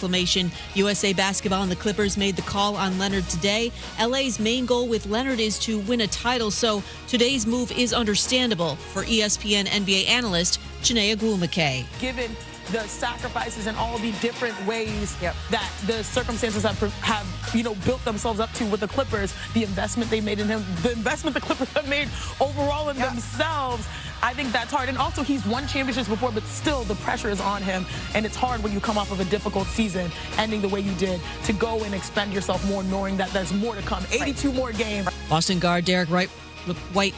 inflammation. USA Basketball and the Clippers made the call on Leonard today. LA's main goal with Leonard is to win a title, so today's move is understandable for ESPN NBA analyst Chiney Ogwumike. Given the sacrifices and all the different ways that the circumstances have built themselves up to with the Clippers, the investment they made in him, the investment the Clippers have made overall in themselves, I think that's hard. And also, he's won championships before, but still the pressure is on him, and it's hard when you come off of a difficult season, ending the way you did, to go and expend yourself more, knowing that there's more to come. 82 more games. Boston guard Derek White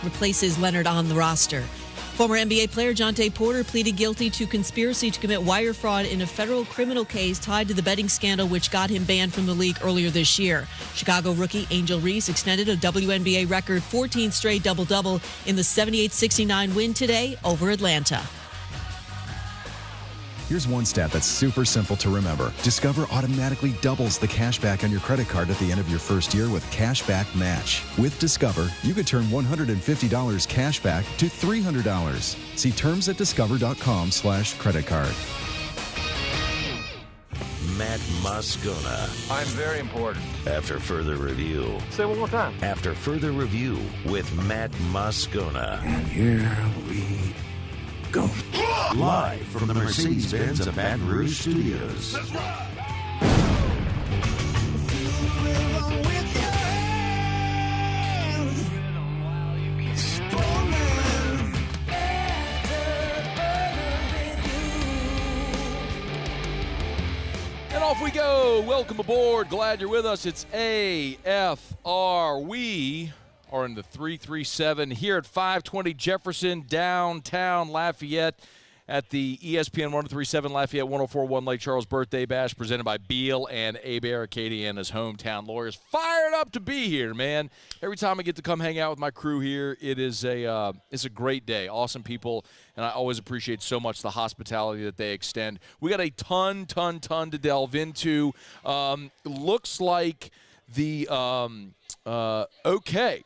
replaces Leonard on the roster. Former NBA player Jonte Porter pleaded guilty to conspiracy to commit wire fraud in a federal criminal case tied to the betting scandal which got him banned from the league earlier this year. Chicago rookie Angel Reese extended a WNBA record 14th straight double-double in the 78-69 win today over Atlanta. Here's one stat that's super simple to remember. Discover automatically doubles the cash back on your credit card at the end of your first year with Cashback Match. With Discover, you could turn $150 cash back to $300. See terms at discover.com/credit card. Matt Moscona. I'm very important. After further review. Say it one more time. After further review with Matt Moscona. And here we go. Live from the Mercedes-Benz of Baton Rouge Studios. That's right. And off we go. Welcome aboard. Glad you're with us. It's AFR. We are in the 337 here at 520 Jefferson, downtown Lafayette, at the ESPN 1037 Lafayette 1041 Lake Charles Birthday Bash, presented by Beal and Abear, Acadiana's hometown lawyers. Fired up to be here, man. Every time I get to come hang out with my crew here, it's a great day. Awesome people, and I always appreciate so much the hospitality that they extend. We got a ton to delve into. Looks like the okay.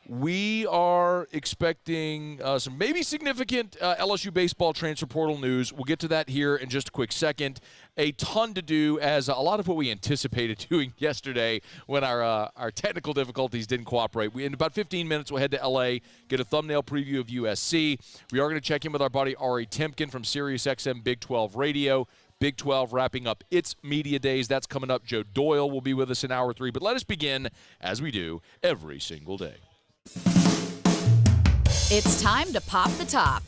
We are expecting some maybe significant LSU baseball transfer portal news. We'll get to that here in just a quick second. A ton to do, as a lot of what we anticipated doing yesterday when our technical difficulties didn't cooperate. In about 15 minutes, we'll head to L.A., get a thumbnail preview of USC. We are going to check in with our buddy Ari Tempkin from SiriusXM Big 12 Radio. Big 12 wrapping up its media days. That's coming up. Joe Doyle will be with us in hour 3. But let us begin, as we do every single day. It's time to pop the top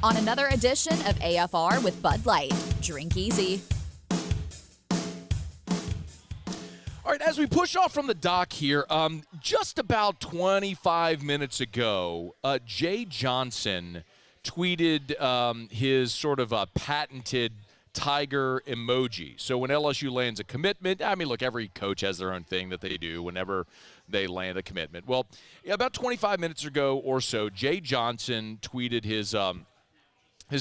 on another edition of AFR with Bud Light. Drink easy. All right, as we push off from the dock here, just about 25 minutes ago, Jay Johnson tweeted his sort of patented tiger emoji. So when LSU lands a commitment, I mean, look, every coach has their own thing that they do whenever they land a commitment. Well, about 25 minutes ago or so, Jay Johnson tweeted his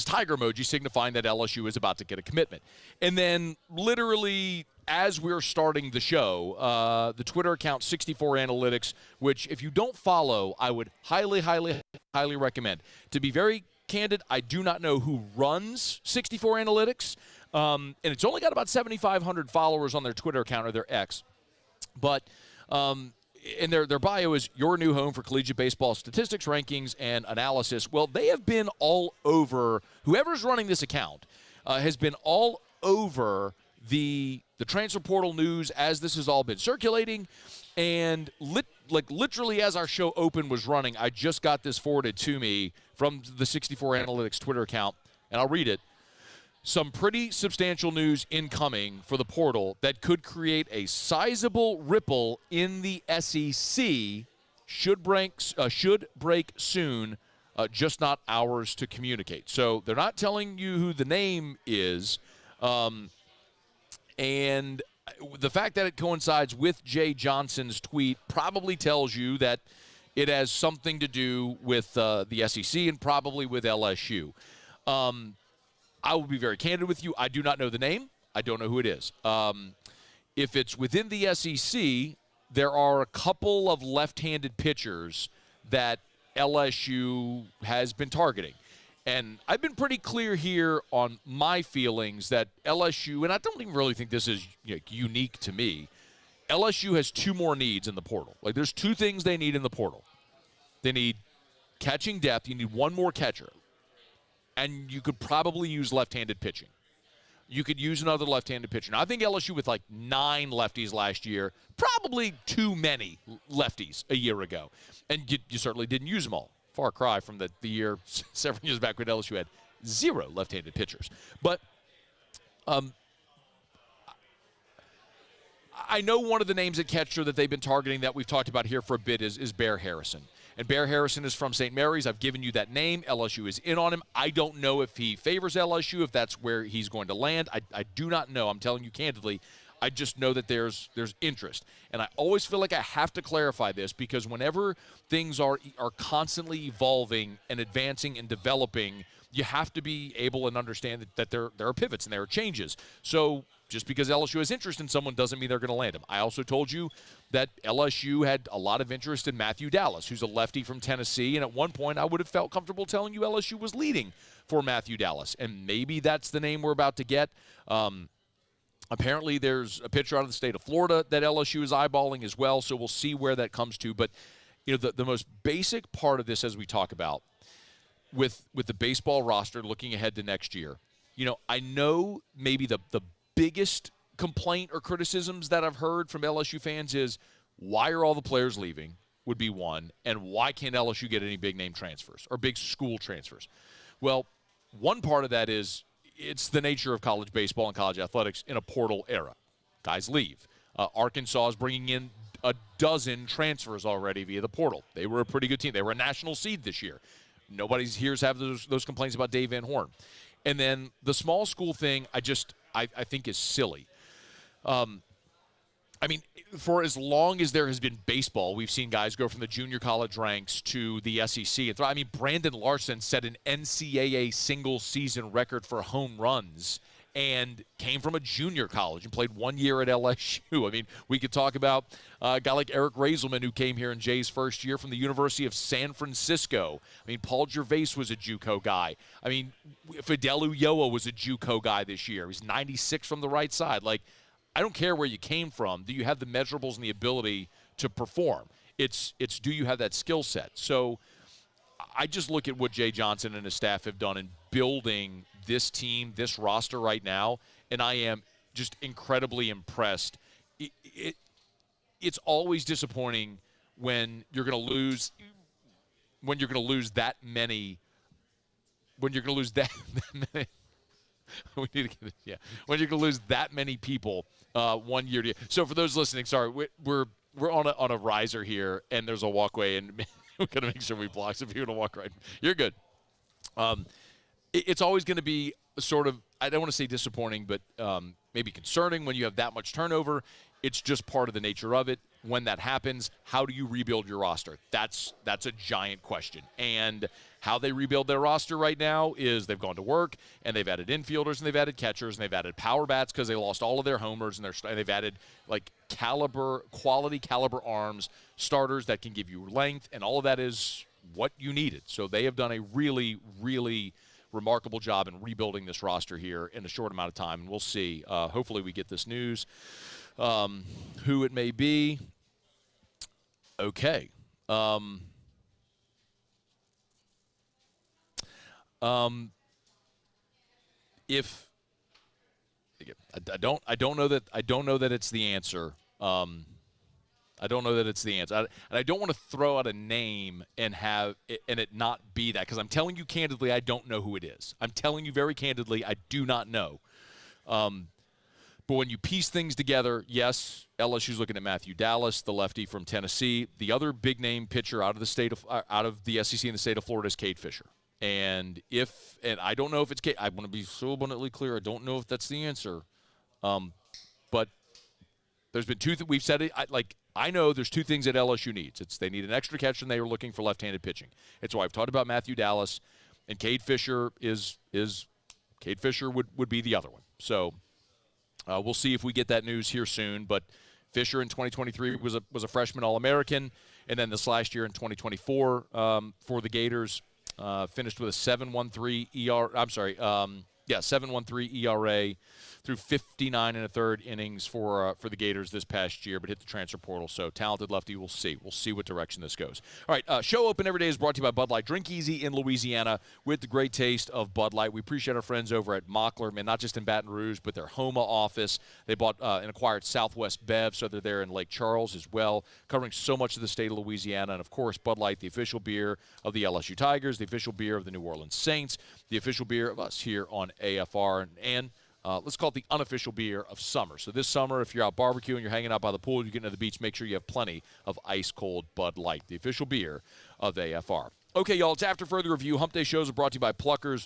tiger emoji signifying that LSU is about to get a commitment. And then literally as we're starting the show, the Twitter account 64 Analytics, which if you don't follow, I would highly recommend. To be very candid, I do not know who runs 64 Analytics, and it's only got about 7,500 followers on their Twitter account or their X. But and their bio is your new home for collegiate baseball statistics, rankings, and analysis. Well, they have been all over. Whoever's running this account has been all over the transfer portal news as this has all been circulating. And literally as our show open was running, I just got this forwarded to me from the 64 Analytics Twitter account, and I'll read it. Some pretty substantial news incoming for the portal that could create a sizable ripple in the SEC. Should break soon, just not hours to communicate. So they're not telling you who the name is, and the fact that it coincides with Jay Johnson's tweet probably tells you that it has something to do with the SEC and probably with LSU. I will be very candid with you. I do not know the name. I don't know who it is. If it's within the SEC, there are a couple of left-handed pitchers that LSU has been targeting. And I've been pretty clear here on my feelings that LSU, and I don't even really think this is unique to me, LSU has two more needs in the portal. Like, there's two things they need in the portal. They need catching depth. You need one more catcher. And you could probably use left-handed pitching. You could use another left-handed pitcher. Now, I think LSU with like 9 lefties last year, probably too many lefties a year ago. And you certainly didn't use them all. Far cry from the year several years back when LSU had 0 left-handed pitchers. But I know one of the names at catcher that they've been targeting that we've talked about here for a bit is Bear Harrison. And Bear Harrison is from St. Mary's. I've given you that name. LSU is in on him. I don't know if he favors LSU, if that's where he's going to land. I do not know. I'm telling you candidly. I just know that there's interest. And I always feel like I have to clarify this because whenever things are constantly evolving and advancing and developing, you have to be able and understand that there are pivots and there are changes. So just because LSU has interest in someone doesn't mean they're going to land him. I also told you that LSU had a lot of interest in Matthew Dallas, who's a lefty from Tennessee, and at one point I would have felt comfortable telling you LSU was leading for Matthew Dallas, and maybe that's the name we're about to get. Apparently there's a pitcher out of the state of Florida that LSU is eyeballing as well, so we'll see where that comes to. But the most basic part of this as we talk about with the baseball roster looking ahead to next year, I know maybe the biggest complaint or criticisms that I've heard from LSU fans is why are all the players leaving would be one, and why can't LSU get any big name transfers or big school transfers? Well, one part of that is it's the nature of college baseball and college athletics in a portal era. Guys leave. Arkansas is bringing in a dozen transfers already via the portal. They were a pretty good team. They were a national seed this year. Nobody here's have those complaints about Dave Van Horn. And then the small school thing, I think is silly. For as long as there has been baseball, we've seen guys go from the junior college ranks to the SEC. Brandon Larson set an NCAA single-season record for home runs and came from a junior college and played 1 year at LSU. We could talk about a guy like Eric Raiselman, who came here in Jay's first year from the University of San Francisco. Paul Gervais was a JUCO guy. Fidel Ulloa was a JUCO guy this year. He's 96 from the right side. I don't care where you came from. Do you have the measurables and the ability to perform? It's do you have that skill set? So I just look at what Jay Johnson and his staff have done in building this team, this roster right now, and I am just incredibly impressed. It's always disappointing when you're going to lose that many. When you're going to lose that many. We need to get it. Yeah, when you're going to lose that many people 1 year to. So for those listening, sorry, we're on a riser here, and there's a walkway, and we got to make sure we block some people to walk right. You're good. It's always going to be sort of, I don't want to say disappointing, but maybe concerning when you have that much turnover. It's just part of the nature of it. When that happens, how do you rebuild your roster? That's a giant question. And how they rebuild their roster right now is they've gone to work, and they've added infielders, and they've added catchers, and they've added power bats because they lost all of their homers, and they've added quality caliber arms, starters that can give you length, and all of that is what you needed. So they have done a really, really remarkable job in rebuilding this roster here in a short amount of time, and we'll see. Hopefully we get this news. Who it may be. Okay. If I don't know that it's the answer. I don't know that it's the answer. And I don't want to throw out a name and it not be that, because I'm telling you candidly, I don't know who it is. I'm telling you very candidly, I do not know. But when you piece things together, yes, LSU's looking at Matthew Dallas, the lefty from Tennessee. The other big-name pitcher out of the SEC in the state of Florida is Cade Fisher. And I don't know if it's Cade. I want to be so abundantly clear. I don't know if that's the answer. But there's been two. We've said it. I know there's two things that LSU needs. They need an extra catcher, and they were looking for left-handed pitching. It's why I've talked about Matthew Dallas, and Cade Fisher Cade Fisher would be the other one. So. We'll see if we get that news here soon. But Fisher in 2023 was a freshman All-American, and then this last year in 2024 for the Gators, finished with a 7.13 ERA. 7.13 ERA through 59 and a third innings for the Gators this past year, but hit the transfer portal. So talented lefty. We'll see. We'll see what direction this goes. All right, show open every day is brought to you by Bud Light. Drink easy in Louisiana with the great taste of Bud Light. We appreciate our friends over at Mockler, man, not just in Baton Rouge, but their Homa office. They bought and acquired Southwest Bev, so they're there in Lake Charles as well, covering so much of the state of Louisiana. And, of course, Bud Light, the official beer of the LSU Tigers, the official beer of the New Orleans Saints, the official beer of us here on AFR, and let's call it the unofficial beer of summer. So this summer, if you're out barbecuing, you're hanging out by the pool, you're getting to the beach, make sure you have plenty of ice-cold Bud Light, the official beer of AFR. Okay, y'all, it's After Further Review. Hump Day shows are brought to you by Pluckers.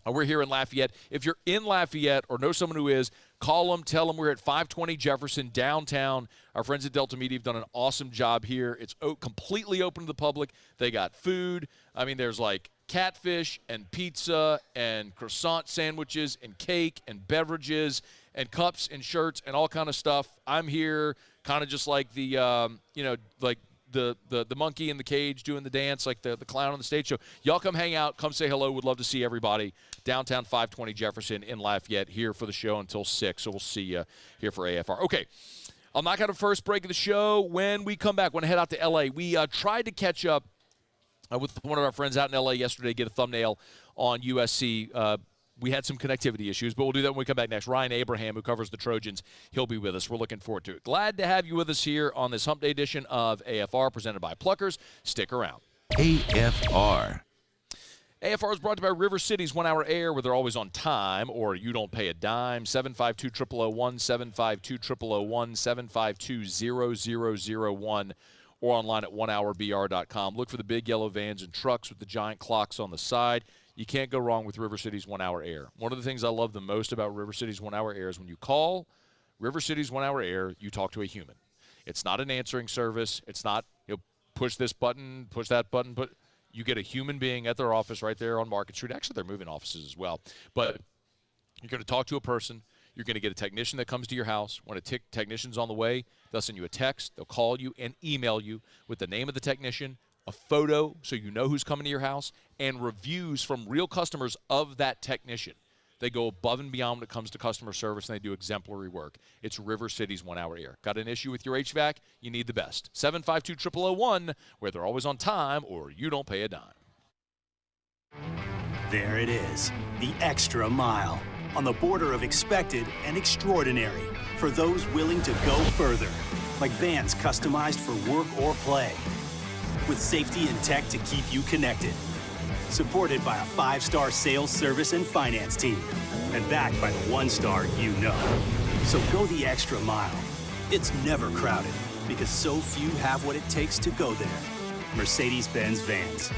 We're here in Lafayette. If you're in Lafayette or know someone who is, call them, tell them we're at 520 Jefferson downtown. Our friends at Delta Media have done an awesome job here. It's completely open to the public. They got food. I mean, there's like catfish and pizza and croissant sandwiches and cake and beverages and cups and shirts and all kind of stuff. I'm here kind of just like the, like the monkey in the cage doing the dance, like the clown on the stage show. Y'all come hang out. Come say hello. Would love to see everybody. Downtown 520 Jefferson in Lafayette here for the show until 6. So we'll see you here for AFR. Okay. I'll knock out a first break of the show. When we come back, we're going to head out to L.A. We tried to catch up with one of our friends out in L.A. yesterday, get a thumbnail on USC. We had some connectivity issues, but we'll do that when we come back next. Ryan Abraham, who covers the Trojans, he'll be with us. We're looking forward to it. Glad to have you with us here on this Hump Day edition of AFR, presented by Pluckers. Stick around. AFR. AFR is brought to you by River City's 1 Hour Air, where they're always on time, or you don't pay a dime. 752-0001, 752-0001, 752-0001. Or online at onehourbr.com. Look for the big yellow vans and trucks with the giant clocks on the side. You can't go wrong with River City's 1 Hour Air. One of the things I love the most about River City's 1 Hour Air is when you call River City's 1 Hour Air, you talk to a human. It's not an answering service. It's not, push this button, push that button. But you get a human being at their office right there on Market Street. Actually, they're moving offices as well. But you're going to talk to a person. You're going to get a technician that comes to your house. When a technician's on the way, they'll send you a text. They'll call you and email you with the name of the technician, a photo so you know who's coming to your house, and reviews from real customers of that technician. They go above and beyond when it comes to customer service, and they do exemplary work. It's River City's 1 Hour Air. Got an issue with your HVAC? You need the best. 752-0001, where they're always on time or you don't pay a dime. There it is, the extra mile. On the border of expected and extraordinary for those willing to go further, like vans customized for work or play, with safety and tech to keep you connected, supported by a 5-star sales, service, and finance team, and backed by the 1-star you know. So go the extra mile. It's never crowded because so few have what it takes to go there. Mercedes-Benz Vans.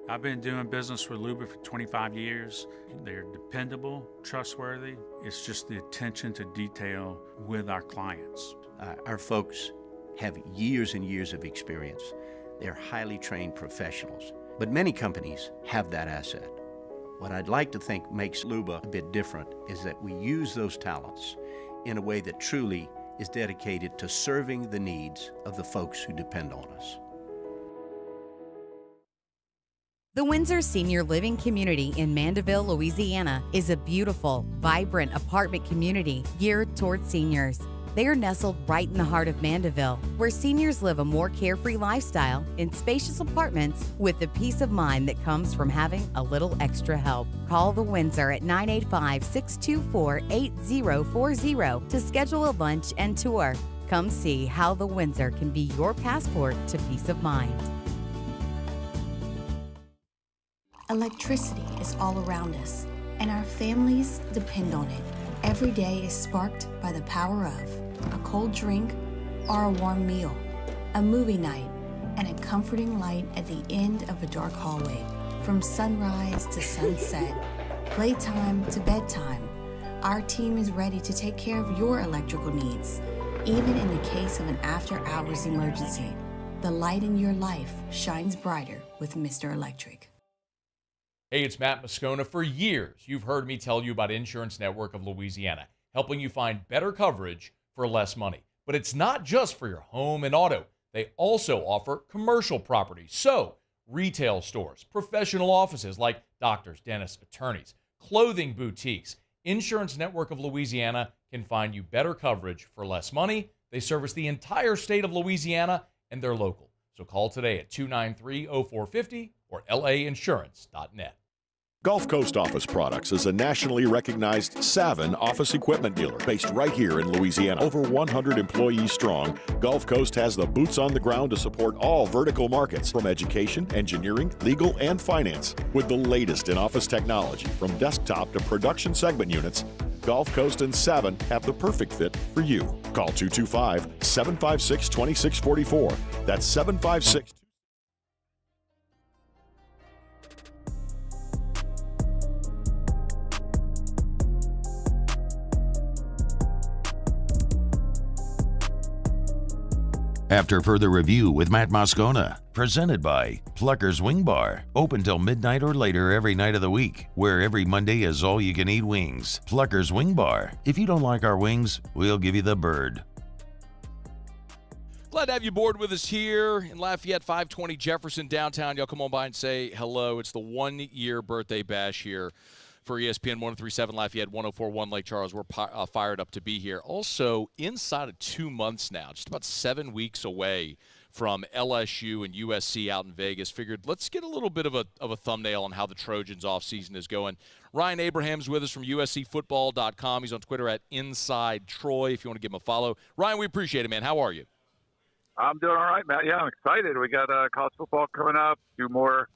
I've been doing business with Luba for 25 years. They're dependable, trustworthy. It's just the attention to detail with our clients. Our folks have years and years of experience. They're highly trained professionals, but many companies have that asset. What I'd like to think makes Luba a bit different is that we use those talents in a way that truly is dedicated to serving the needs of the folks who depend on us. The Windsor Senior Living Community in Mandeville, Louisiana is a beautiful, vibrant apartment community geared towards seniors. They are nestled right in the heart of Mandeville, where seniors live a more carefree lifestyle in spacious apartments with the peace of mind that comes from having a little extra help. Call the Windsor at 985-624-8040 to schedule a lunch and tour. Come see how the Windsor can be your passport to peace of mind. Electricity is all around us, and our families depend on it. Every day is sparked by the power of a cold drink or a warm meal, a movie night, and a comforting light at the end of a dark hallway. From sunrise to sunset, playtime to bedtime, our team is ready to take care of your electrical needs. Even in the case of an after-hours emergency, the light in your life shines brighter with Mr. Electric. Hey, it's Matt Moscona. For years, you've heard me tell you about Insurance Network of Louisiana, helping you find better coverage for less money. But it's not just for your home and auto. They also offer commercial properties, so retail stores, professional offices like doctors, dentists, attorneys, clothing boutiques. Insurance Network of Louisiana can find you better coverage for less money. They service the entire state of Louisiana, and they're local. So call today at 293-0450 or lainsurance.net. Gulf Coast Office Products is a nationally recognized Savin office equipment dealer based right here in Louisiana. Over 100 employees strong, Gulf Coast has the boots on the ground to support all vertical markets from education, engineering, legal, and finance. With the latest in office technology from desktop to production segment units, Gulf Coast and Savin have the perfect fit for you. Call 225-756-2644. That's 756. After further review with Matt Moscona, presented by Pluckers Wing Bar, open till midnight or later every night of the week, where every Monday is all-you-can-eat wings. Pluckers Wing Bar. If you don't like our wings, we'll give you the bird. Glad to have you aboard with us here in Lafayette, 520 Jefferson, downtown. Y'all come on by and say hello. It's the one-year birthday bash here for ESPN 103.7 Lafayette, 104.1 Lake Charles. We're fired up to be here. Also, inside of 2 months now, just about 7 weeks away from LSU and USC out in Vegas. Figured let's get a little bit of a thumbnail on how the Trojans offseason is going. Ryan Abraham's with us from USCFootball.com. He's on Twitter at InsideTroy if you want to give him a follow. Ryan, we appreciate it, man. How are you? I'm doing all right, Matt. Yeah, I'm excited. We got college football coming up, do more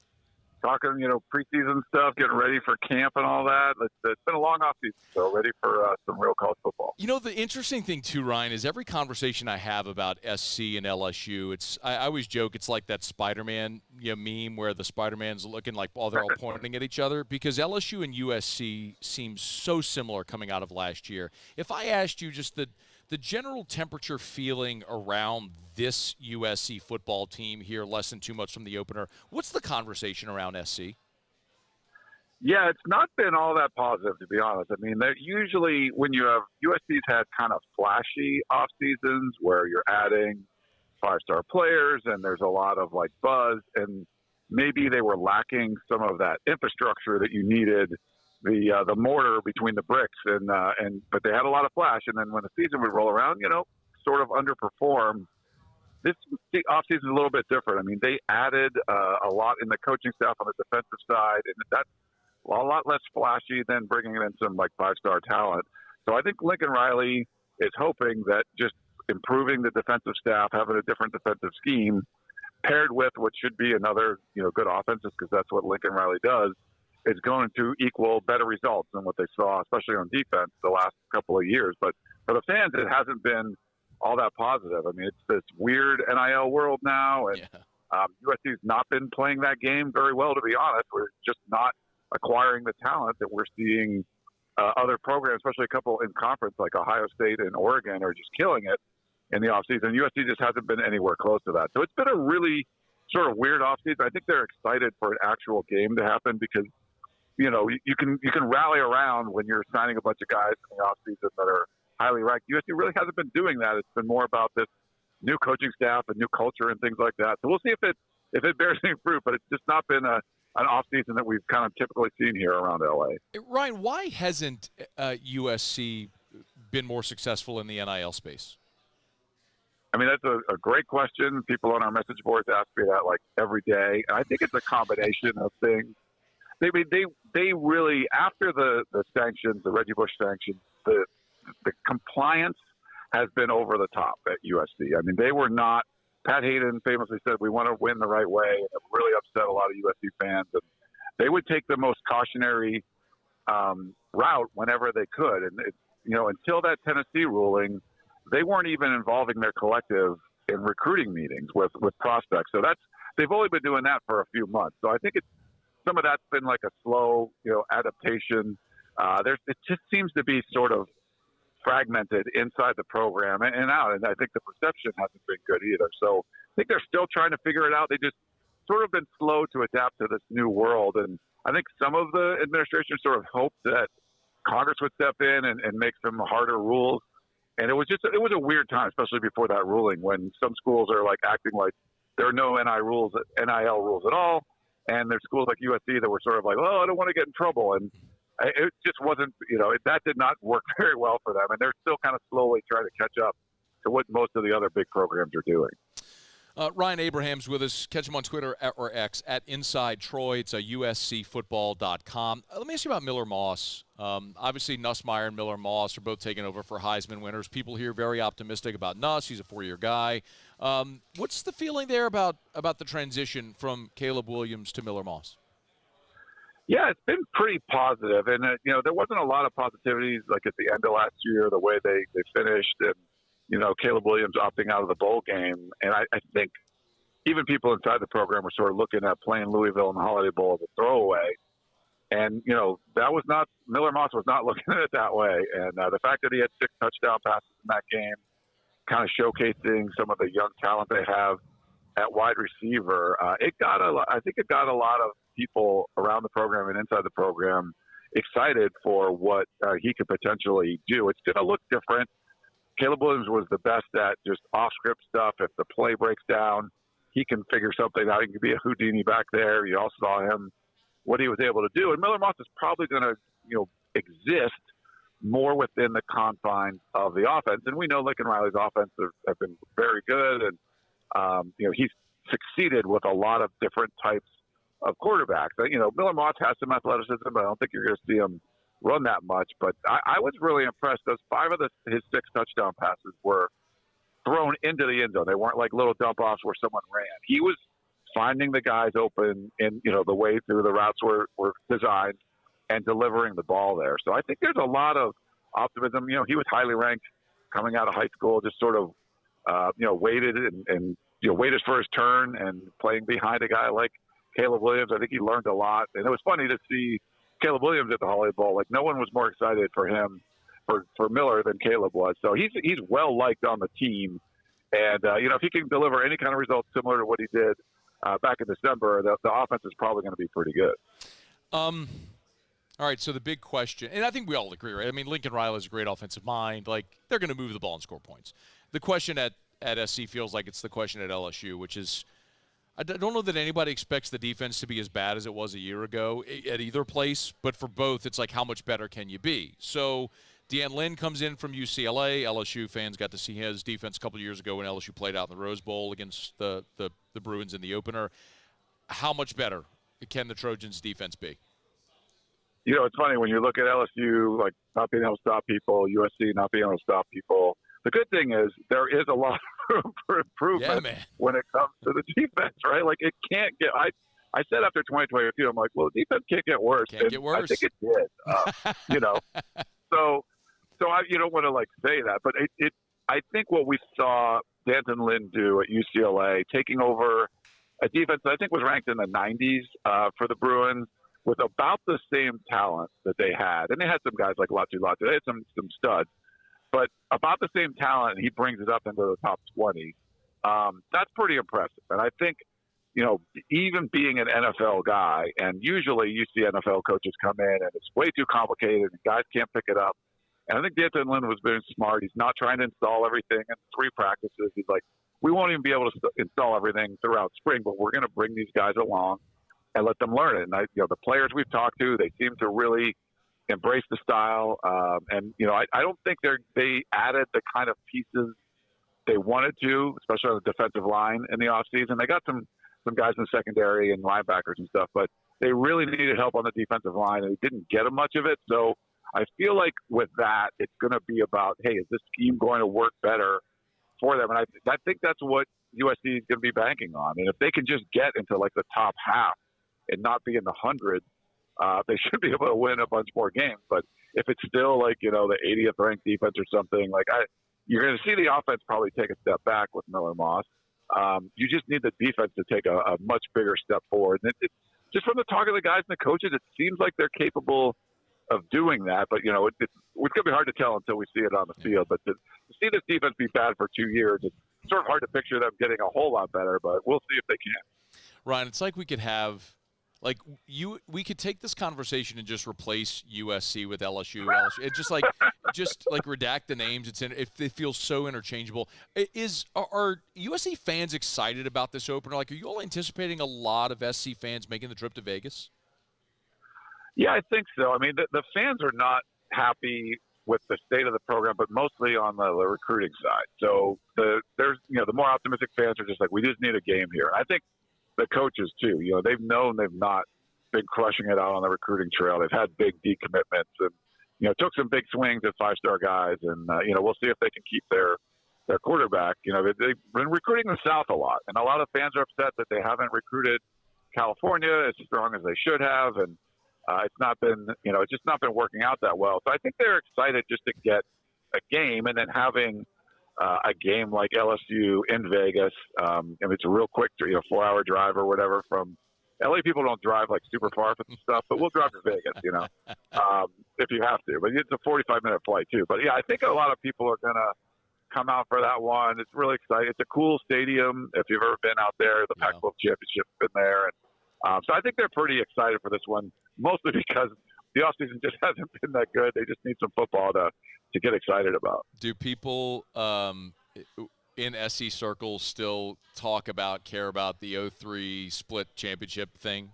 talking, preseason stuff, getting ready for camp and all that. It's been a long offseason, so ready for some real college football. The interesting thing, too, Ryan, is every conversation I have about SC and LSU, I always joke it's like that Spider-Man meme where the Spider-Man's looking like they're all pointing at each other, because LSU and USC seem so similar coming out of last year. If I asked you just the general temperature feeling around this USC football team here, less than 2 months from the opener, what's the conversation around SC? Yeah, it's not been all that positive, to be honest. I mean, usually when you have USC's had kind of flashy off seasons where you're adding 5-star players and there's a lot of buzz, and maybe they were lacking some of that infrastructure that you needed, the mortar between the bricks, but they had a lot of flash, and then when the season would roll around, sort of underperform. This offseason is a little bit different. I mean, they added a lot in the coaching staff on the defensive side, and that's a lot less flashy than bringing in some 5-star talent. So I think Lincoln Riley is hoping that just improving the defensive staff, having a different defensive scheme, paired with what should be another good offenses, because that's what Lincoln Riley does, is going to equal better results than what they saw, especially on defense, the last couple of years. But for the fans, it hasn't been all that positive. I mean, it's this weird NIL world now, and USC's not been playing that game very well, to be honest. We're just not acquiring the talent that we're seeing other programs, especially a couple in conference like Ohio State and Oregon, are just killing it in the offseason. USC just hasn't been anywhere close to that. So it's been a really sort of weird offseason. I think they're excited for an actual game to happen because you can rally around when you're signing a bunch of guys in the offseason that are highly ranked. USC really hasn't been doing that. It's been more about this new coaching staff and new culture and things like that. So we'll see if it bears any fruit, but it's just not been an offseason that we've kind of typically seen here around LA. Ryan, why hasn't USC been more successful in the NIL space? I mean, that's a great question. People on our message boards ask me that every day. And I think it's a combination of things. They really, after the sanctions, the Reggie Bush sanctions, the compliance has been over the top at USC. I mean, they were not. Pat Hayden famously said, "We want to win the right way," and it really upset a lot of USC fans. And they would take the most cautionary route whenever they could. And until that Tennessee ruling, they weren't even involving their collective in recruiting meetings with prospects. So they've only been doing that for a few months. So I think some of that's been a slow, adaptation. It just seems to be sort of fragmented inside the program and out. And I think the perception hasn't been good either. So I think they're still trying to figure it out. They just sort of been slow to adapt to this new world. And I think some of the administration sort of hoped that Congress would step in and make some harder rules. And it was a weird time, especially before that ruling, when some schools are like acting like there are no NIL rules at all. And there's schools like USC that were sort of like, oh, I don't want to get in trouble. And it just wasn't, that did not work very well for them. And they're still kind of slowly trying to catch up to what most of the other big programs are doing. Ryan Abraham's with us. Catch him on Twitter or X at Inside Troy. It's USCfootball.com. Let me ask you about Miller Moss. Obviously, Nussmeier and Miller Moss are both taking over for Heisman winners. People here very optimistic about Nuss. He's a 4-year guy. What's the feeling there about the transition from Caleb Williams to Miller Moss? Yeah, it's been pretty positive. And, there wasn't a lot of positivities like at the end of last year, the way they finished and, Caleb Williams opting out of the bowl game. And I think even people inside the program were sort of looking at playing Louisville in the Holiday Bowl as a throwaway. And, Miller Moss was not looking at it that way. And the fact that he had 6 touchdown passes in that game, kind of showcasing some of the young talent they have at wide receiver, I think it got a lot of people around the program and inside the program excited for what he could potentially do. It's going to look different. Caleb Williams was the best at just off-script stuff. If the play breaks down, he can figure something out. He can be a Houdini back there. You all saw him, what he was able to do. And Miller Moss is probably going to, exist more within the confines of the offense. And we know Lincoln Riley's offense have been very good. And, he's succeeded with a lot of different types of quarterbacks. Miller Moss has some athleticism, but I don't think you're going to see him run that much. But I was really impressed. Those 5 of his 6 touchdown passes were thrown into the end zone. They weren't like little dump offs where someone ran. He was finding the guys open in, the way through the routes were designed and delivering the ball there. So I think there's a lot of optimism. He was highly ranked coming out of high school, just sort of, waited and waited for his turn and playing behind a guy like Caleb Williams. I think he learned a lot. And it was funny to see Caleb Williams at the Holiday Bowl. Like, no one was more excited for him, for Miller than Caleb was. So he's well liked on the team. And, if he can deliver any kind of results similar to what he did back in December, the offense is probably going to be pretty good. All right, so the big question, and I think we all agree, right? I mean, Lincoln Riley is a great offensive mind. Like, they're going to move the ball and score points. The question at SC feels like it's the question at LSU, which is, I don't know that anybody expects the defense to be as bad as it was a year ago at either place, but for both, it's like, how much better can you be? So Deanne Lynn comes in from UCLA. LSU fans got to see his defense a couple of years ago when LSU played out in the Rose Bowl against the Bruins in the opener. How much better can the Trojans' defense be? It's funny when you look at LSU, like not being able to stop people, USC not being able to stop people. The good thing is there is a lot of room for improvement when it comes to the defense, right? Like it can't get. I said after 2022, I'm like, well, the defense can't get worse. Can't get worse. I think it did. So you don't want to like say that, but I think what we saw Danton Lynn do at UCLA, taking over a defense that I think was ranked in the 90s for the Bruins, with about the same talent that they had. And they had some guys like Latu. They had some studs, but about the same talent, and he brings it up into the top 20. That's pretty impressive. And I think, even being an NFL guy, and usually you see NFL coaches come in and it's way too complicated and guys can't pick it up. And I think Danton Lynn was very smart. He's not trying to install everything in 3 practices. He's like, we won't even be able to install everything throughout spring, but we're going to bring these guys along and let them learn it. And the players we've talked to, they seem to really embrace the style. And I don't think they added the kind of pieces they wanted to, especially on the defensive line in the offseason. They got some guys in the secondary and linebackers and stuff, but they really needed help on the defensive line, and they didn't get much of it. So I feel like with that, it's going to be about, hey, is this scheme going to work better for them? And I think that's what USC is going to be banking on. And if they can just get into like the top half and not be in the hundreds, they should be able to win a bunch more games. But if it's still like, the 80th ranked defense or something, you're going to see the offense probably take a step back with Miller Moss. You just need the defense to take a much bigger step forward. And just from the talk of the guys and the coaches, it seems like they're capable of doing that. But, it's going to be hard to tell until we see it on the field. But to see this defense be bad for 2 years, it's sort of hard to picture them getting a whole lot better, but we'll see if they can. Ryan, it's like we could have Like we could take this conversation and just replace USC with LSU. It's just like redact the names. It feels so interchangeable. Are USC fans excited about this opener? Like, are you all anticipating a lot of SC fans making the trip to Vegas? Yeah, I think so. I mean, the fans are not happy with the state of the program, but mostly on the recruiting side. So the more optimistic fans are just like, we just need a game here. And I think the coaches too, they've known they've not been crushing it out on the recruiting trail. They've had big decommitments and, took some big swings at 5-star guys. And, we'll see if they can keep their quarterback. They've been recruiting the South a lot, and a lot of fans are upset that they haven't recruited California as strong as they should have. And it's not been, it's just not been working out that well. So I think they're excited just to get a game, and then having a game like LSU in Vegas. And it's a real quick, 4-hour drive or whatever from LA. People don't drive like super far for some stuff, but we'll drive to Vegas, if you have to. But it's a 45-minute flight too. But yeah, I think a lot of people are going to come out for that one. It's really exciting. It's a cool stadium. If you've ever been out there, the Pac-12 championship's been there. And so I think they're pretty excited for this one, mostly because the offseason just hasn't been that good. They just need some football to get excited about. Do people in SC circles still care about the 03 split championship thing?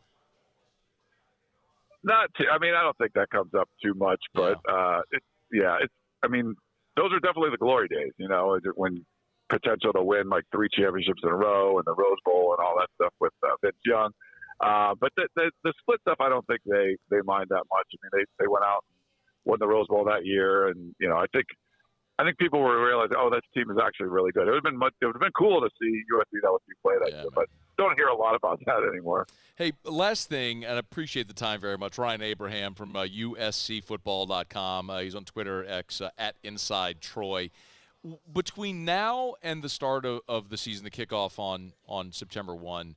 Not too, I don't think that comes up too much, but those are definitely the glory days, when potential to win like 3 championships in a row and the Rose Bowl and all that stuff with Vince Young. But the split stuff, I don't think they mind that much. They went out and won the Rose Bowl that year, and I think people were realizing, this team is actually really good. It would have been cool to see USC and LSU play that year, but don't hear a lot about that anymore. Hey, last thing, and I appreciate the time very much. Ryan Abraham from USCFootball.com. He's on Twitter, X at Inside Troy. Between now and the start of the season, the kickoff on September 1.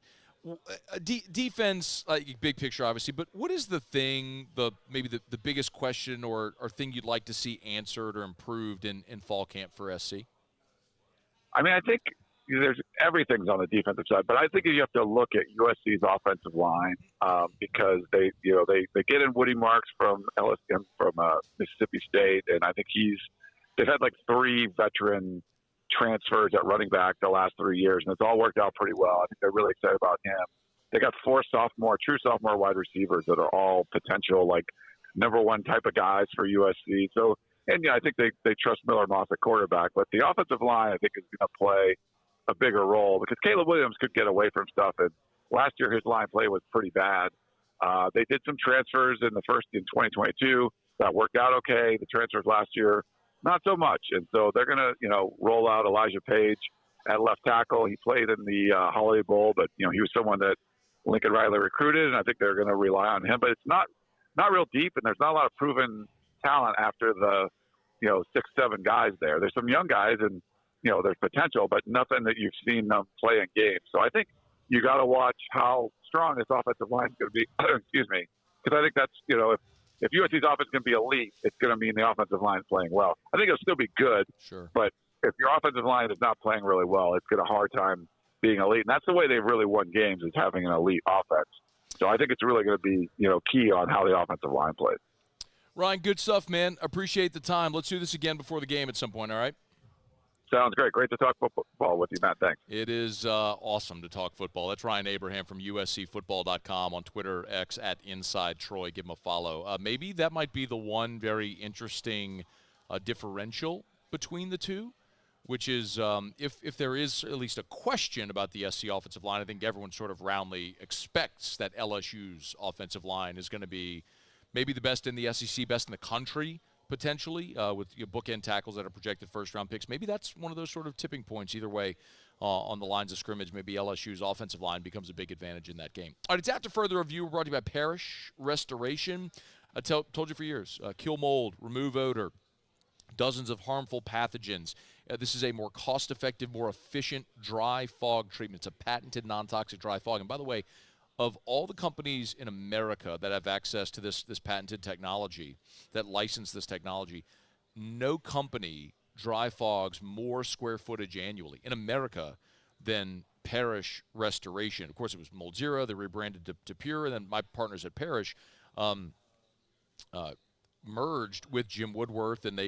Defense, big picture, obviously, but what is the thing, maybe the biggest question or thing you'd like to see answered or improved in fall camp for SC? I think everything's on the defensive side, but I think you have to look at USC's offensive line because they get in Woody Marks from LSU, from Mississippi State, and I think they've had like 3 veteran transfers at running back the last 3 years, and it's all worked out pretty well. I think they're really excited about him. They got 4 true sophomore wide receivers that are all potential like number 1 type of guys for USC. So, and I think they trust Miller Moss at quarterback, but the offensive line I think is going to play a bigger role because Caleb Williams could get away from stuff, and last year his line play was pretty bad. They did some transfers in 2022 that worked out okay. The transfers last year, not so much. And so they're going to, roll out Elijah Page at left tackle. He played in the Holiday Bowl, but, he was someone that Lincoln Riley recruited, and I think they're going to rely on him. But it's not real deep, and there's not a lot of proven talent after the, 6-7 guys there. There's some young guys, and, there's potential, but nothing that you've seen them play in games. So I think you got to watch how strong this offensive line is going to be. Excuse me. Because I think that's, if USC's offense can be elite, it's going to mean the offensive line is playing well. I think it'll still be good. Sure. But if your offensive line is not playing really well, it's got a hard time being elite. And that's the way they've really won games, is having an elite offense. So I think it's really going to be, key on how the offensive line plays. Ryan, good stuff, man. Appreciate the time. Let's do this again before the game at some point, all right? Sounds great. Great to talk football with you, Matt. Thanks. It is awesome to talk football. That's Ryan Abraham from USCFootball.com, on Twitter, X at Inside Troy. Give him a follow. Maybe that might be the one very interesting differential between the two, which is if there is at least a question about the SC offensive line, I think everyone sort of roundly expects that LSU's offensive line is going to be maybe the best in the SEC, best in the country, potentially, with bookend tackles that are projected first-round picks. Maybe that's one of those sort of tipping points. Either way, on the lines of scrimmage, maybe LSU's offensive line becomes a big advantage in that game. All right, it's After Further Review, brought to you by Parish Restoration. I told you for years, kill mold, remove odor, dozens of harmful pathogens. This is a more cost-effective, more efficient dry fog treatment. It's a patented non-toxic dry fog. And by the way, of all the companies in America that have access to this patented technology, that license this technology, no company dry fogs more square footage annually in America than Parish Restoration. Of course, it was Mold Zero. They rebranded to Pure, and then my partners at Parish merged with Jim Woodworth, and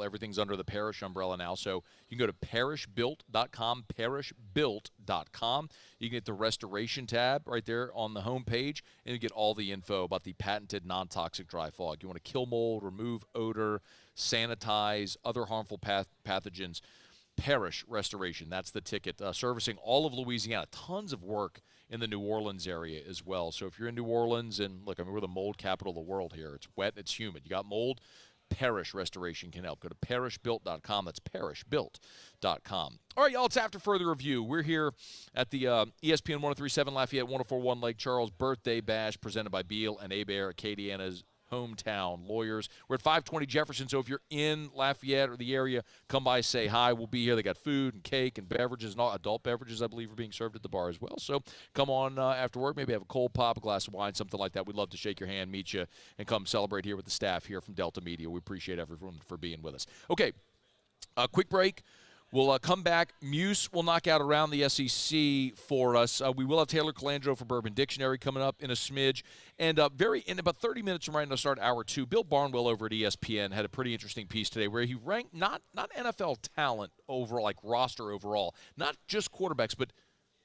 everything's under the Parish umbrella now. So you can go to parishbuilt.com, parishbuilt.com. You can get the restoration tab right there on the homepage, and you get all the info about the patented non-toxic dry fog. You want to kill mold, remove odor, sanitize other harmful pathogens. Parish Restoration, that's the ticket. Servicing all of Louisiana. Tons of work in the New Orleans area as well. So if you're in New Orleans, and look, I mean, we're the mold capital of the world here. It's wet, it's humid. You got mold, Parish Restoration can help. Go to parishbuilt.com. That's parishbuilt.com. All right, y'all, it's After Further Review. We're here at the ESPN 1037 Lafayette 1041 Lake Charles Birthday Bash presented by Beal and Hebert, Acadiana's hometown lawyers. We're at 520 Jefferson, so if you're in Lafayette or the area, come by, say hi. We'll be here. They got food and cake and beverages, and all adult beverages, I believe, are being served at the bar as well. So come on after work, maybe have a cold pop, a glass of wine, something like that. We'd love to shake your hand, meet you, and come celebrate here with the staff here from Delta Media. We appreciate everyone for being with us. Okay, a quick break. We'll come back. Muse will knock out Around the SEC for us. We will have Taylor Calandro for Bourbon Dictionary coming up in a smidge. And in about 30 minutes from right now, start hour 2, Bill Barnwell over at ESPN had a pretty interesting piece today where he ranked not NFL talent over, like roster overall, not just quarterbacks, but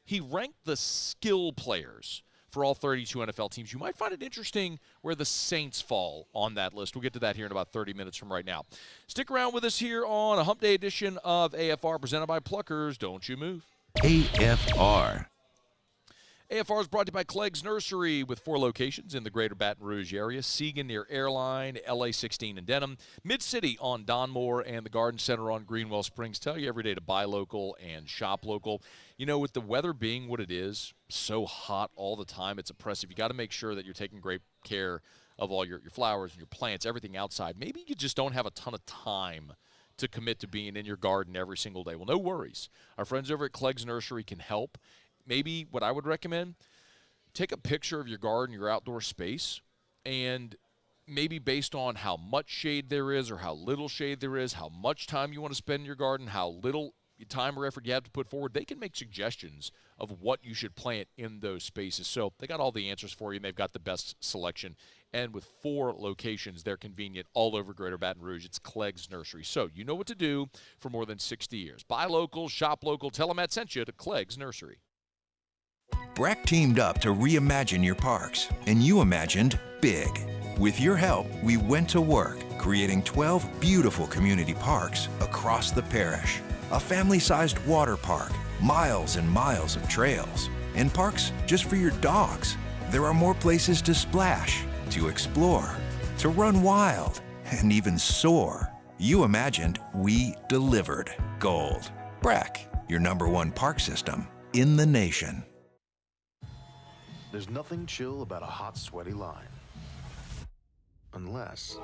he ranked the skill players for all 32 NFL teams. You might find it interesting where the Saints fall on that list. We'll get to that here in about 30 minutes from right now. Stick around with us here on a Hump Day edition of AFR presented by Pluckers. Don't you move. AFR. AFR is brought to you by Clegg's Nursery with 4 locations in the greater Baton Rouge area. Seagan near Airline, LA 16 in Denham, Mid-City on Donmore, and the Garden Center on Greenwell Springs. Tell you every day to buy local and shop local. You know, with the weather being what it is, so hot all the time, it's oppressive. You got to make sure that you're taking great care of all your flowers and your plants, everything outside. Maybe you just don't have a ton of time to commit to being in your garden every single day. Well, no worries. Our friends over at Clegg's Nursery can help. Maybe what I would recommend, take a picture of your garden, your outdoor space, and maybe based on how much shade there is or how little shade there is, how much time you want to spend in your garden, how little time or effort you have to put forward, they can make suggestions of what you should plant in those spaces. So they got all the answers for you, and they've got the best selection. And with 4 locations, they're convenient all over Greater Baton Rouge. It's Clegg's Nursery. So you know what to do for more than 60 years. Buy local, shop local. Tell them Matt sent you to Clegg's Nursery. Breck teamed up to reimagine your parks, and you imagined big. With your help, we went to work, creating 12 beautiful community parks across the parish. A family-sized water park, miles and miles of trails, and parks just for your dogs. There are more places to splash, to explore, to run wild, and even soar. You imagined, we delivered. Gold. Breck, your #1 park system in the nation. There's nothing chill about a hot, sweaty line. Unless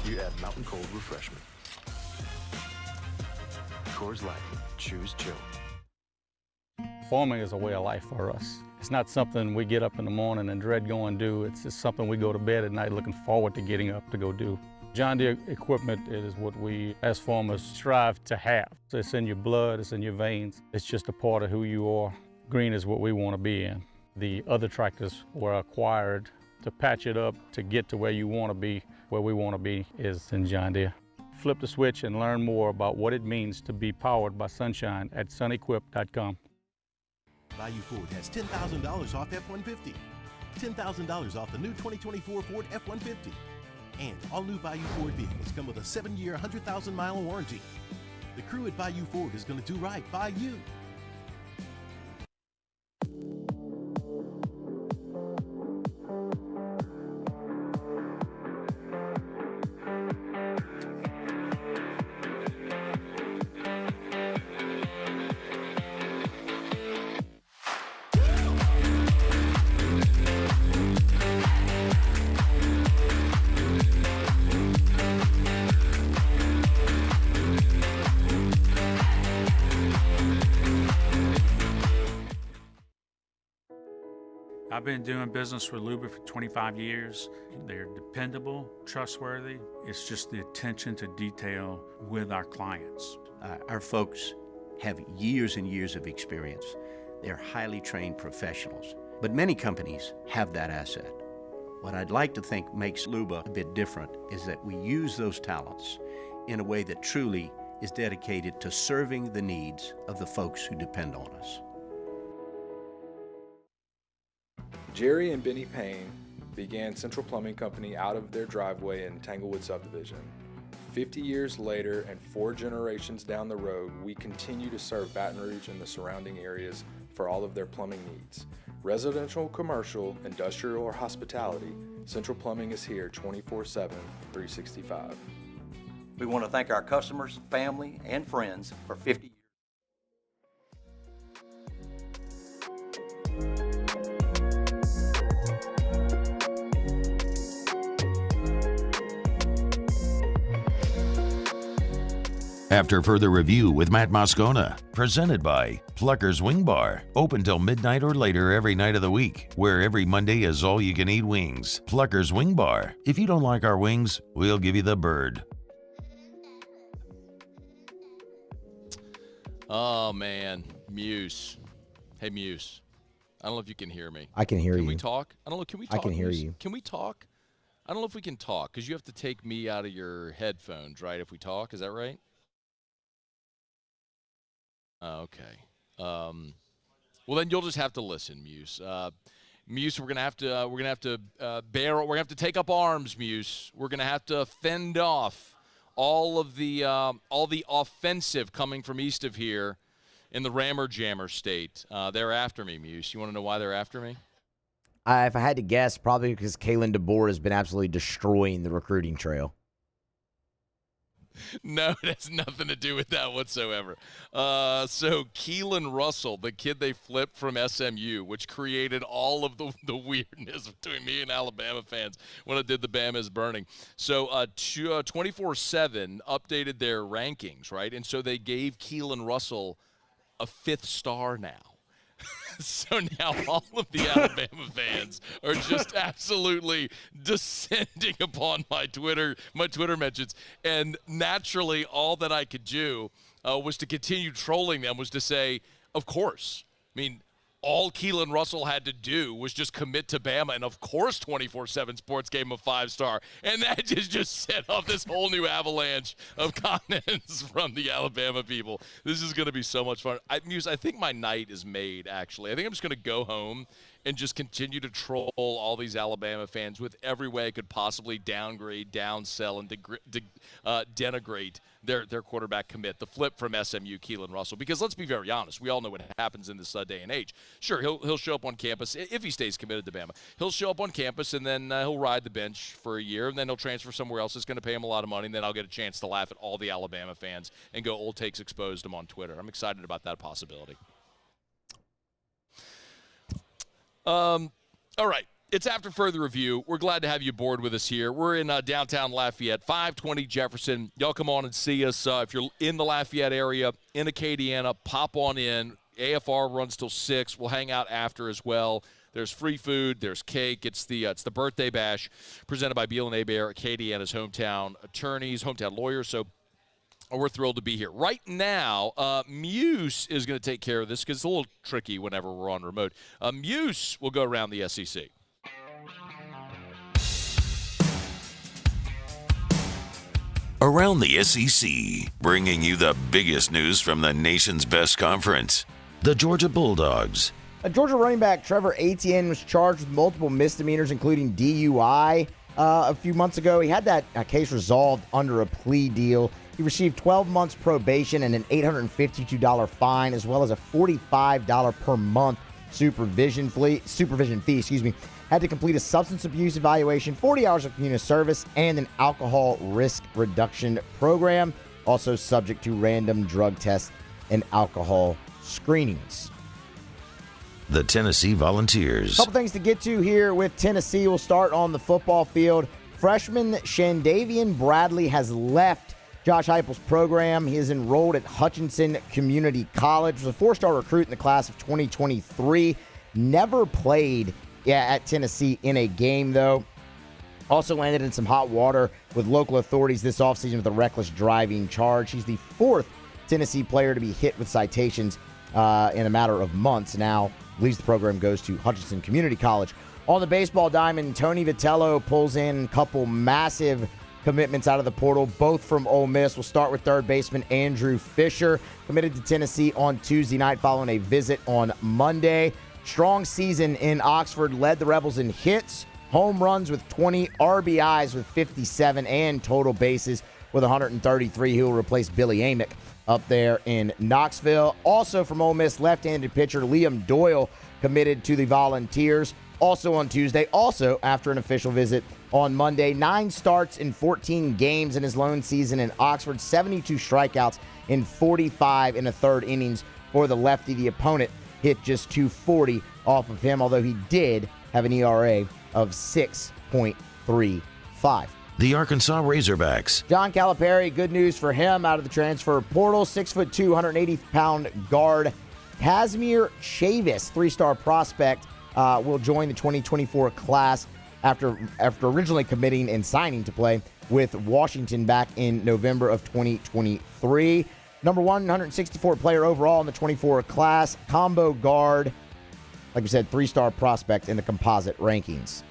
you add Mountain Cold Refreshment. Coors Light. Choose chill. Farming is a way of life for us. It's not something we get up in the morning and dread going do. It's just something we go to bed at night looking forward to getting up to go do. John Deere equipment is what we as farmers strive to have. So it's in your blood, it's in your veins. It's just a part of who you are. Green is what we want to be in. The other tractors were acquired to patch it up to get to where you want to be. Where we want to be is in John Deere. Flip the switch and learn more about what it means to be powered by sunshine at sunequip.com. Value Ford has $10,000 off F-150. $10,000 off the new 2024 Ford F-150. And all new Value Ford vehicles come with a 7-year, 100,000-mile warranty. The crew at Value Ford is going to do right by you. I've been doing business with Luba for 25 years. They're dependable, trustworthy. It's just the attention to detail with our clients. Our folks have years and years of experience. They're highly trained professionals. But many companies have that asset. What I'd like to think makes Luba a bit different is that we use those talents in a way that truly is dedicated to serving the needs of the folks who depend on us. Jerry and Benny Payne began Central Plumbing Company out of their driveway in Tanglewood subdivision. 50 years later and 4 generations down the road, we continue to serve Baton Rouge and the surrounding areas for all of their plumbing needs. Residential, commercial, industrial, or hospitality, Central Plumbing is here 24/7, 365. We want to thank our customers, family, and friends for 50 years. After further review with Matt Moscona, presented by Pluckers Wing Bar, open till midnight or later every night of the week, where every Monday is all-you-can-eat wings. Pluckers Wing Bar. If you don't like our wings, we'll give you the bird. Oh, man. Muse. Hey, Muse. I don't know if you can hear me. I can hear you. Can we talk? I don't know. Can we talk? I can hear Muse? you. Can we talk? I don't know if we can talk, because you have to take me out of your headphones, right, if we talk. Is that right? Okay. Well, then you'll just have to listen, Muse. Muse, we're gonna have to take up arms, Muse. We're gonna have to fend off all the offensive coming from east of here in the Rammer Jammer state. They're after me, Muse. You want to know why they're after me? If I had to guess, probably because Kalen DeBoer has been absolutely destroying the recruiting trail. No, it has nothing to do with that whatsoever. So Keelan Russell, the kid they flipped from SMU, which created all of the weirdness between me and Alabama fans when I did the Bama is Burning. So 24/7 updated their rankings, right? And so they gave Keelan Russell a 5th star now. So now all of the Alabama fans are just absolutely descending upon my Twitter mentions. And naturally, all that I could do was to continue trolling them, was to say, of course. I mean, all Keelan Russell had to do was just commit to Bama, and of course 24/7 Sports gave him a 5-star. And that just set off this whole new avalanche of comments from the Alabama people. This is going to be so much fun. Muse, I think my night is made, actually. I think I'm just going to go home and just continue to troll all these Alabama fans with every way I could possibly downgrade, downsell, and denigrate their quarterback commit, the flip from SMU, Keelan Russell. Because let's be very honest, we all know what happens in this day and age. Sure, he'll show up on campus, if he stays committed to Bama. He'll show up on campus, and then he'll ride the bench for a year, and then he'll transfer somewhere else. It's going to pay him a lot of money, and then I'll get a chance to laugh at all the Alabama fans and go old takes exposed him on Twitter. I'm excited about that possibility. All right. It's after further review. We're glad to have you aboard with us here. We're in downtown Lafayette, 520 Jefferson. Y'all come on and see us. If you're in the Lafayette area, in Acadiana, pop on in. AFR runs till 6. We'll hang out after as well. There's free food. There's cake. It's the birthday bash presented by Beal & Hebert, Acadiana's hometown attorneys, hometown lawyers. So we're thrilled to be here. Right now, Muse is going to take care of this because it's a little tricky whenever we're on remote. Muse will go around the SEC. Around the SEC, bringing you the biggest news from the nation's best conference, the Georgia Bulldogs. A Georgia running back, Trevor Etienne, was charged with multiple misdemeanors, including DUI a few months ago. He had that case resolved under a plea deal. He received 12 months probation and an $852 fine, as well as a $45 per month supervision fee. Had to complete a substance abuse evaluation, 40 hours of community service, and an alcohol risk reduction program. Also subject to random drug tests and alcohol screenings. The Tennessee Volunteers. A couple things to get to here with Tennessee. We'll start on the football field. Freshman Shandavian Bradley has left Josh Heupel's program. He is enrolled at Hutchinson Community College. Was a 4-star recruit in the class of 2023. Never played at Tennessee in a game, though. Also landed in some hot water with local authorities this offseason with a reckless driving charge. He's the 4th Tennessee player to be hit with citations in a matter of months. Now, leaves the program, goes to Hutchinson Community College. On the baseball diamond, Tony Vitello pulls in a couple massive commitments out of the portal, both from Ole Miss. We'll start with third baseman Andrew Fisher, committed to Tennessee on Tuesday night following a visit on Monday. Strong season in Oxford, led the Rebels in hits, home runs with 20, RBIs with 57, and total bases with 133. He will replace Billy Amick up there in Knoxville. Also from Ole Miss, left-handed pitcher Liam Doyle committed to the Volunteers. Also on Tuesday, also after an official visit on Monday. 9 starts in 14 games in his lone season in Oxford. 72 strikeouts in 45 in the third innings for the lefty. The opponent hit just 240 off of him, although he did have an ERA of 6.35. The Arkansas Razorbacks. John Calipari, good news for him out of the transfer portal. 6'2", 180-pound guard Casimir Chavis, 3-star prospect, will join the 2024 class after originally committing and signing to play with Washington back in November of 2023. Number 164 player overall in the 24 class, combo guard, like we said, 3-star prospect in the composite rankings.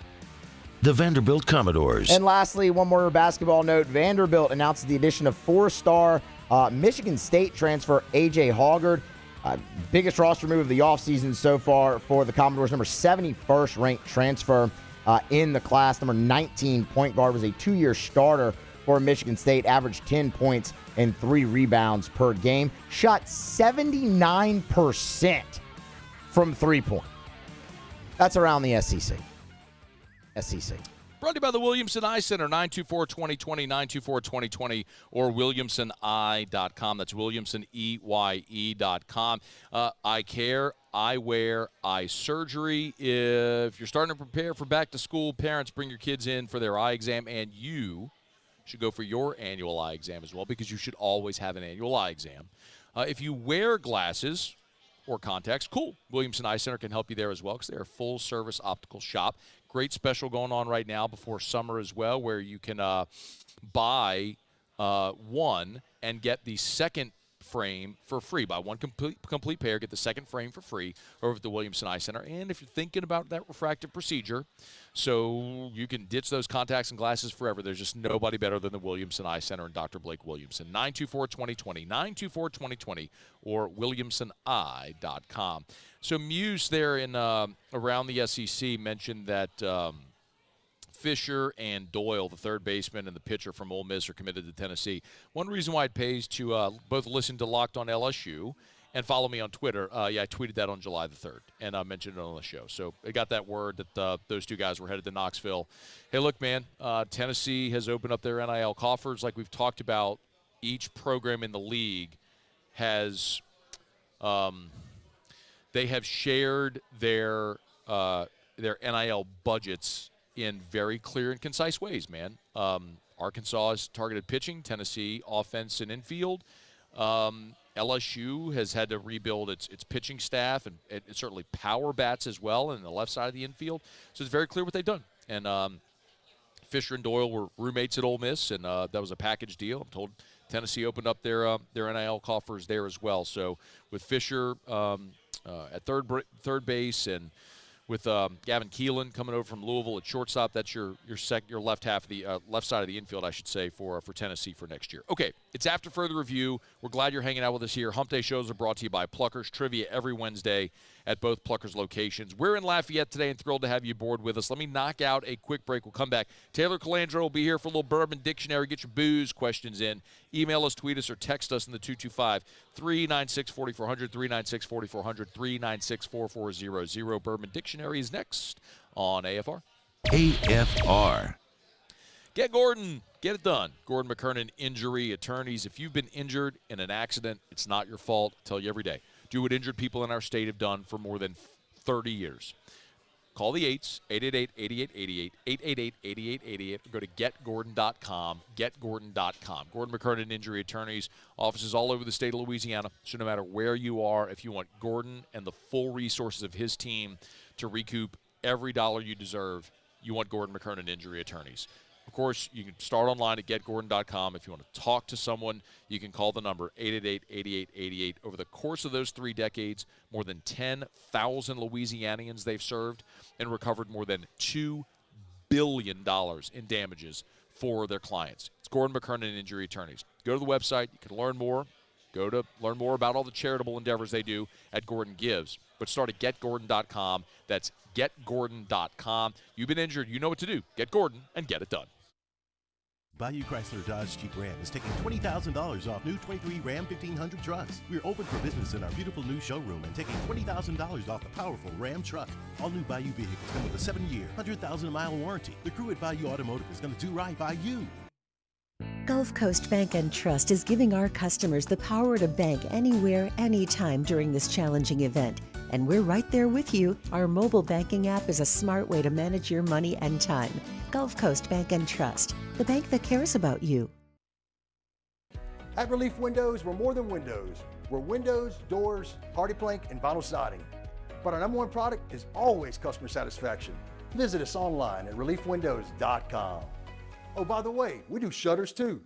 The Vanderbilt Commodores. And lastly, one more basketball note. Vanderbilt announces the addition of 4-star Michigan State transfer A.J. Hoggard. Biggest roster move of the offseason so far for the Commodores. Number 71st ranked transfer in the class. Number 19 point guard, was a 2-year starter for Michigan State. Averaged 10 points and 3 rebounds per game. Shot 79% from 3-point. That's around the SEC. Brought to you by the Williamson Eye Center, 924-2020, 924-2020, or WilliamsonEye.com. That's WilliamsonEye.com. Eye care, eyewear, eye surgery. If you're starting to prepare for back to school, parents, bring your kids in for their eye exam, and you should go for your annual eye exam as well, because you should always have an annual eye exam. If you wear glasses or contacts, cool. Williamson Eye Center can help you there as well, because they're a full-service optical shop. Great special going on right now before summer as well, where you can buy one and get the second frame for free. Buy one complete pair, get the second frame for free over at the Williamson Eye Center. And if you're thinking about that refractive procedure, so you can ditch those contacts and glasses forever, there's just nobody better than the Williamson Eye Center and Dr. Blake Williamson. 924-2020, 924-2020, or WilliamsonEye.com. So Muse there in around the SEC mentioned that Fisher and Doyle, the third baseman and the pitcher from Ole Miss, are committed to Tennessee. One reason why it pays to both listen to Locked on LSU and follow me on Twitter. I tweeted that on July the 3rd, and I mentioned it on the show. So I got that word that those two guys were headed to Knoxville. Hey, look, man, Tennessee has opened up their NIL coffers. Like we've talked about, each program in the league has they have shared their NIL budgets in very clear and concise ways, man. Arkansas has targeted pitching, Tennessee offense and infield. LSU has had to rebuild its pitching staff and certainly power bats as well in the left side of the infield. So it's very clear what they've done. And Fisher and Doyle were roommates at Ole Miss, and that was a package deal. I'm told Tennessee opened up their NIL coffers there as well. So with Fisher at third base, and with Gavin Keelan coming over from Louisville at shortstop, that's your left half of the left side of the infield, I should say, for Tennessee for next year. Okay, it's after further review. We're glad you're hanging out with us here. Hump Day shows are brought to you by Pluckers. Trivia every Wednesday at both Pluckers locations. We're in Lafayette today and thrilled to have you aboard with us. Let me knock out a quick break. We'll come back. Taylor Calandro will be here for a little Bourbon Dictionary. Get your booze questions in. Email us, tweet us, or text us in the 225-396-4400, 396-4400, 396-4400. Bourbon Dictionary is next on AFR. AFR. Get Gordon. Get it done. Gordon McKernan Injury Attorneys. If you've been injured in an accident, it's not your fault. I tell you every day. Do what injured people in our state have done for more than 30 years. Call the 888-8888, 888-8888, or go to getgordon.com, getgordon.com. Gordon McKernan Injury Attorneys, offices all over the state of Louisiana. So no matter where you are, if you want Gordon and the full resources of his team to recoup every dollar you deserve, you want Gordon McKernan Injury Attorneys. Of course, you can start online at getgordon.com. If you want to talk to someone, you can call the number 888-8888. Over the course of those 3 decades, more than 10,000 Louisianians they've served and recovered more than $2 billion in damages for their clients. It's Gordon McKernan Injury Attorneys. Go to the website. You can learn more. Go to learn more about all the charitable endeavors they do at Gordon Gives. But start at getgordon.com. That's getgordon.com. You've been injured. You know what to do. Get Gordon and get it done. Bayou Chrysler Dodge Jeep Ram is taking $20,000 off new 23 Ram 1500 trucks. We're open for business in our beautiful new showroom and taking $20,000 off the powerful Ram truck. All new Bayou vehicles come with a 7-year, 100,000-mile warranty. The crew at Bayou Automotive is going to do right by you. Gulf Coast Bank and Trust is giving our customers the power to bank anywhere, anytime during this challenging event. And we're right there with you. Our mobile banking app is a smart way to manage your money and time. Gulf Coast Bank and Trust, the bank that cares about you. At Relief Windows, we're more than windows. We're windows, doors, hardy plank, and vinyl siding. But our number one product is always customer satisfaction. Visit us online at reliefwindows.com. Oh, by the way, we do shutters too.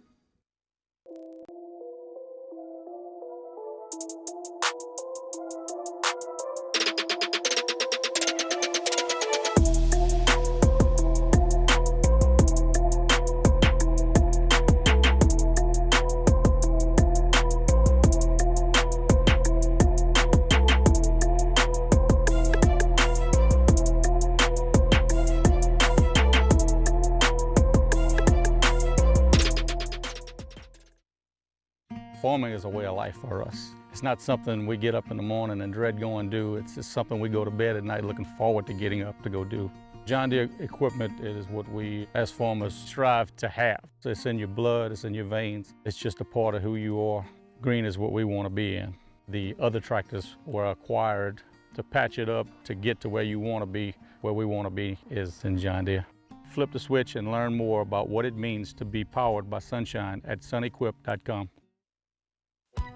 Farming is a way of life for us. It's not something we get up in the morning and dread going do. It's just something we go to bed at night looking forward to getting up to go do. John Deere equipment is what we as farmers strive to have. So it's in your blood, it's in your veins. It's just a part of who you are. Green is what we want to be in. The other tractors were acquired to patch it up to get to where you want to be. Where we want to be is in John Deere. Flip the switch and learn more about what it means to be powered by sunshine at sunequip.com.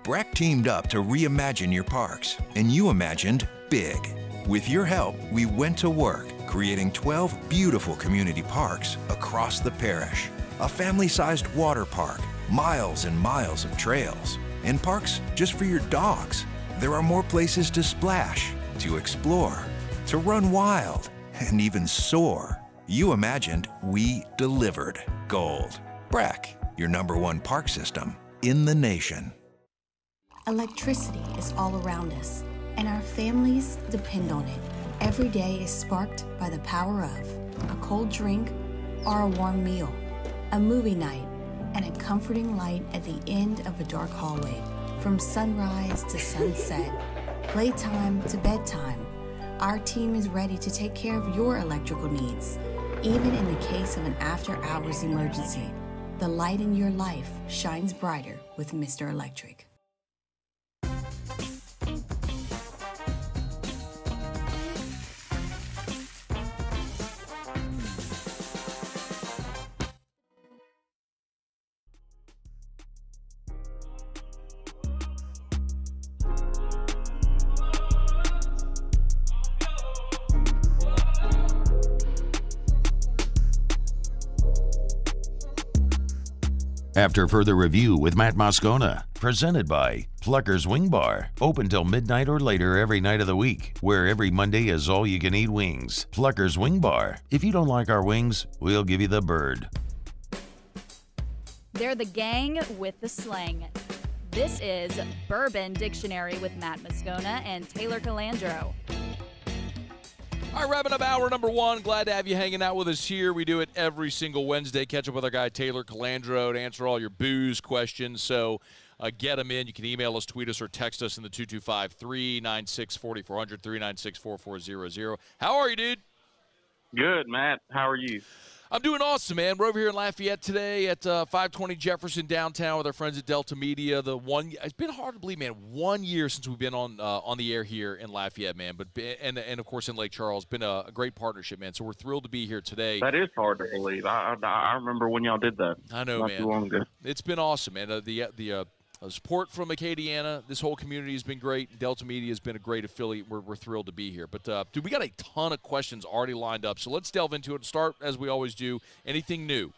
Breck teamed up to reimagine your parks, and you imagined big. With your help, we went to work, creating 12 beautiful community parks across the parish. A family-sized water park, miles and miles of trails, and parks just for your dogs. There are more places to splash, to explore, to run wild, and even soar. You imagined, we delivered. Gold. Breck, your #1 park system in the nation. Electricity is all around us, and our families depend on it. Every day is sparked by the power of a cold drink or a warm meal, a movie night, and a comforting light at the end of a dark hallway. From sunrise to sunset, playtime to bedtime, our team is ready to take care of your electrical needs, even in the case of an after-hours emergency. The light in your life shines brighter with Mr. Electric. After further review with Matt Moscona, presented by Pluckers Wing Bar, open till midnight or later every night of the week, where every Monday is all-you-can-eat wings. Pluckers Wing Bar. If you don't like our wings, we'll give you the bird. They're the gang with the slang. This is Bourbon Dictionary with Matt Moscona and Taylor Calandro. All right, wrapping up hour number 1. Glad to have you hanging out with us here. We do it every single Wednesday. Catch up with our guy Taylor Calandro to answer all your booze questions. So get them in. You can email us, tweet us, or text us in the 225-396-4400, 396-4400. How are you, dude? Good, Matt. How are you? I'm doing awesome, man. We're over here in Lafayette today at 520 Jefferson downtown with our friends at Delta Media. It's been hard to believe, man. 1 year since we've been on the air here in Lafayette, man. But and of course in Lake Charles, been a great partnership, man. So we're thrilled to be here today. That is hard to believe. I remember when y'all did that. I know, not man. Too long ago. It's been awesome, man. The Support from Acadiana. This whole community has been great. Delta Media has been a great affiliate. We're thrilled to be here. But, dude, we got a ton of questions already lined up, so let's delve into it and start, as we always do. Anything new?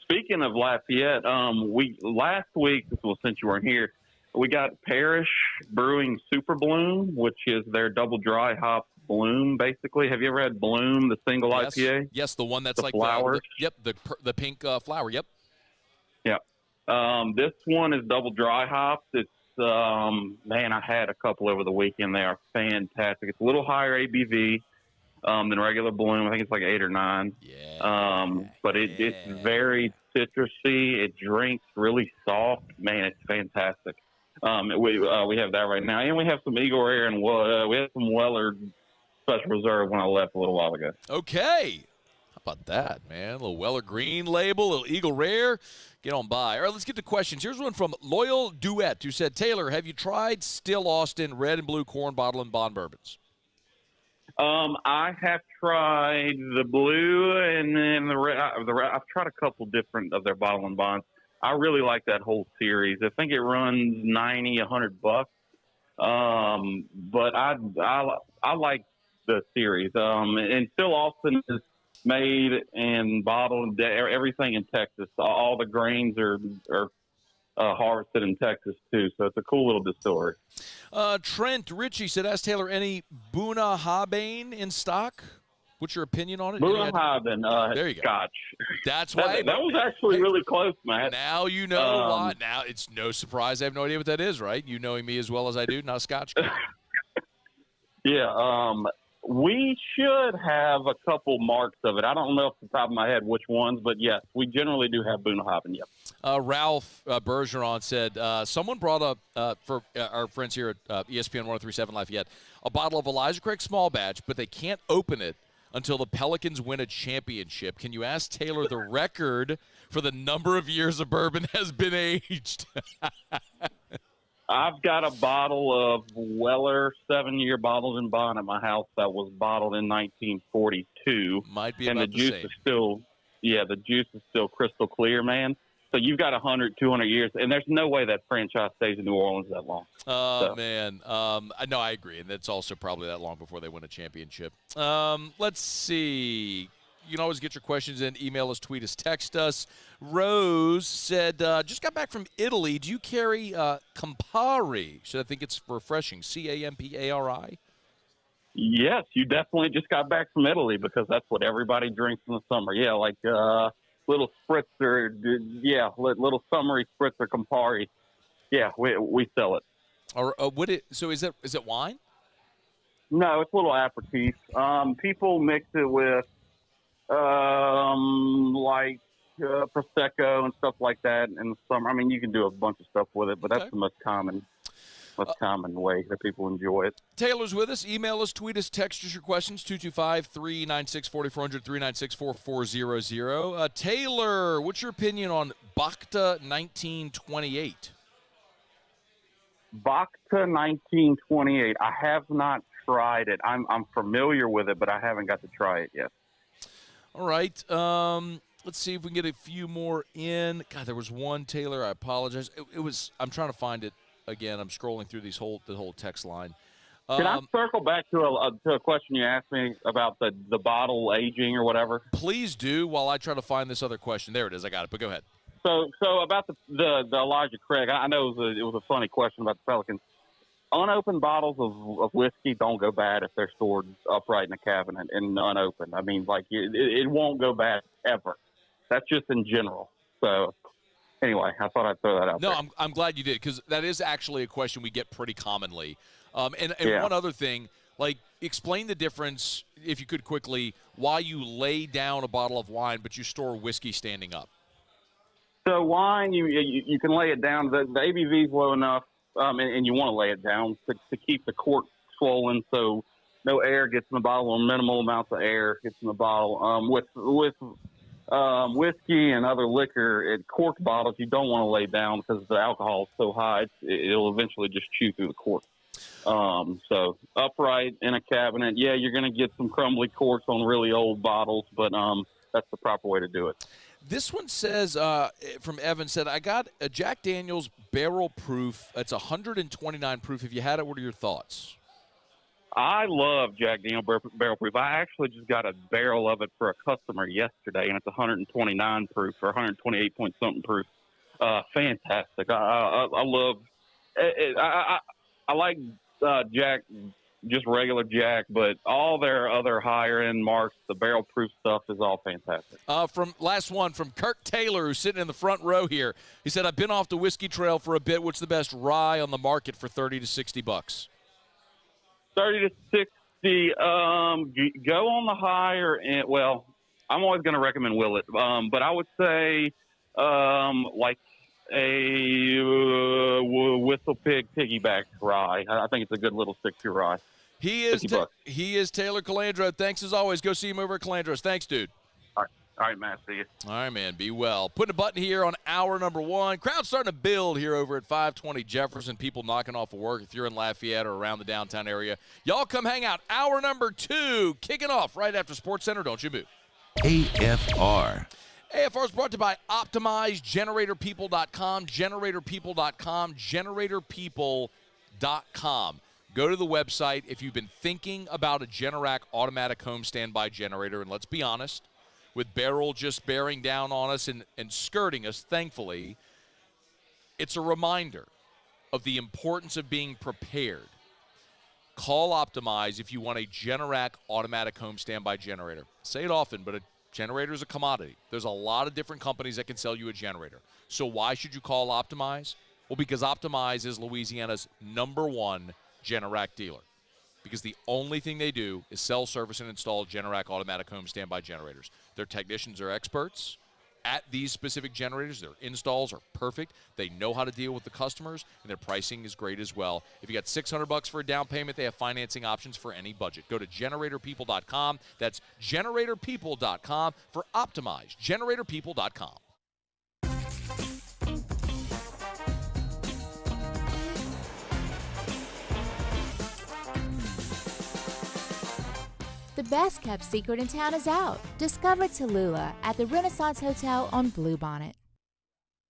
Speaking of Lafayette, last week, well, since you weren't here, we got Parish Brewing Super Bloom, which is their double dry hop bloom, basically. Have you ever had Bloom, the single IPA? Yes, the one that's the like flowers. The pink flower. Yep. Yep. This one is double dry hopped. It's man, I had a couple over the weekend. They are fantastic. It's a little higher ABV than regular Bloom. I think it's like 8 or 9. Yeah. But it's very citrusy. It drinks really soft. Man, it's fantastic. We have that right now, and we have some Eagle Rare, and we have some Weller Special Reserve when I left a little while ago. Okay. How about that, man? A little Weller Green label, a little Eagle Rare. Get on by. All right, let's get to questions. Here's one from Loyal Duet, who said, Taylor, have you tried Still Austin Red and Blue Corn Bottle and Bond Bourbons? I have tried the blue and then the red. I've tried a couple different of their bottle and bonds. I really like that whole series. I think it runs $90-$100. But I like the series. And Still Austin is made and bottled everything in Texas. All the grains are harvested in Texas too, so it's a cool little distillery. Trent Ritchie said, ask Taylor, any Buna Habane in stock? What's your opinion on it? Buna Habane, there you go. Scotch. That's why. That was actually really close, Matt. Now you know why. Now it's no surprise. I have no idea what that is, right? You knowing me as well as I do, not a Scotch guy. Yeah, we should have a couple marks of it. I don't know off the top of my head which ones, but yes, we generally do have Buna Habane, yep. Ralph Bergeron said, someone brought up, for our friends here at ESPN 103.7 Lafayette, a bottle of Elijah Craig small batch, but they can't open it until the Pelicans win a championship. Can you ask Taylor the record for the number of years a bourbon has been aged? I've got a bottle of Weller 7-year bottles and bond at my house that was bottled in 1942. Might be and about the juice same. is still, the juice is still crystal clear, man. So you've got 100, 200 years, and there's no way that franchise stays in New Orleans that long. Man. No, I agree. And it's also probably that long before they win a championship. Let's see. You can always get your questions in. Email us, tweet us, text us. Rose said, just got back from Italy. Do you carry Campari? So I think it's refreshing. Campari? Yes, you definitely just got back from Italy because that's what everybody drinks in the summer. Yeah, like little spritzer, little summery spritzer Campari. Yeah, we sell it. Or so is it wine? No, it's a little aperitif. People mix it with Prosecco and stuff like that in the summer. I mean, you can do a bunch of stuff with it, but that's the most common way that people enjoy it. Taylor's with us. Email us, tweet us, text us your questions, 225-396-4400, 396-4400. Taylor, what's your opinion on Bacta 1928? Bacta 1928. I have not tried it. I'm familiar with it, but I haven't got to try it yet. All right. Let's see if we can get a few more in. God, there was one, Taylor. I apologize. It was. I'm trying to find it again. I'm scrolling through the whole text line. Can I circle back to a question you asked me about the bottle aging or whatever? Please do, while I try to find this other question. There it is. I got it. But go ahead. So about the Elijah Craig, I know it was a funny question about the Pelicans. Unopened bottles of whiskey don't go bad if they're stored upright in a cabinet and unopened. I mean, like it won't go bad ever. That's just in general. So anyway, I thought I'd throw that out there. No, I'm glad you did, because that is actually a question we get pretty commonly. And one other thing, like, explain the difference, if you could quickly, why you lay down a bottle of wine but you store whiskey standing up. So wine, you can lay it down. The ABV is low enough, and you want to lay it down to keep the cork swollen so no air gets in the bottle, or minimal amounts of air gets in the bottle. With whiskey and other liquor, in corked bottles, you don't want to lay down because the alcohol is so high, it'll eventually just chew through the cork. So upright in a cabinet, you're going to get some crumbly corks on really old bottles, but that's the proper way to do it. This one says, from Evan, said, I got a Jack Daniels barrel proof. It's 129 proof. If you had it, what are your thoughts? I love Jack Daniel barrel proof. I actually just got a barrel of it for a customer yesterday, and it's 129 proof or 128 point something proof. Fantastic. I love it. I like Jack, just regular Jack, but all their other higher end marks, the barrel proof stuff is all fantastic. From last one from Kirk Taylor, who's sitting in the front row here. He said, I've been off the whiskey trail for a bit. What's the best rye on the market for $30 to $60? 30 to 60. Go on the higher end. Well, I'm always going to recommend Willet, but I would say like a Whistle Pig piggyback rye. I think it's a good little 60 rye. He is Taylor Calandro. Thanks as always. Go see him over at Calandro's. Thanks, dude. All right, Matt. See you. All right, man. Be well. Putting a button here on hour number one. Crowd's starting to build here over at 520 Jefferson. People knocking off of work if you're in Lafayette or around the downtown area. Y'all come hang out. Hour number two kicking off right after Sports Center. Don't you move. AFR. AFR is brought to you by Optimize, GeneratorPeople.com, GeneratorPeople.com, GeneratorPeople.com. Go to the website if you've been thinking about a Generac automatic home standby generator, and let's be honest, with Beryl just bearing down on us and skirting us, thankfully, it's a reminder of the importance of being prepared. Call Optimize if you want a Generac automatic home standby generator. Say it often, but a generator is a commodity. There's a lot of different companies that can sell you a generator. So why should you call Optimize? Well, because Optimize is Louisiana's #1 Generac dealer. Because the only thing they do is sell, service, and install Generac automatic home standby generators. Their technicians are experts at these specific generators. Their installs are perfect. They know how to deal with the customers, and their pricing is great as well. If you got $600 for a down payment, they have financing options for any budget. Go to GeneratorPeople.com. That's GeneratorPeople.com for Optimize. GeneratorPeople.com. The best kept secret in town is out. Discover Tallulah at the Renaissance Hotel on Bluebonnet.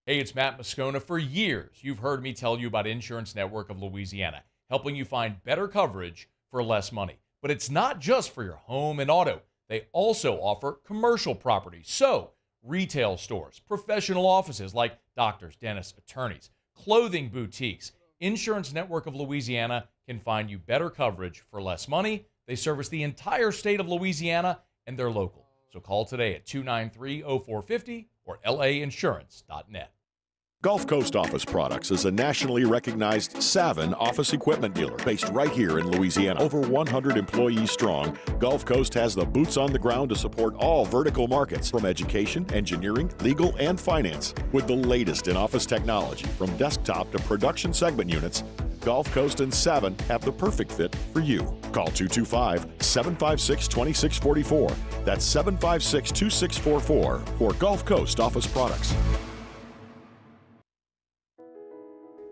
Hey, it's Matt Moscona. For years, you've heard me tell you about Insurance Network of Louisiana, helping you find better coverage for less money. But it's not just for your home and auto. They also offer commercial property. So, retail stores, professional offices like doctors, dentists, attorneys, clothing boutiques. Insurance Network of Louisiana can find you better coverage for less money. They service the entire state of Louisiana, and they're local. So call today at 293-0450 or lainsurance.net. Gulf Coast Office Products is a nationally recognized XII office equipment dealer based right here in Louisiana. Over 100 employees strong, Gulf Coast has the boots on the ground to support all vertical markets, from education, engineering, legal, and finance. With the latest in office technology, from desktop to production segment units, Gulf Coast and XII have the perfect fit for you. Call 225-756-2644. That's 756-2644 for Gulf Coast Office Products.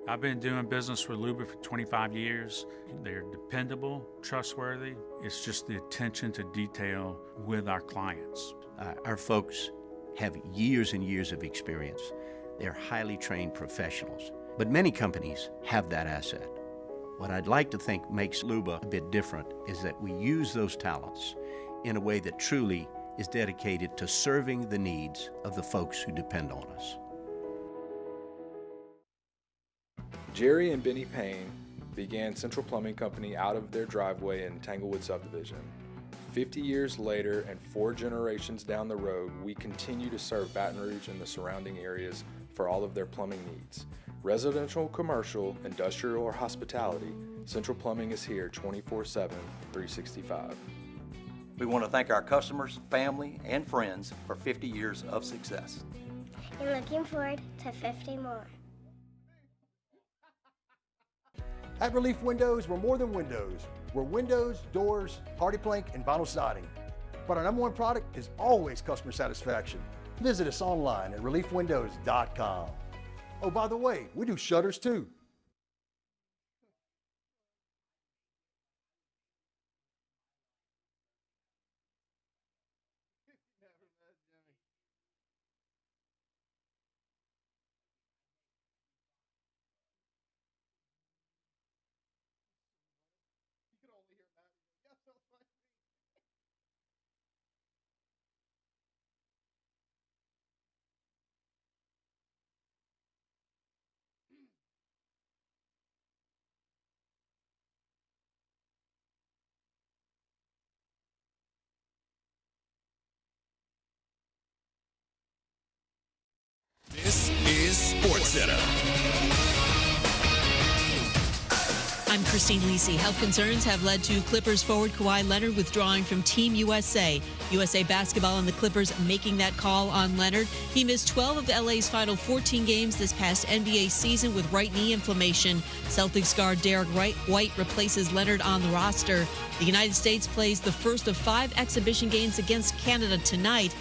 I've been doing business with Luba for 25 years. They're dependable, trustworthy. It's just the attention to detail with our clients. Our folks have years and years of experience. They're highly trained professionals. But many companies have that asset. What I'd like to think makes Luba a bit different is that we use those talents in a way that truly is dedicated to serving the needs of the folks who depend on us. Jerry and Benny Payne began Central Plumbing Company out of their driveway in Tanglewood subdivision. 50 years later and 4 generations down the road, we continue to serve Baton Rouge and the surrounding areas for all of their plumbing needs. Residential, commercial, industrial, or hospitality, Central Plumbing is here 24/7, 365. We want to thank our customers, family, and friends for 50 years of success. And looking forward to 50 more. At Relief Windows, we're more than windows. We're windows, doors, hardy plank, and vinyl siding. But our #1 product is always customer satisfaction. Visit us online at reliefwindows.com. Oh, by the way, we do shutters too. Center. I'm Christine Lisi. Health concerns have led to Clippers forward Kawhi Leonard withdrawing from Team USA. USA Basketball and the Clippers making that call on Leonard. He missed 12 of LA's final 14 games this past NBA season with right knee inflammation. Celtics guard Derek White replaces Leonard on the roster. The United States plays the first of 5 exhibition games against Canada tonight.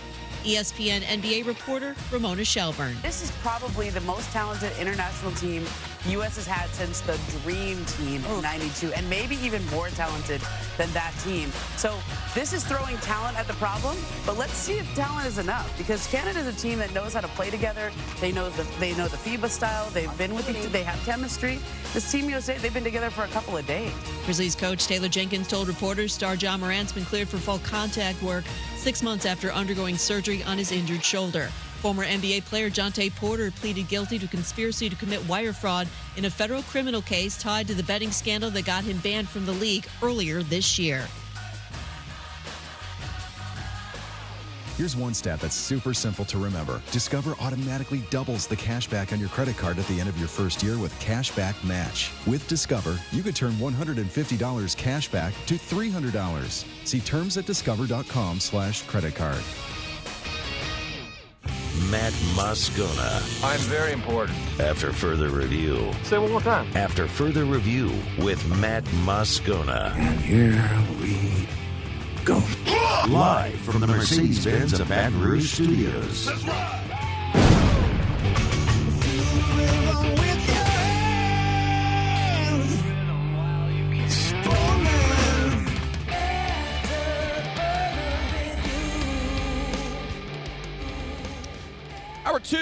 ESPN NBA reporter Ramona Shelburne. This is probably the most talented international team the U.S. has had since the Dream Team in '92, and maybe even more talented than that team. So this is throwing talent at the problem, but let's see if talent is enough, because Canada is a team that knows how to play together. They know the FIBA style. They've been with each other. They have chemistry. This Team USA, they've been together for a couple of days. Grizzlies coach Taylor Jenkins told reporters star John Morant's been cleared for full contact work 6 months after undergoing surgery on his injured shoulder. Former NBA player Jonte Porter pleaded guilty to conspiracy to commit wire fraud in a federal criminal case tied to the betting scandal that got him banned from the league earlier this year. Here's one stat that's super simple to remember. Discover automatically doubles the cash back on your credit card at the end of your first year with Cashback Match. With Discover, you could turn $150 cash back to $300. See terms at discover.com/credit card. Matt Moscona. I'm very important. After further review. Say it one more time. After further review with Matt Moscona. And here we go. Live from the Mercedes-Benz of Baton Rouge Studios. That's right. Hour 2,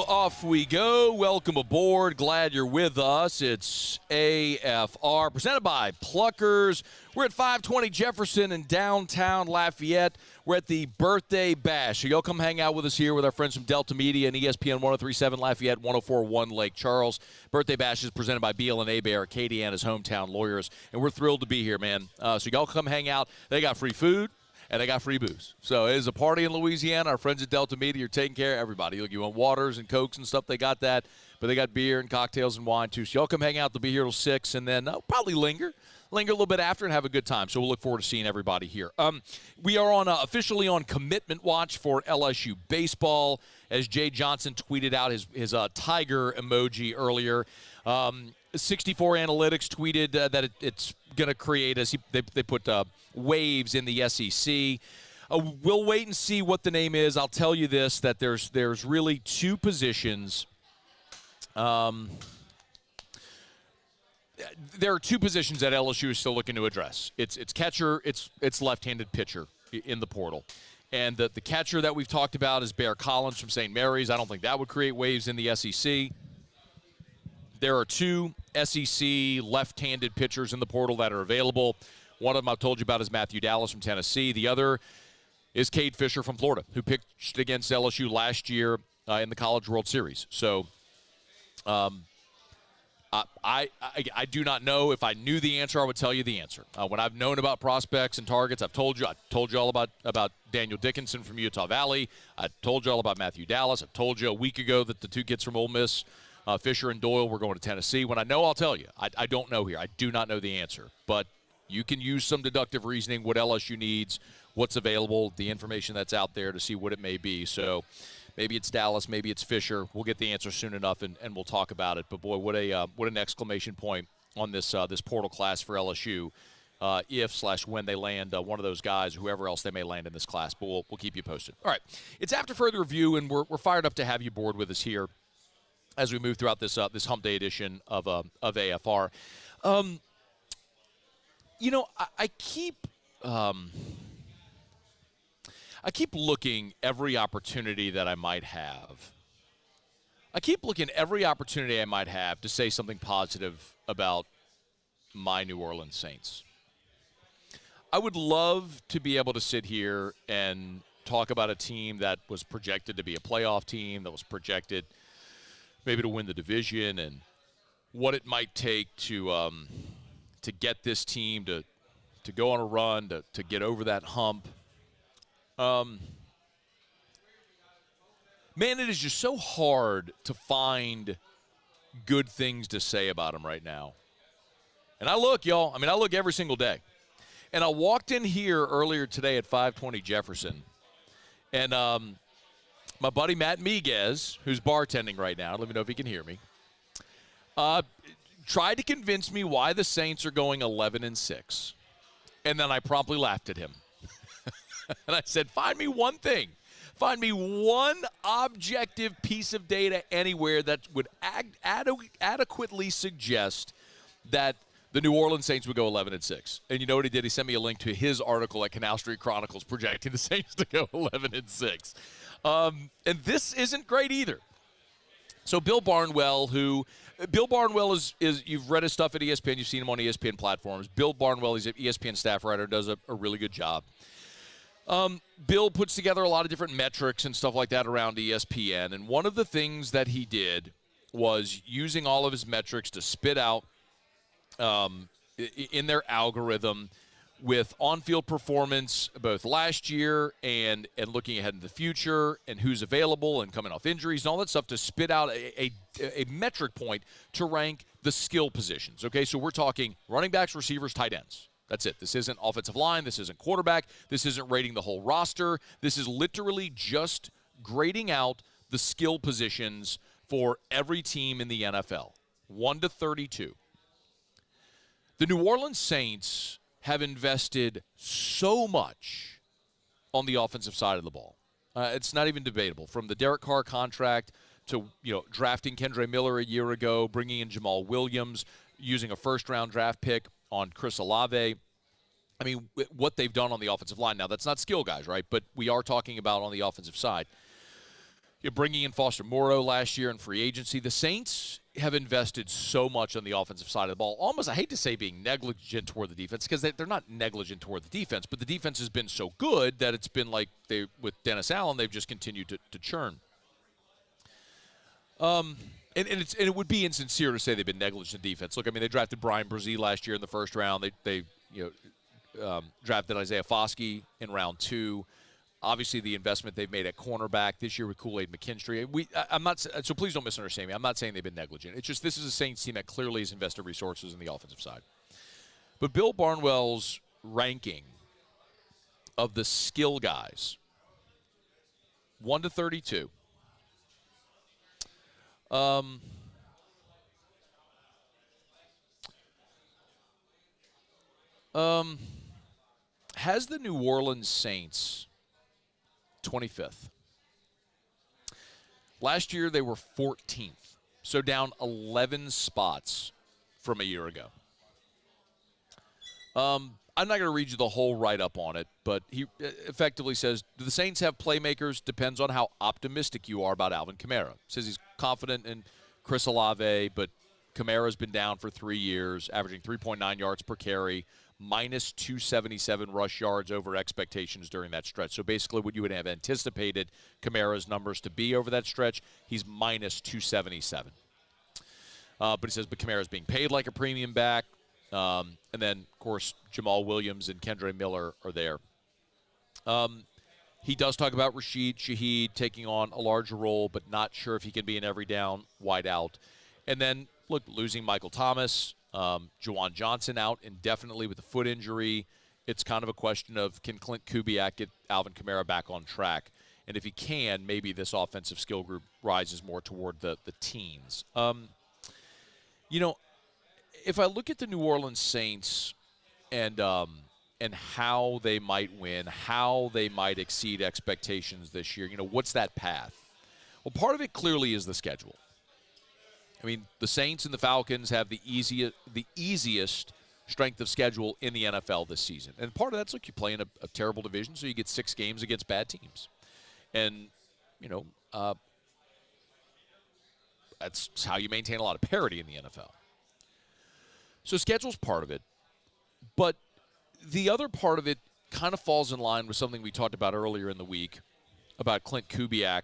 off we go. Welcome aboard. Glad you're with us. It's AFR, presented by Pluckers. We're at 520 Jefferson in downtown Lafayette. We're at the Birthday Bash. So y'all come hang out with us here with our friends from Delta Media and ESPN 103.7 Lafayette, 104.1 Lake Charles. Birthday Bash is presented by Beal and Hebert, Acadiana's hometown lawyers. And we're thrilled to be here, man. So y'all come hang out. They got free food. And they got free booze. So it is a party in Louisiana. Our friends at Delta Media are taking care of everybody. Look, you want waters and Cokes and stuff, they got that. But they got beer and cocktails and wine, too. So y'all come hang out. They'll be here till 6, and then probably linger a little bit after and have a good time. So we'll look forward to seeing everybody here. We are on officially on commitment watch for LSU baseball, as Jay Johnson tweeted out his tiger emoji earlier. 64 Analytics tweeted that it's going to create, they put waves in the SEC. We'll wait and see what the name is. I'll tell you this, that there's really 2 positions. There are 2 positions that LSU is still looking to address. It's catcher, it's left-handed pitcher in the portal. And the catcher that we've talked about is Bear Collins from St. Mary's. I don't think that would create waves in the SEC. There are 2 SEC left-handed pitchers in the portal that are available. One of them I've told you about is Matthew Dallas from Tennessee. The other is Cade Fisher from Florida, who pitched against LSU last year in the College World Series. So I do not know. If I knew the answer, I would tell you the answer. When I've known about prospects and targets, I told you all about Daniel Dickinson from Utah Valley. I told you all about Matthew Dallas. I told you a week ago that the 2 kids from Ole Miss, Fisher and Doyle, were going to Tennessee. When I know, I'll tell you. I don't know here. I do not know the answer. But you can use some deductive reasoning, what LSU needs, what's available, the information that's out there to see what it may be. So maybe it's Dallas, maybe it's Fisher. We'll get the answer soon enough, and we'll talk about it. But, boy, what an exclamation point on this portal class for LSU if/when they land one of those guys, whoever else they may land in this class. But we'll keep you posted. All right. It's after further review, and we're fired up to have you aboard with us here as we move throughout this Hump Day edition of AFR. I keep looking every opportunity that I might have. I keep looking every opportunity I might have to say something positive about my New Orleans Saints. I would love to be able to sit here and talk about a team that was projected to be a playoff team, that was projected maybe to win the division, and what it might take to get this team to go on a run, to get over that hump. Man, it is just so hard to find good things to say about him right now. And I look, y'all. I mean, I look every single day. And I walked in here earlier today at 520 Jefferson. And my buddy Matt Miguez, who's bartending right now, let me know if he can hear me, tried to convince me why the Saints are going 11-6. And then I promptly laughed at him. And I said, find me one thing. Find me one objective piece of data anywhere that would adequately suggest that the New Orleans Saints would go 11-6. And you know what he did? He sent me a link to his article at Canal Street Chronicles projecting the Saints to go 11-6. And this isn't great either. So Bill Barnwell is you've read his stuff at ESPN. You've seen him on ESPN platforms. Bill Barnwell, he's an ESPN staff writer, does a really good job. Bill puts together a lot of different metrics and stuff like that around ESPN. And one of the things that he did was using all of his metrics to spit out in their algorithm with on-field performance both last year and looking ahead in the future and who's available and coming off injuries and all that stuff to spit out a metric point to rank the skill positions. Okay, so we're talking running backs, receivers, tight ends. That's it. This isn't offensive line. This isn't quarterback. This isn't rating the whole roster. This is literally just grading out the skill positions for every team in the NFL, 1 to 32. The New Orleans Saints have invested so much on the offensive side of the ball. It's not even debatable. From the Derek Carr contract to drafting Kendre Miller a year ago, bringing in Jamal Williams, using a first-round draft pick on Chris Olave. I mean, what they've done on the offensive line. Now, that's not skill guys, right? But we are talking about on the offensive side. You're bringing in Foster Moreau last year in free agency. The Saints have invested so much on the offensive side of the ball. Almost, I hate to say being negligent toward the defense because they're not negligent toward the defense, but the defense has been so good that it's been like with Dennis Allen, they've just continued to churn. And it would be insincere to say they've been negligent defense. Look, I mean, they drafted Brian Brzee last year in the first round. They drafted Isaiah Foskey in round 2. Obviously, the investment they've made at cornerback this year with Kool-Aid McKinstry. So please don't misunderstand me. I'm not saying they've been negligent. It's just this is a Saints team that clearly has invested resources in the offensive side. But Bill Barnwell's ranking of the skill guys, 1 to 32. Has the New Orleans Saints 25th. Last year they were 14th, so down 11 spots from a year ago. I'm not going to read you the whole write-up on it, but he effectively says, do the Saints have playmakers? Depends on how optimistic you are about Alvin Kamara. Says he's confident in Chris Olave, but Kamara's been down for 3 years, averaging 3.9 yards per carry, minus 277 rush yards over expectations during that stretch. So basically what you would have anticipated Kamara's numbers to be over that stretch, he's minus 277. But he says, but Kamara's being paid like a premium back. And then, of course, Jamal Williams and Kendre Miller are there. He does talk about Rashid Shaheed taking on a larger role, but not sure if he can be an every down wide out. And then, look, losing Michael Thomas, Juwan Johnson out indefinitely with a foot injury. It's kind of a question of, can Clint Kubiak get Alvin Kamara back on track? And if he can, maybe this offensive skill group rises more toward the teens. If I look at the New Orleans Saints and how they might win, how they might exceed expectations this year, what's that path? Well, part of it clearly is the schedule. I mean, the Saints and the Falcons have the easiest strength of schedule in the NFL this season. And part of that's, look, you play in a terrible division, so you get 6 games against bad teams. And, that's how you maintain a lot of parity in the NFL. So schedule's part of it. But the other part of it kind of falls in line with something we talked about earlier in the week about Clint Kubiak,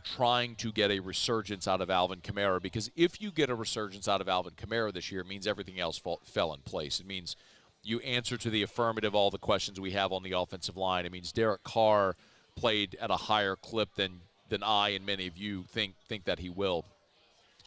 trying to get a resurgence out of Alvin Kamara, because if you get a resurgence out of Alvin Kamara this year, it means everything else fell in place. It means you answer to the affirmative all the questions we have on the offensive line. It means Derek Carr played at a higher clip than than I and many of you think that he will.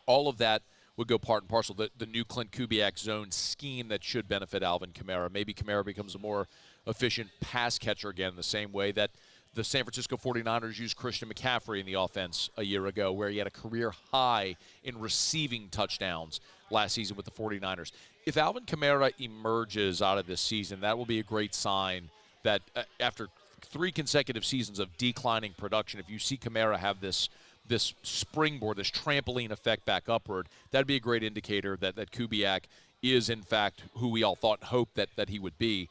All of that would go part and parcel. The new Clint Kubiak zone scheme that should benefit Alvin Kamara. Maybe Kamara becomes a more efficient pass catcher again, the same way that the San Francisco 49ers used Christian McCaffrey in the offense a year ago, where he had a career high in receiving touchdowns last season with the 49ers. If Alvin Kamara emerges out of this season, that will be a great sign that after 3 consecutive seasons of declining production, if you see Kamara have this springboard, this trampoline effect back upward, that'd be a great indicator that Kubiak is, in fact, who we all thought and hoped that he would be.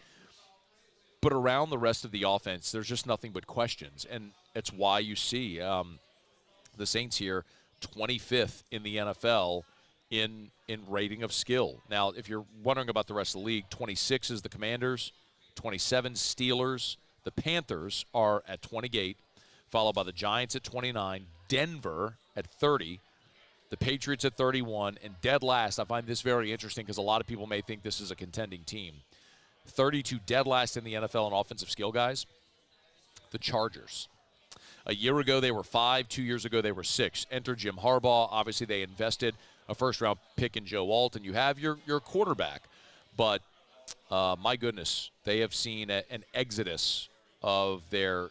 But around the rest of the offense, there's just nothing but questions. And it's why you see the Saints here 25th in the NFL in rating of skill. Now, if you're wondering about the rest of the league, 26 is the Commanders, 27 Steelers. The Panthers are at 28, followed by the Giants at 29, Denver at 30, the Patriots at 31, and dead last, I find this very interesting because a lot of people may think this is a contending team. 32 dead last in the NFL in offensive skill, guys. The Chargers. A year ago, they were 5. 2 years ago, they were 6. Enter Jim Harbaugh. Obviously, they invested a first-round pick in Joe Alt, and you have your quarterback. But, my goodness, they have seen an exodus of their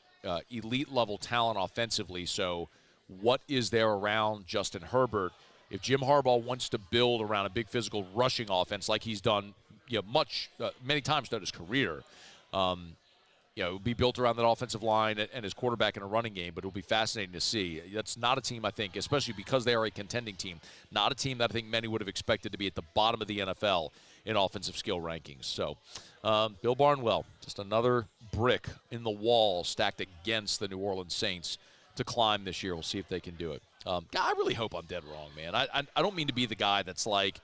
elite-level talent offensively. So what is there around Justin Herbert? If Jim Harbaugh wants to build around a big physical rushing offense like he's done many times throughout his career, it will be built around that offensive line and his quarterback in a running game, but it will be fascinating to see. That's not a team, I think, especially because they are a contending team, not a team that I think many would have expected to be at the bottom of the NFL in offensive skill rankings. So, Bill Barnwell, just another brick in the wall stacked against the New Orleans Saints to climb this year. We'll see if they can do it. I really hope I'm dead wrong, man. I don't mean to be the guy that's like,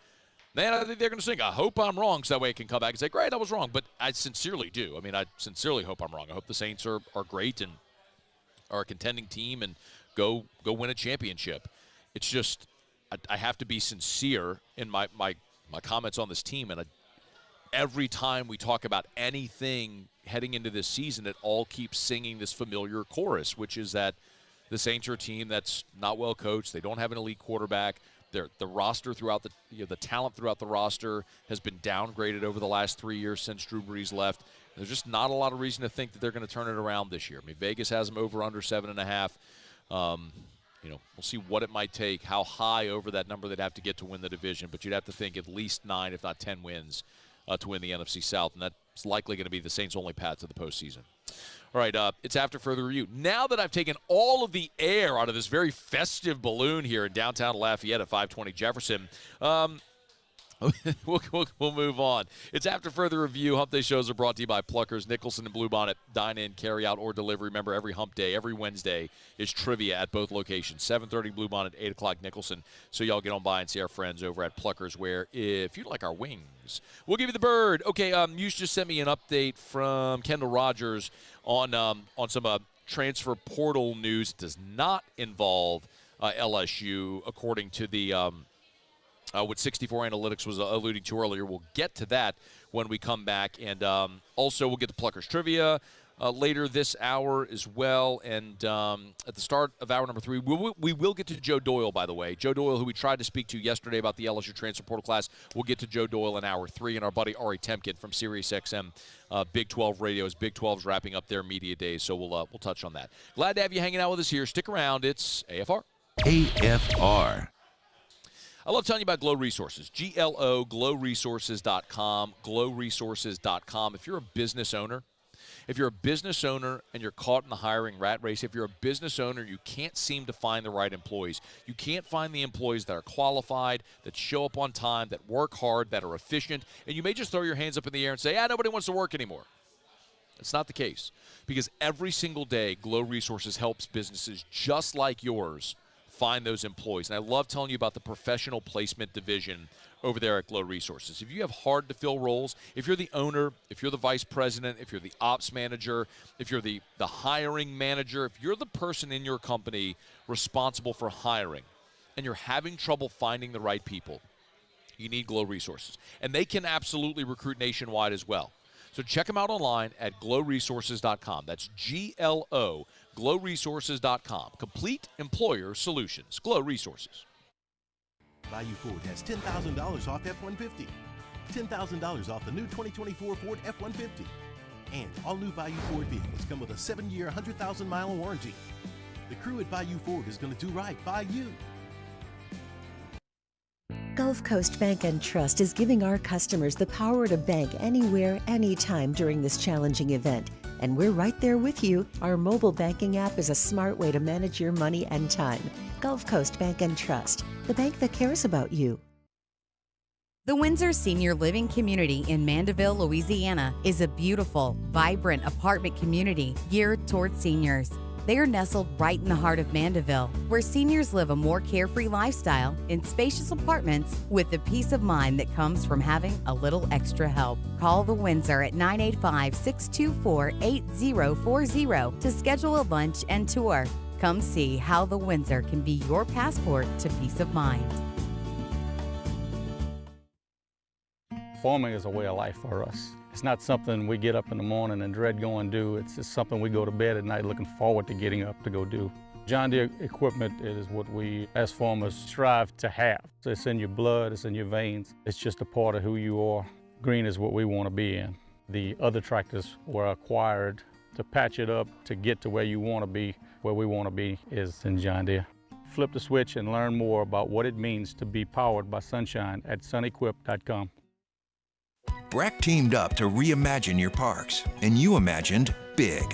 man, I think they're going to sing. I hope I'm wrong, so that way I can come back and say, great, I was wrong. But I sincerely do. I mean, I sincerely hope I'm wrong. I hope the Saints are great and are a contending team and go win a championship. It's just I have to be sincere in my comments on this team. And every time we talk about anything heading into this season, it all keeps singing this familiar chorus, which is that the Saints are a team that's not well coached. They don't have an elite quarterback. The roster throughout the talent throughout the roster has been downgraded over the last 3 years since Drew Brees left. There's just not a lot of reason to think that they're going to turn it around this year. I mean, Vegas has them over under 7.5. We'll see what it might take, how high over that number they'd have to get to win the division, but you'd have to think at least 9, if not 10 wins to win the NFC South, and that's likely going to be the Saints' only path to the postseason. All right, it's After Further Review. Now that I've taken all of the air out of this very festive balloon here in downtown Lafayette at 520 Jefferson, we'll move on. It's After Further Review. Hump Day shows are brought to you by Pluckers, Nicholson, and Bluebonnet. Dine in, carry out, or delivery. Remember, every Hump Day, every Wednesday, is trivia at both locations. 7:30 Bluebonnet, 8 o'clock Nicholson. So y'all get on by and see our friends over at Pluckers, where if you like our wings, we'll give you the bird. Okay, you just sent me an update from Kendall Rogers on some transfer portal news. It does not involve LSU, according to the what 64 Analytics was alluding to earlier. We'll get to that when we come back. And also we'll get the Pluckers trivia later this hour as well. And at the start of hour number 3, we will get to Joe Doyle, by the way. Joe Doyle, who we tried to speak to yesterday about the LSU transfer portal class. We'll get to Joe Doyle in hour 3. And our buddy Ari Tempkin from SiriusXM Big 12 Radios. Big 12's wrapping up their media days, so we'll touch on that. Glad to have you hanging out with us here. Stick around. It's AFR. AFR. I love telling you about Glow Resources. GLO, glowresources.com, glowresources.com. If you're a business owner, and you're caught in the hiring rat race, if you're a business owner, you can't seem to find the right employees. You can't find the employees that are qualified, that show up on time, that work hard, that are efficient, and you may just throw your hands up in the air and say, nobody wants to work anymore. It's not the case, because every single day, Glow Resources helps businesses just like yours find those employees. And I love telling you about the professional placement division over there at Glow Resources. If you have hard-to-fill roles, if you're the owner, if you're the vice president, if you're the ops manager, if you're the hiring manager, if you're the person in your company responsible for hiring, and you're having trouble finding the right people, you need Glow Resources. And they can absolutely recruit nationwide as well. So check them out online at glowresources.com. That's GLO, glowresources.com. Complete employer solutions. Glow Resources. Bayou Ford has $10,000 off F-150. $10,000 off the new 2024 Ford F-150. And all new Bayou Ford vehicles come with a 7-year, 100,000-mile warranty. The crew at Bayou Ford is going to do right by you. Gulf Coast Bank and Trust is giving our customers the power to bank anywhere, anytime during this challenging event. And we're right there with you. Our mobile banking app is a smart way to manage your money and time. Gulf Coast Bank and Trust, the bank that cares about you. The Windsor Senior Living Community in Mandeville, Louisiana is a beautiful, vibrant apartment community geared towards seniors. They are nestled right in the heart of Mandeville, where seniors live a more carefree lifestyle in spacious apartments with the peace of mind that comes from having a little extra help. Call the Windsor at 985-624-8040 to schedule a lunch and tour. Come see how the Windsor can be your passport to peace of mind. Farming is a way of life for us. It's not something we get up in the morning and dread going do. It's just something we go to bed at night looking forward to getting up to go do. John Deere equipment is what we as farmers strive to have. It's in your blood, it's in your veins. It's just a part of who you are. Green is what we want to be in. The other tractors were acquired to patch it up to get to where you want to be. Where we want to be is in John Deere. Flip the switch and learn more about what it means to be powered by sunshine at sunequip.com. Breck teamed up to reimagine your parks, and you imagined big.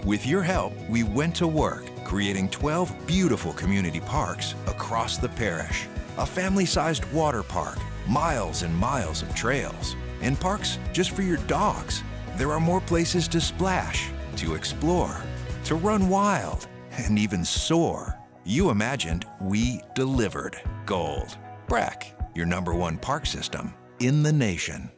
With your help, we went to work, creating 12 beautiful community parks across the parish. A family-sized water park, miles and miles of trails, and parks just for your dogs. There are more places to splash, to explore, to run wild, and even soar. You imagined, we delivered. Gold. Breck, your #1 park system in the nation.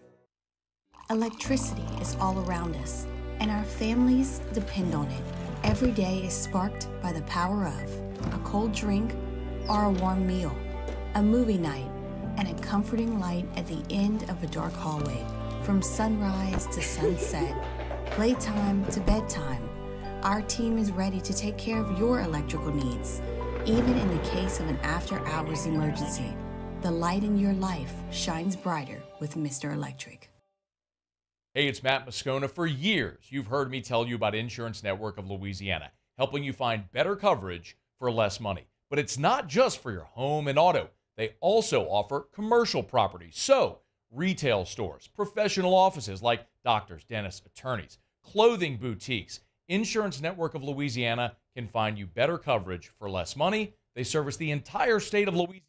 Electricity is all around us, and our families depend on it. Every day is sparked by the power of a cold drink or a warm meal, a movie night, and a comforting light at the end of a dark hallway. From sunrise to sunset, playtime to bedtime, our team is ready to take care of your electrical needs. Even in the case of an after-hours emergency, the light in your life shines brighter with Mr. Electric. Hey, it's Matt Moscona. For years, you've heard me tell you about Insurance Network of Louisiana, helping you find better coverage for less money. But it's not just for your home and auto. They also offer commercial property. So, retail stores, professional offices like doctors, dentists, attorneys, clothing boutiques. Insurance Network of Louisiana can find you better coverage for less money. They service the entire state of Louisiana.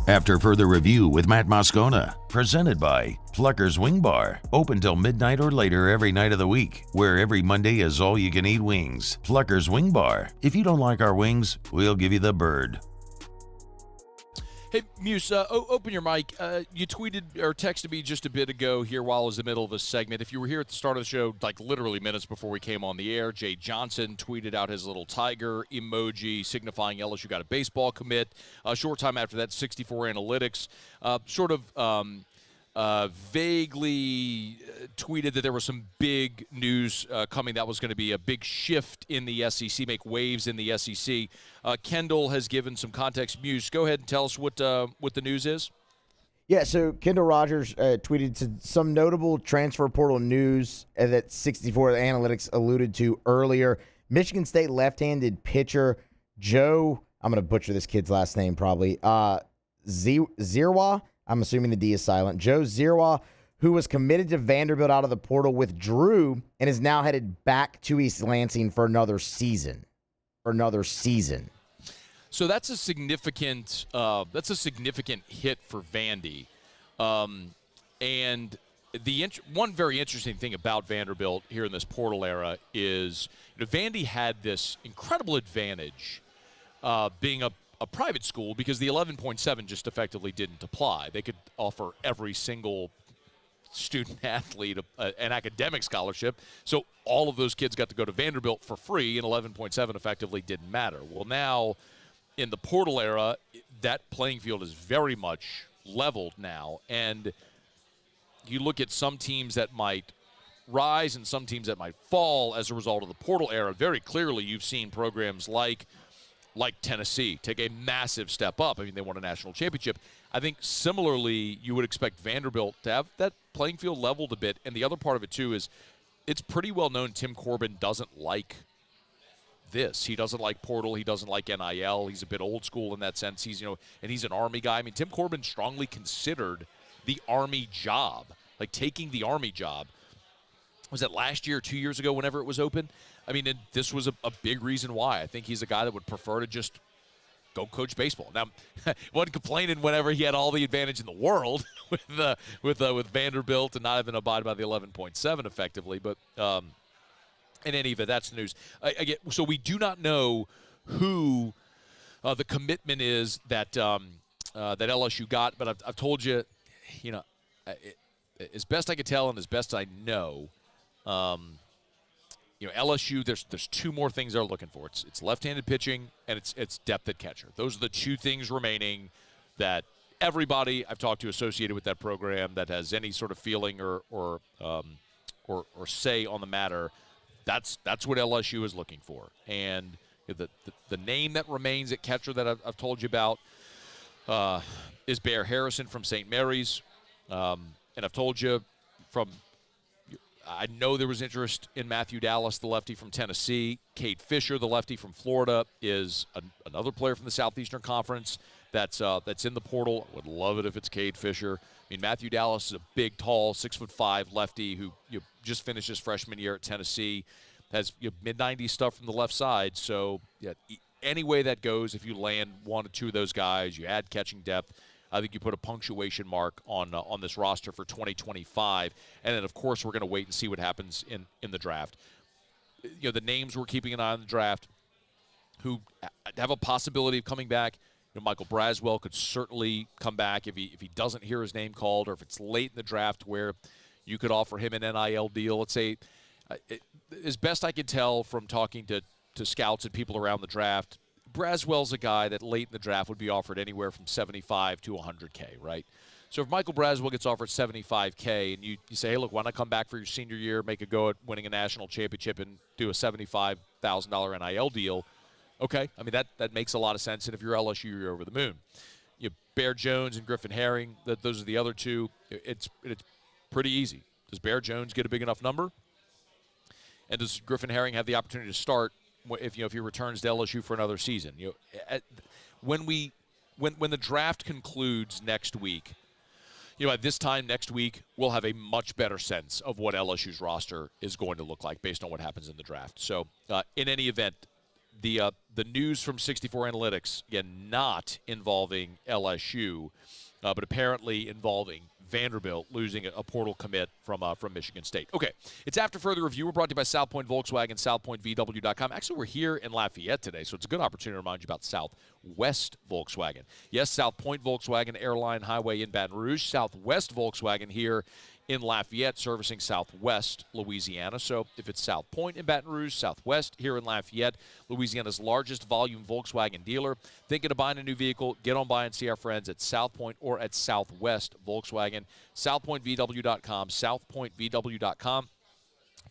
After further review with Matt Moscona, presented by Pluckers Wing Bar, open till midnight or later every night of the week, where every Monday is all-you-can-eat wings. Pluckers Wing Bar. If you don't like our wings, we'll give you the bird. Hey, Muse, open your mic. You tweeted or texted me just a bit ago here while I was in the middle of a segment. If you were here at the start of the show, like literally minutes before we came on the air, Jay Johnson tweeted out his little tiger emoji signifying LSU got a baseball commit. A short time after that, 64 Analytics vaguely tweeted that there was some big news coming. That was going to be a big shift in the SEC, make waves in the SEC. Kendall has given some context. Muse, go ahead and tell us what the news is. Yeah, so Kendall Rogers tweeted to some notable transfer portal news that 64 Analytics alluded to earlier. Michigan State left-handed pitcher Joe, I'm going to butcher this kid's last name probably, Zierwa. I'm assuming the D is silent. Joe Zierwa, who was committed to Vanderbilt out of the portal, withdrew and is now headed back to East Lansing for another season. So that's a significant hit for Vandy. And one very interesting thing about Vanderbilt here in this portal era is Vandy had this incredible advantage being a private school because the 11.7 just effectively didn't apply. They could offer every single student athlete, an academic scholarship. So all of those kids got to go to Vanderbilt for free, and 11.7 effectively didn't matter. Well, now in the portal era, that playing field is very much leveled now. And you look at some teams that might rise and some teams that might fall as a result of the portal era. Very clearly, you've seen programs like Tennessee take a massive step up. I mean, they won a national championship. I think similarly, you would expect Vanderbilt to have that playing field leveled a bit. And the other part of it, too, is it's pretty well known Tim Corbin doesn't like this. He doesn't like portal. He doesn't like NIL. He's a bit old school in that sense. He's, and he's an Army guy. I mean, Tim Corbin strongly considered the Army job, like taking the Army job. Was it last year or 2 years ago, whenever it was open? I mean, this was a big reason why. I think he's a guy that would prefer to just go coach baseball. Now, wasn't complaining whenever he had all the advantage in the world with Vanderbilt and not having to abide by the 11.7 effectively. But in any event, that's the news. So we do not know who the commitment is that that LSU got, but I've told you, as best I can tell and as best I know, LSU, there's two more things they're looking for. It's left-handed pitching and it's depth at catcher. Those are the two things remaining that everybody I've talked to associated with that program that has any sort of feeling or say on the matter, that's what LSU is looking for. And the name that remains at catcher that I've told you about is Bear Harrison from St. Mary's. And I've told you I know there was interest in Matthew Dallas, the lefty from Tennessee. Cade Fisher, the lefty from Florida, is another player from the Southeastern Conference that's in the portal. I would love it if it's Cade Fisher. I mean, Matthew Dallas is a big, tall, 6'5" lefty who just finished his freshman year at Tennessee. Has mid-90s stuff from the left side. So any way that goes, if you land one or two of those guys, you add catching depth, I think you put a punctuation mark on this roster for 2025. And then, of course, we're going to wait and see what happens in the draft. The names we're keeping an eye on the draft who have a possibility of coming back. Michael Braswell could certainly come back if he doesn't hear his name called, or if it's late in the draft where you could offer him an NIL deal. Let's say, as best I can tell from talking to scouts and people around the draft, Braswell's a guy that late in the draft would be offered anywhere from $75K to $100K, right? So if Michael Braswell gets offered $75K and you say, hey, look, why not come back for your senior year, make a go at winning a national championship and do a $75,000 NIL deal, okay. I mean, that makes a lot of sense, and if you're LSU, you're over the moon. Bear Jones and Griffin Herring, those are the other two. It's pretty easy. Does Bear Jones get a big enough number? And does Griffin Herring have the opportunity to start if he returns to LSU for another season? When the draft concludes next week, at this time next week, we'll have a much better sense of what LSU's roster is going to look like based on what happens in the draft. So, in any event, the news from 64 Analytics, again, not involving LSU, but apparently involving Vanderbilt losing a portal commit from Michigan State. Okay, it's After Further Review. We're brought to you by South Point Volkswagen, southpointvw.com. Actually, we're here in Lafayette today, so it's a good opportunity to remind you about Southwest Volkswagen. Yes, South Point Volkswagen, Airline Highway in Baton Rouge. Southwest Volkswagen here in Lafayette, servicing Southwest Louisiana. So if it's South Point in Baton Rouge, Southwest here in Lafayette, Louisiana's largest volume Volkswagen dealer. Thinking of buying a new vehicle? Get on by and see our friends at South Point or at Southwest Volkswagen. SouthPointVW.com, SouthPointVW.com.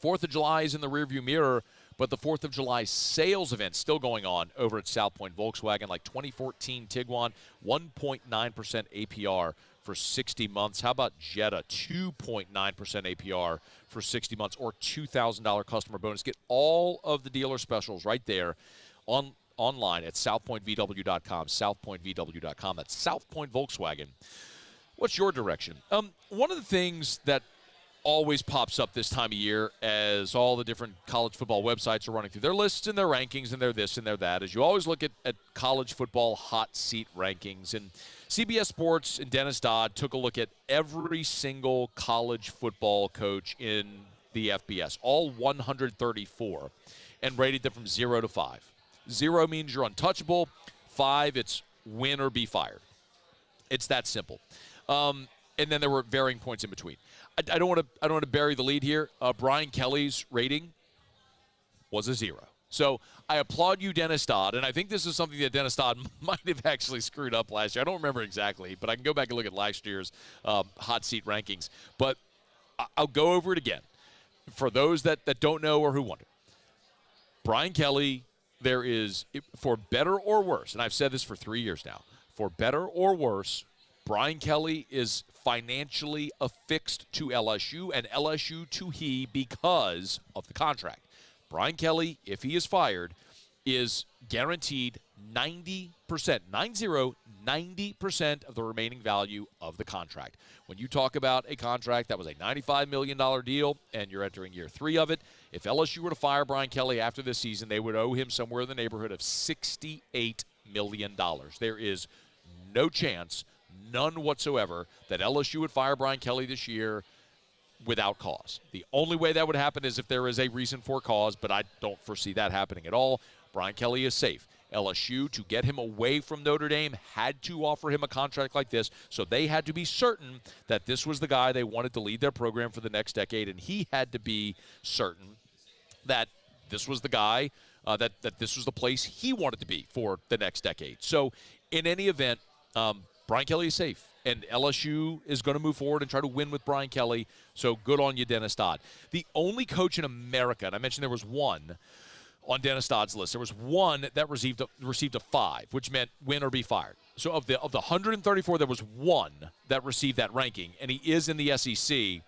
4th of July is in the rearview mirror, but the 4th of July sales event still going on over at South Point Volkswagen, like 2014 Tiguan, 1.9% APR for 60 months. How about Jetta, 2.9% APR for 60 months, or $2,000 customer bonus. Get all of the dealer specials right there online at southpointvw.com, southpointvw.com. That's South Point Volkswagen. What's your direction? One of the things that always pops up this time of year as all the different college football websites are running through their lists and their rankings and their this and their that is you always look at college football hot seat rankings. And CBS Sports and Dennis Dodd took a look at every single college football coach in the FBS, all 134, and rated them from 0 to 5. 0 means you're untouchable. 5, it's win or be fired. It's that simple. and then there were varying points in between. I don't want to bury the lead here. Brian Kelly's rating was a 0. So I applaud you, Dennis Dodd, and I think this is something that Dennis Dodd might have actually screwed up last year. I don't remember exactly, but I can go back and look at last year's hot seat rankings. But I'll go over it again for those that don't know or who wonder. Brian Kelly, there is, for better or worse, and I've said this for 3 years now, for better or worse, Brian Kelly is financially affixed to LSU and LSU to he because of the contract. Brian Kelly, if he is fired, is guaranteed 90% of the remaining value of the contract. When you talk about a contract that was a $95 million deal and you're entering year 3 of it, if LSU were to fire Brian Kelly after this season, they would owe him somewhere in the neighborhood of $68 million. There is no chance, none whatsoever, that LSU would fire Brian Kelly this year without cause. The only way that would happen is if there is a reason for cause, but I don't foresee that happening at all. Brian Kelly is safe. LSU, to get him away from Notre Dame, had to offer him a contract like this, so they had to be certain that this was the guy they wanted to lead their program for the next decade, and he had to be certain that this was the guy, that this was the place he wanted to be for the next decade. So in any event, Brian Kelly is safe, and LSU is going to move forward and try to win with Brian Kelly, so good on you, Dennis Dodd. The only coach in America, and I mentioned there was one on Dennis Dodd's list, there was one that received a 5, which meant win or be fired. So of the 134, there was one that received that ranking, and he is in the SEC.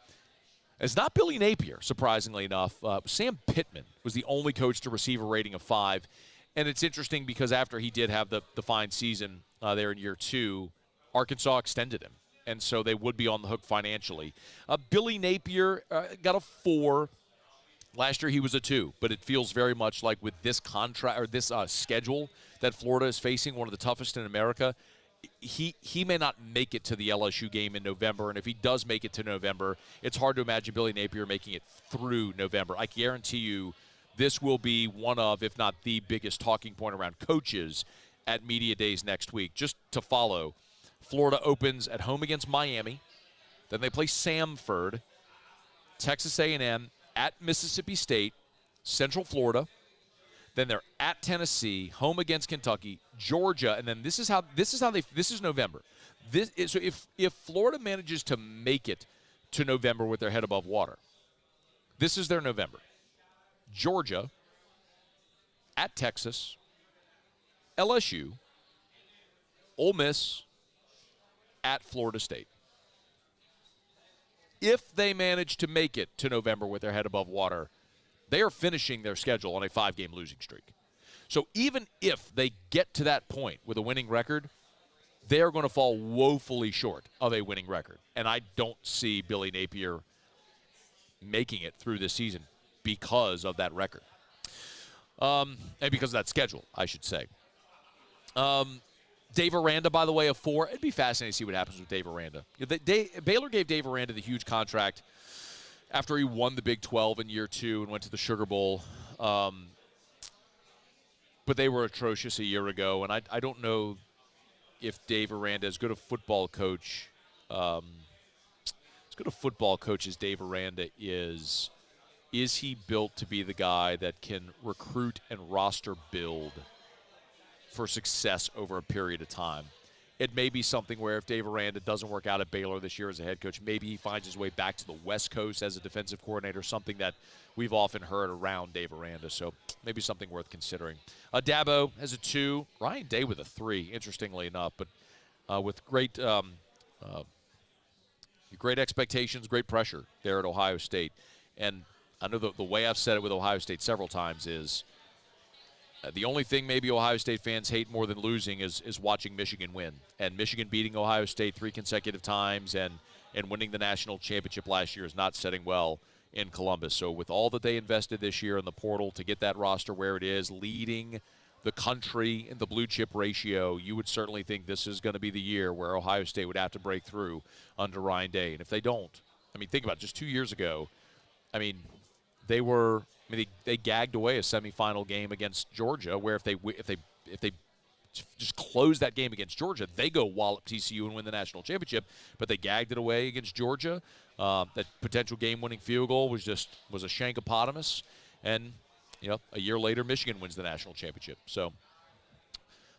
It's not Billy Napier, surprisingly enough. Sam Pittman was the only coach to receive a rating of 5, and it's interesting because after he did have the fine season there in year 2, Arkansas extended him, and so they would be on the hook financially. Billy Napier got a 4. Last year he was a 2, but it feels very much like with this contract or this schedule that Florida is facing, one of the toughest in America, he may not make it to the LSU game in November, and if he does make it to November, it's hard to imagine Billy Napier making it through November. I guarantee you this will be one of, if not the biggest talking point around coaches at Media Days next week. Just to follow, Florida opens at home against Miami. Then they play Samford, Texas A&M, at Mississippi State, Central Florida. Then they're at Tennessee, home against Kentucky, Georgia, and then this is November. So if Florida manages to make it to November with their head above water, this is their November. Georgia, at Texas, LSU, Ole Miss, at Florida State. If they manage to make it to November with their head above water, they are finishing their schedule on a 5-game losing streak. So even if they get to that point with a winning record, they are going to fall woefully short of a winning record. And I don't see Billy Napier making it through this season because of that record. And because of that schedule, I should say. Dave Aranda, by the way, a 4. It'd be fascinating to see what happens with Dave Aranda. Baylor gave Dave Aranda the huge contract after he won the Big 12 in year 2 and went to the Sugar Bowl. But they were atrocious a year ago, and I don't know if Dave Aranda, as good a football coach as Dave Aranda is he built to be the guy that can recruit and roster build for success over a period of time? It may be something where if Dave Aranda doesn't work out at Baylor this year as a head coach, maybe he finds his way back to the West Coast as a defensive coordinator, something that we've often heard around Dave Aranda. So maybe something worth considering. Dabo has a 2. Ryan Day with a 3, interestingly enough, but with great expectations, great pressure there at Ohio State. And I know the way I've said it with Ohio State several times is the only thing maybe Ohio State fans hate more than losing is watching Michigan win. And Michigan beating Ohio State 3 consecutive times and winning the national championship last year is not setting well in Columbus. So with all that they invested this year in the portal to get that roster where it is, leading the country in the blue chip ratio, you would certainly think this is going to be the year where Ohio State would have to break through under Ryan Day. And if they don't, think about it, just 2 years ago, they gagged away a semifinal game against Georgia, where if they just close that game against Georgia, they go wallop TCU and win the national championship. But they gagged it away against Georgia. That potential game-winning field goal was a shankopotamus. And, a year later, Michigan wins the national championship. So,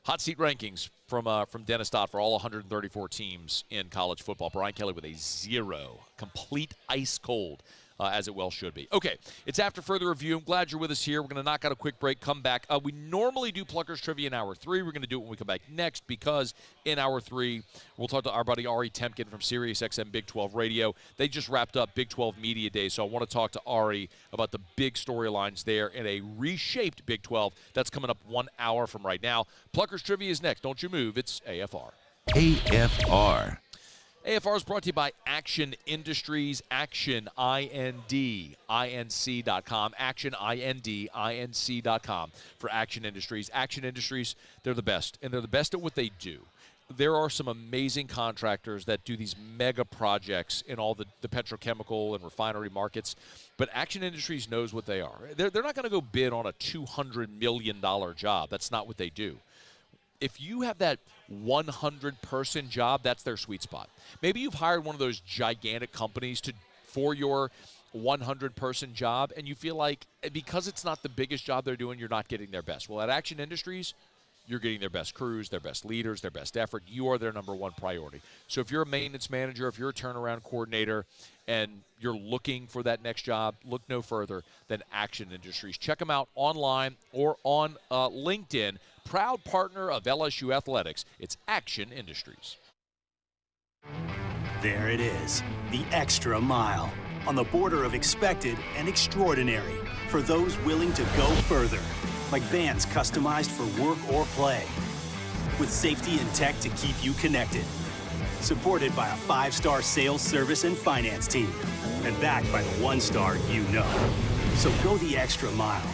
hot seat rankings from Dennis Dodd for all 134 teams in college football. Brian Kelly with a 0. Complete ice cold. As it well should be. Okay, it's after further review. I'm glad you're with us here. We're going to knock out a quick break, come back. We normally do Pluckers Trivia in Hour 3. We're going to do it when we come back next because in Hour 3, we'll talk to our buddy Ari Tempkin from Sirius XM Big 12 Radio. They just wrapped up Big 12 Media Day, so I want to talk to Ari about the big storylines there in a reshaped Big 12 that's coming up 1 hour from right now. Pluckers Trivia is next. Don't you move. It's AFR. AFR. AFR is brought to you by Action Industries, Action, IND-INC.com, Action, IND-INC.com for Action Industries. Action Industries, they're the best, and they're the best at what they do. There are some amazing contractors that do these mega projects in all the petrochemical and refinery markets, but Action Industries knows what they are. They're not going to go bid on a $200 million job. That's not what they do. If you have that 100-person job, that's their sweet spot. Maybe you've hired one of those gigantic companies for your 100-person job, and you feel like because it's not the biggest job they're doing, you're not getting their best. Well, at Action Industries, you're getting their best crews, their best leaders, their best effort. You are their number one priority. So if you're a maintenance manager, if you're a turnaround coordinator, and you're looking for that next job, look no further than Action Industries. Check them out online or on LinkedIn. Proud partner of LSU Athletics. It's Action Industries. There it is, the extra mile, on the border of expected and extraordinary for those willing to go further, like vans customized for work or play, with safety and tech to keep you connected, supported by a 5-star sales, service, and finance team, and backed by the 1-star you know. So go the extra mile.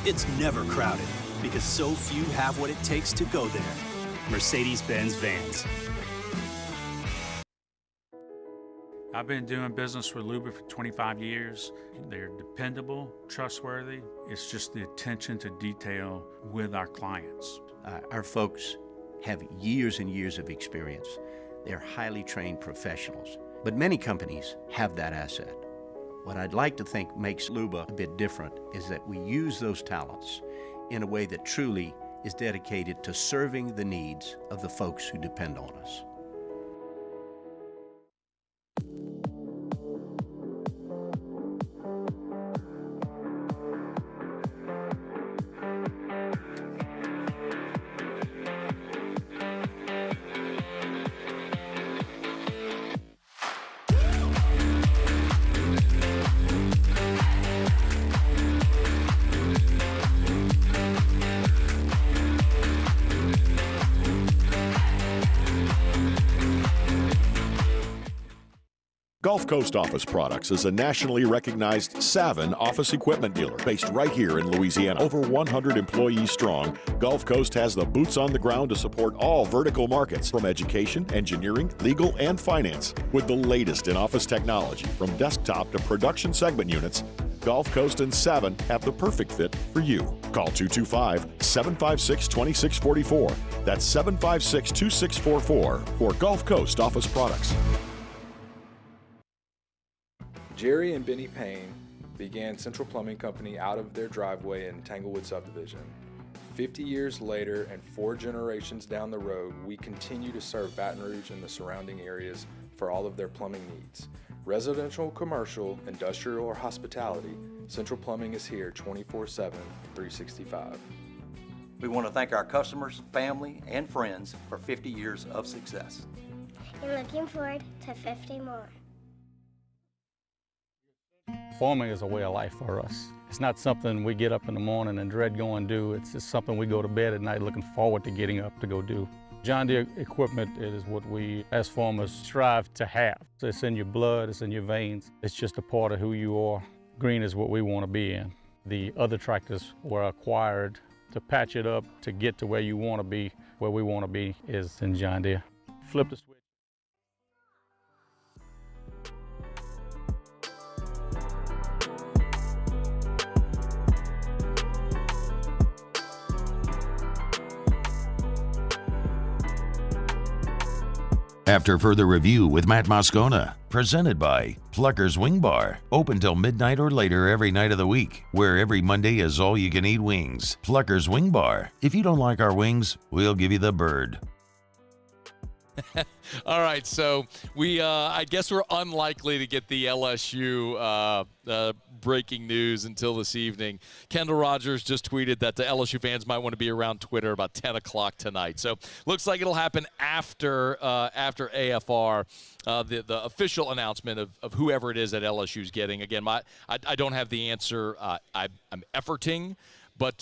It's never crowded, because so few have what it takes to go there. Mercedes-Benz Vans. I've been doing business with Luba for 25 years. They're dependable, trustworthy. It's just the attention to detail with our clients. Our folks have years and years of experience. They're highly trained professionals, but many companies have that asset. What I'd like to think makes Luba a bit different is that we use those talents in a way that truly is dedicated to serving the needs of the folks who depend on us. Gulf Coast Office Products is a nationally recognized Savin office equipment dealer based right here in Louisiana. Over 100 employees strong, Gulf Coast has the boots on the ground to support all vertical markets, from education, engineering, legal, and finance. With the latest in office technology, from desktop to production segment units, Gulf Coast and Savin have the perfect fit for you. Call 225-756-2644. That's 756-2644 for Gulf Coast Office Products. Jerry and Benny Payne began Central Plumbing Company out of their driveway in Tanglewood Subdivision. 50 years later and 4 generations down the road, we continue to serve Baton Rouge and the surrounding areas for all of their plumbing needs. Residential, commercial, industrial, or hospitality, Central Plumbing is here 24/7, 365. We want to thank our customers, family, and friends for 50 years of success. And looking forward to 50 more. Farming is a way of life for us. It's not something we get up in the morning and dread going do. It's just something we go to bed at night looking forward to getting up to go do. John Deere equipment is what we as farmers strive to have. So it's in your blood, it's in your veins. It's just a part of who you are. Green is what we want to be in. The other tractors were acquired to patch it up to get to where you want to be. Where we want to be is in John Deere. Flip the switch. After further review with Matt Moscona, presented by Pluckers Wing Bar, open till midnight or later every night of the week, where every Monday is all-you-can-eat wings. Pluckers Wing Bar. If you don't like our wings, we'll give you the bird. All right, so I guess we're unlikely to get the LSU breaking news until this evening. Kendall Rogers just tweeted that the LSU fans might want to be around Twitter about 10 o'clock tonight. So looks like it'll happen after AFR, the official announcement of whoever it is that LSU's getting. Again, I don't have the answer. I'm efforting, but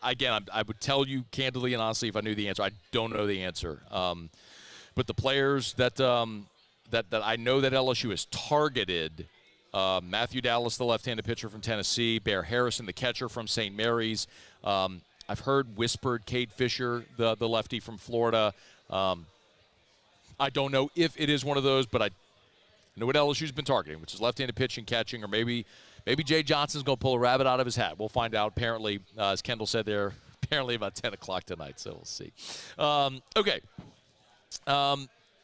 again, I would tell you candidly and honestly if I knew the answer. I don't know the answer. But the players that I know that LSU has targeted, Matthew Dallas, the left-handed pitcher from Tennessee, Bear Harrison, the catcher from St. Mary's. I've heard whispered Cade Fisher, the lefty from Florida. I don't know if it is one of those, but I know what LSU's been targeting, which is left-handed pitching, catching, or maybe Jay Johnson's going to pull a rabbit out of his hat. We'll find out, apparently, as Kendall said there, apparently about 10 o'clock tonight, so we'll see. Okay.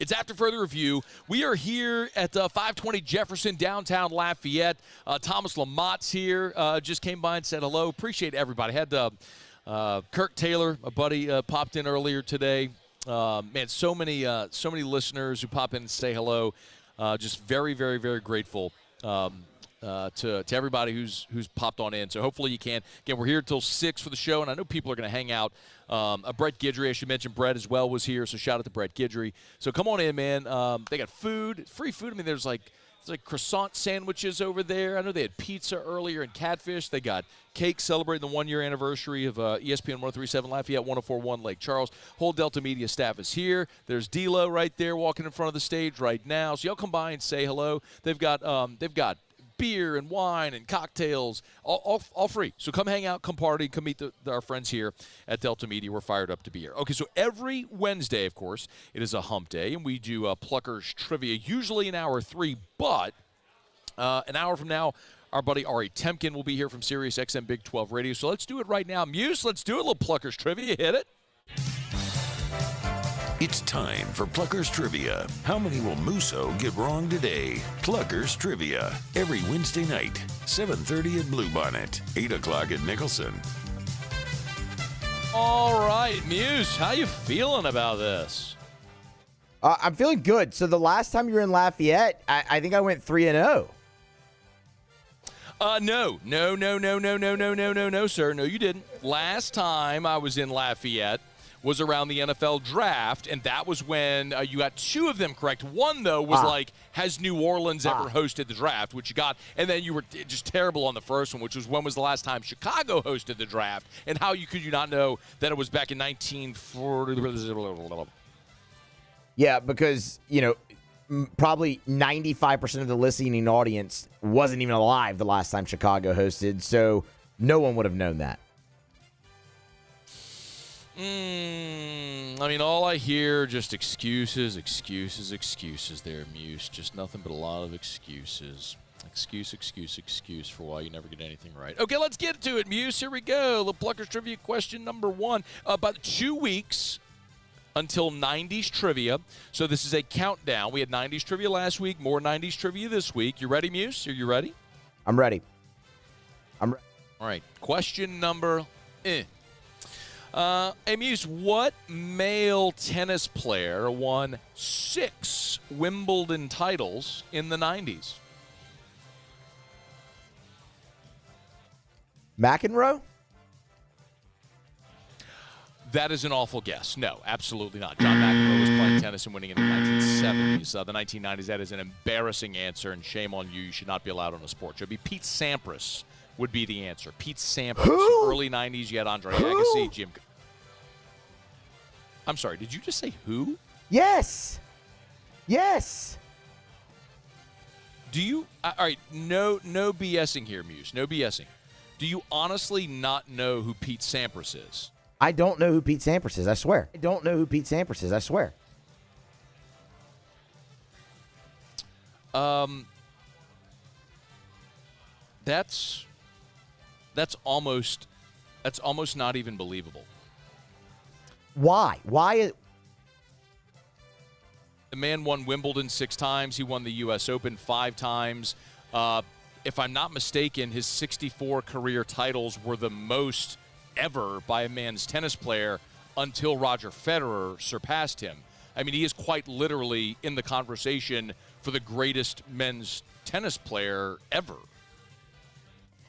It's after further review. We are here at 520 Jefferson, downtown Lafayette. Thomas Lamott's here. Just came by and said hello. Appreciate everybody. Had Kirk Taylor, a buddy, popped in earlier today. Man, so many listeners who pop in and say hello. Just very, very, very grateful to everybody who's popped on in. So hopefully you can. Again, we're here until 6 for the show, and I know people are going to hang out. Brett Guidry, I should mention, Brett as well was here, so shout out to Brett Guidry. So come on in, man. They got food, free food. I mean, there's like croissant sandwiches over there. I know they had pizza earlier and catfish. They got cake celebrating the 1-year anniversary of ESPN 103.7 Lafayette, 104.1 Lake Charles. Whole Delta Media staff is here. There's D'Lo right there walking in front of the stage right now. So y'all come by and say hello. They've got beer and wine and cocktails, all free. So come hang out, come party, come meet our friends here at Delta Media. We're fired up to be here. Okay, so every Wednesday, of course, it is a hump day, and we do Pluckers trivia, usually in hour 3, but an hour from now, our buddy Ari Tempkin will be here from Sirius XM Big 12 Radio. So let's do it right now. Muse, let's do a little Pluckers trivia. Hit it. It's time for Pluckers Trivia. How many will Musso get wrong today? Pluckers Trivia. Every Wednesday night, 7:30 at Bluebonnet, 8 o'clock at Nicholson. All right, Muse, how you feeling about this? I'm feeling good. So the last time you were in Lafayette, I think I went 3-0. No, sir. No, you didn't. Last time I was in Lafayette was around the NFL draft, and that was when you got 2 of them correct. One, though, was has New Orleans ever hosted the draft, which you got, and then you were just terrible on the first one, which was when was the last time Chicago hosted the draft, and how could you not know that it was back in 1940? Yeah, because, probably 95% of the listening audience wasn't even alive the last time Chicago hosted, so no one would have known that. I mean, all I hear just excuses there, Muse. Just nothing but a lot of excuses. Excuse for why you never get anything right. Okay, let's get to it, Muse. Here we go. The Pluckers Trivia question number 1. About 2 weeks until 90s Trivia. So this is a countdown. We had 90s Trivia last week, more 90s Trivia this week. You ready, Muse? Are you ready? I'm ready. All right, question number Hey, Muse, what male tennis player won 6 Wimbledon titles in the 90s? McEnroe? That is an awful guess. No, absolutely not. John McEnroe was playing tennis and winning in the 1970s. The 1990s, that is an embarrassing answer, and shame on you. You should not be allowed on a sport show. It'd be Pete Sampras would be the answer. Pete Sampras. Who? Early 90s, you had Andre Agassi, Jim. I'm sorry, did you just say who? Yes. Do you, all right, no BSing here, Muse. No BSing. Do you honestly not know who Pete Sampras is? I don't know who Pete Sampras is, I swear. That's almost not even believable. Why? The man won Wimbledon 6 times. He won the U.S. Open 5 times. If I'm not mistaken, his 64 career titles were the most ever by a men's tennis player until Roger Federer surpassed him. I mean, he is quite literally in the conversation for the greatest men's tennis player ever.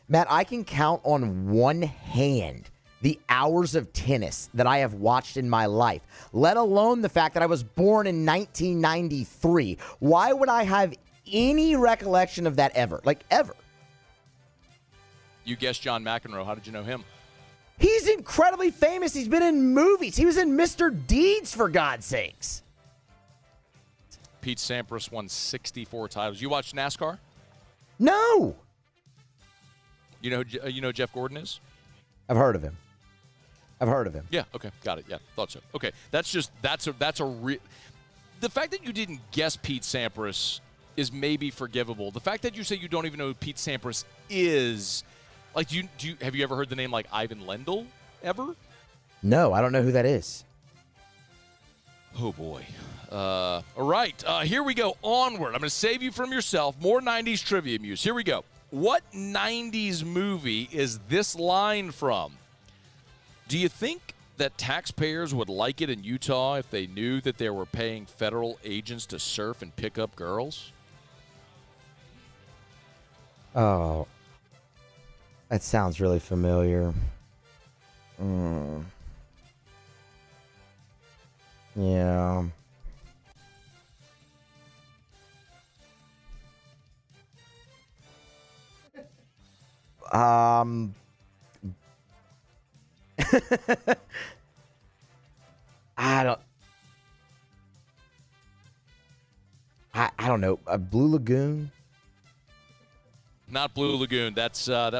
Matt, I can count on one hand the hours of tennis that I have watched in my life, let alone the fact that I was born in 1993. Why would I have any recollection of that ever? Like, ever. You guessed John McEnroe. How did you know him? He's incredibly famous. He's been in movies. He was in Mr. Deeds, for God's sakes. Pete Sampras won 64 titles. You watch NASCAR? No. You know who Jeff Gordon is? I've heard of him. Yeah, okay. Got it. Yeah, thought so. Okay. That's a real. The fact that you didn't guess Pete Sampras is maybe forgivable. The fact that you say you don't even know who Pete Sampras is, like, have you ever heard the name like Ivan Lendl ever? No, I don't know who that is. Oh, boy. All right. Here we go. Onward. I'm going to save you from yourself. More 90s trivia muse. Here we go. What 90s movie is this line from? Do you think that taxpayers would like it in Utah if they knew that they were paying federal agents to surf and pick up girls? Oh, that sounds really familiar. Yeah. I don't know. Blue Lagoon? Not Blue Lagoon. That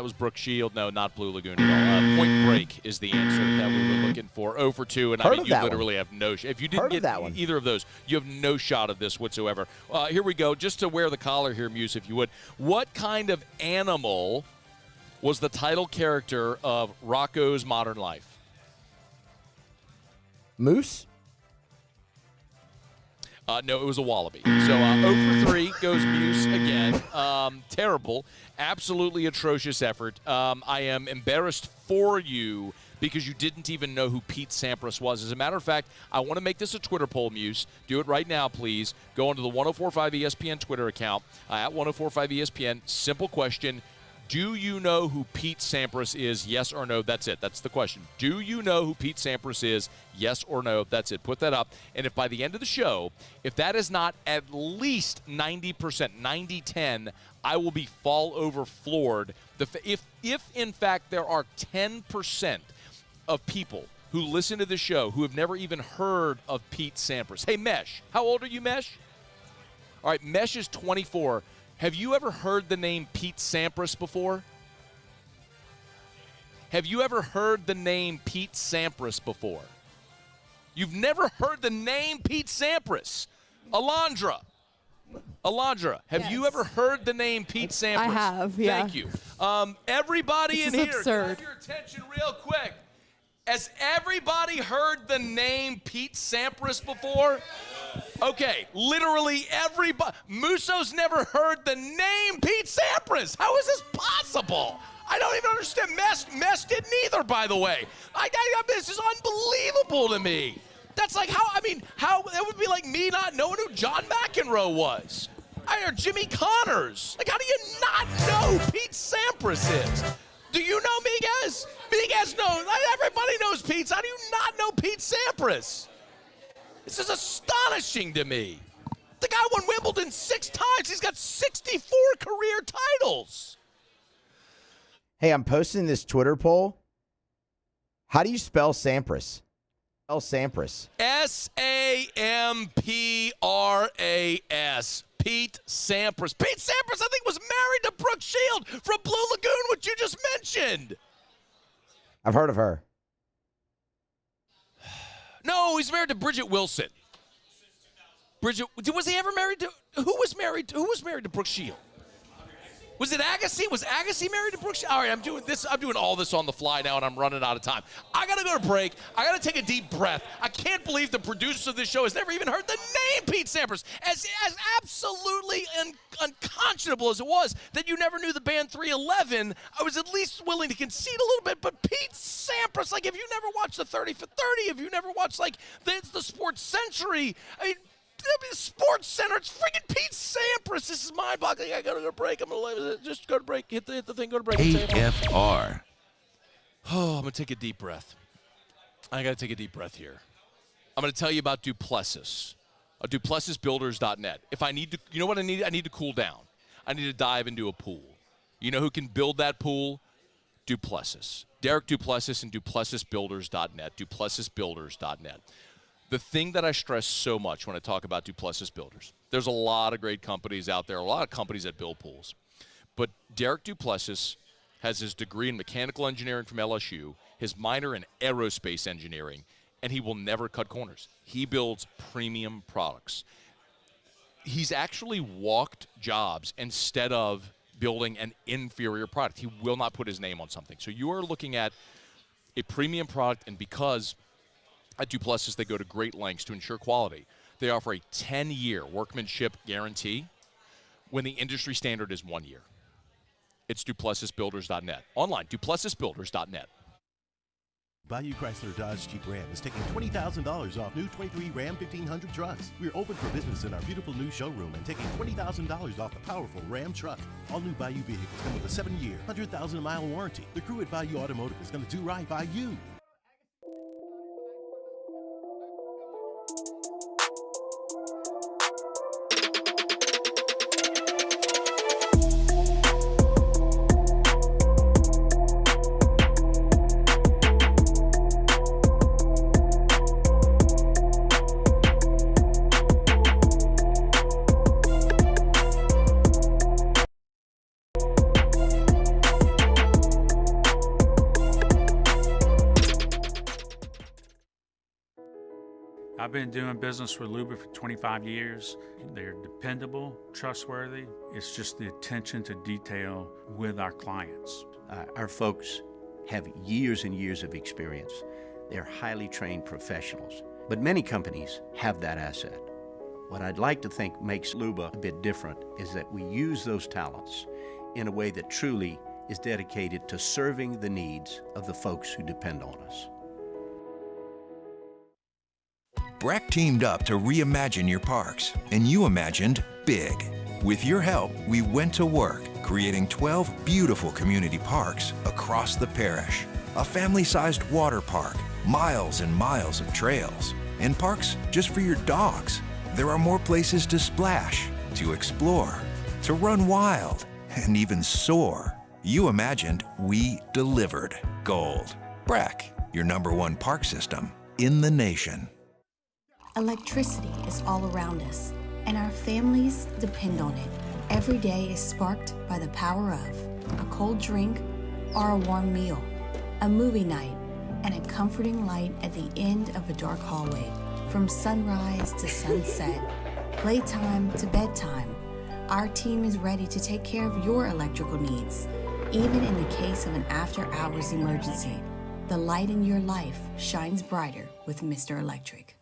was Brooke Shield. No, not Blue Lagoon at all. Point Break is the answer that we were looking for. 0 for 2, and I mean, you literally have no shot. If you didn't get either of those, you have no shot of this whatsoever. Here we go. Just to wear the collar here, Muse, if you would. What kind of animal was the title character of Rocko's Modern Life? Moose? No, it was a wallaby. So 0 for 3 goes Muse again. Terrible. Absolutely atrocious effort. I am embarrassed for you because you didn't even know who Pete Sampras was. As a matter of fact, I want to make this a Twitter poll, Muse. Do it right now, please. Go onto the 1045 ESPN Twitter account at 1045 ESPN. Simple question. Do you know who Pete Sampras is? Yes or no? That's it. That's the question. Do you know who Pete Sampras is? Yes or no? That's it. Put that up. And if by the end of the show, if that is not at least 90%, 90-10, I will be fall over floored. If in fact there are 10% of people who listen to the show who have never even heard of Pete Sampras. Hey, Mesh, how old are you, Mesh? All right, Mesh is 24. Have you ever heard the name Pete Sampras before? Have you ever heard the name Pete Sampras before? You've never heard the name Pete Sampras. Alondra, have you ever heard the name Pete Sampras? I have, yeah. Thank you. Everybody this in is here, absurd. grab your attention real quick. Has everybody heard the name Pete Sampras before? Okay, literally everybody. Musso's never heard the name Pete Sampras. How is this possible? I don't even understand. Mess didn't either, by the way. This is unbelievable to me. That's like how it would be like me not knowing who John McEnroe was. Or Jimmy Connors. Like, how do you not know who Pete Sampras is? Do you know Miguez? Miguez knows. Everybody knows Pete. How do you not know Pete Sampras? This is astonishing to me. The guy won Wimbledon 6 times. He's got 64 career titles. Hey, I'm posting this Twitter poll. How do you spell Sampras? Spell Sampras. S-A-M-P-R-A-S. Pete Sampras. Pete Sampras, I think, was married to Brooke Shield from Blue Lagoon, which you just mentioned. I've heard of her. No, he's married to Bridget Wilson. Was he ever married to? Who was married to Brooke Shield? Was it Agassi? Was Agassi married to Brooke? All right, I'm doing all this on the fly now, and I'm running out of time. I got to go to break. I got to take a deep breath. I can't believe the producer of this show has never even heard the name Pete Sampras. As absolutely unconscionable as it was that you never knew the band 311, I was at least willing to concede a little bit. But Pete Sampras, like, if you never watched the 30 for 30, if you never watched, like, the Sports Century, I mean, Sports Center, it's freaking Pete Sampras. This is mind-boggling. I gotta go to break. I'm gonna just go to break. Hit the thing. Go to break. AFR. Oh, I'm gonna take a deep breath. I gotta take a deep breath here. I'm gonna tell you about Duplessis. DuplessisBuilders.net. If I need to, you know what I need? I need to cool down. I need to dive into a pool. You know who can build that pool? Duplessis. Derek Duplessis and DuplessisBuilders.net. DuplessisBuilders.net. The thing that I stress so much when I talk about Duplessis Builders, there's a lot of great companies out there, a lot of companies that build pools. But Derek Duplessis has his degree in mechanical engineering from LSU, his minor in aerospace engineering, and he will never cut corners. He builds premium products. He's actually walked jobs instead of building an inferior product. He will not put his name on something. So you are looking at a premium product, and because at Duplessis, they go to great lengths to ensure quality. They offer a 10-year workmanship guarantee when the industry standard is 1 year. It's DuplessisBuilders.net. Online, DuplessisBuilders.net. Bayou Chrysler Dodge Jeep Ram is taking $20,000 off new 23 Ram 1500 trucks. We're open for business in our beautiful new showroom and taking $20,000 off the powerful Ram truck. All new Bayou vehicles come with a 7-year, 100,000-mile warranty. The crew at Bayou Automotive is going to do right by you. I've been doing business with Luba for 25 years. They're dependable, trustworthy. It's just the attention to detail with our clients. Our folks have years and years of experience. They're highly trained professionals. But many companies have that asset. What I'd like to think makes Luba a bit different is that we use those talents in a way that truly is dedicated to serving the needs of the folks who depend on us. Breck teamed up to reimagine your parks, and you imagined big. With your help, we went to work, creating 12 beautiful community parks across the parish. A family-sized water park, miles and miles of trails, and parks just for your dogs. There are more places to splash, to explore, to run wild, and even soar. You imagined, we delivered. Gold. Breck, your #1 park system in the nation. Electricity is all around us, and our families depend on it. Every day is sparked by the power of a cold drink or a warm meal, a movie night, and a comforting light at the end of a dark hallway. From sunrise to sunset, playtime to bedtime, our team is ready to take care of your electrical needs. Even in the case of an after-hours emergency, the light in your life shines brighter with Mr. Electric.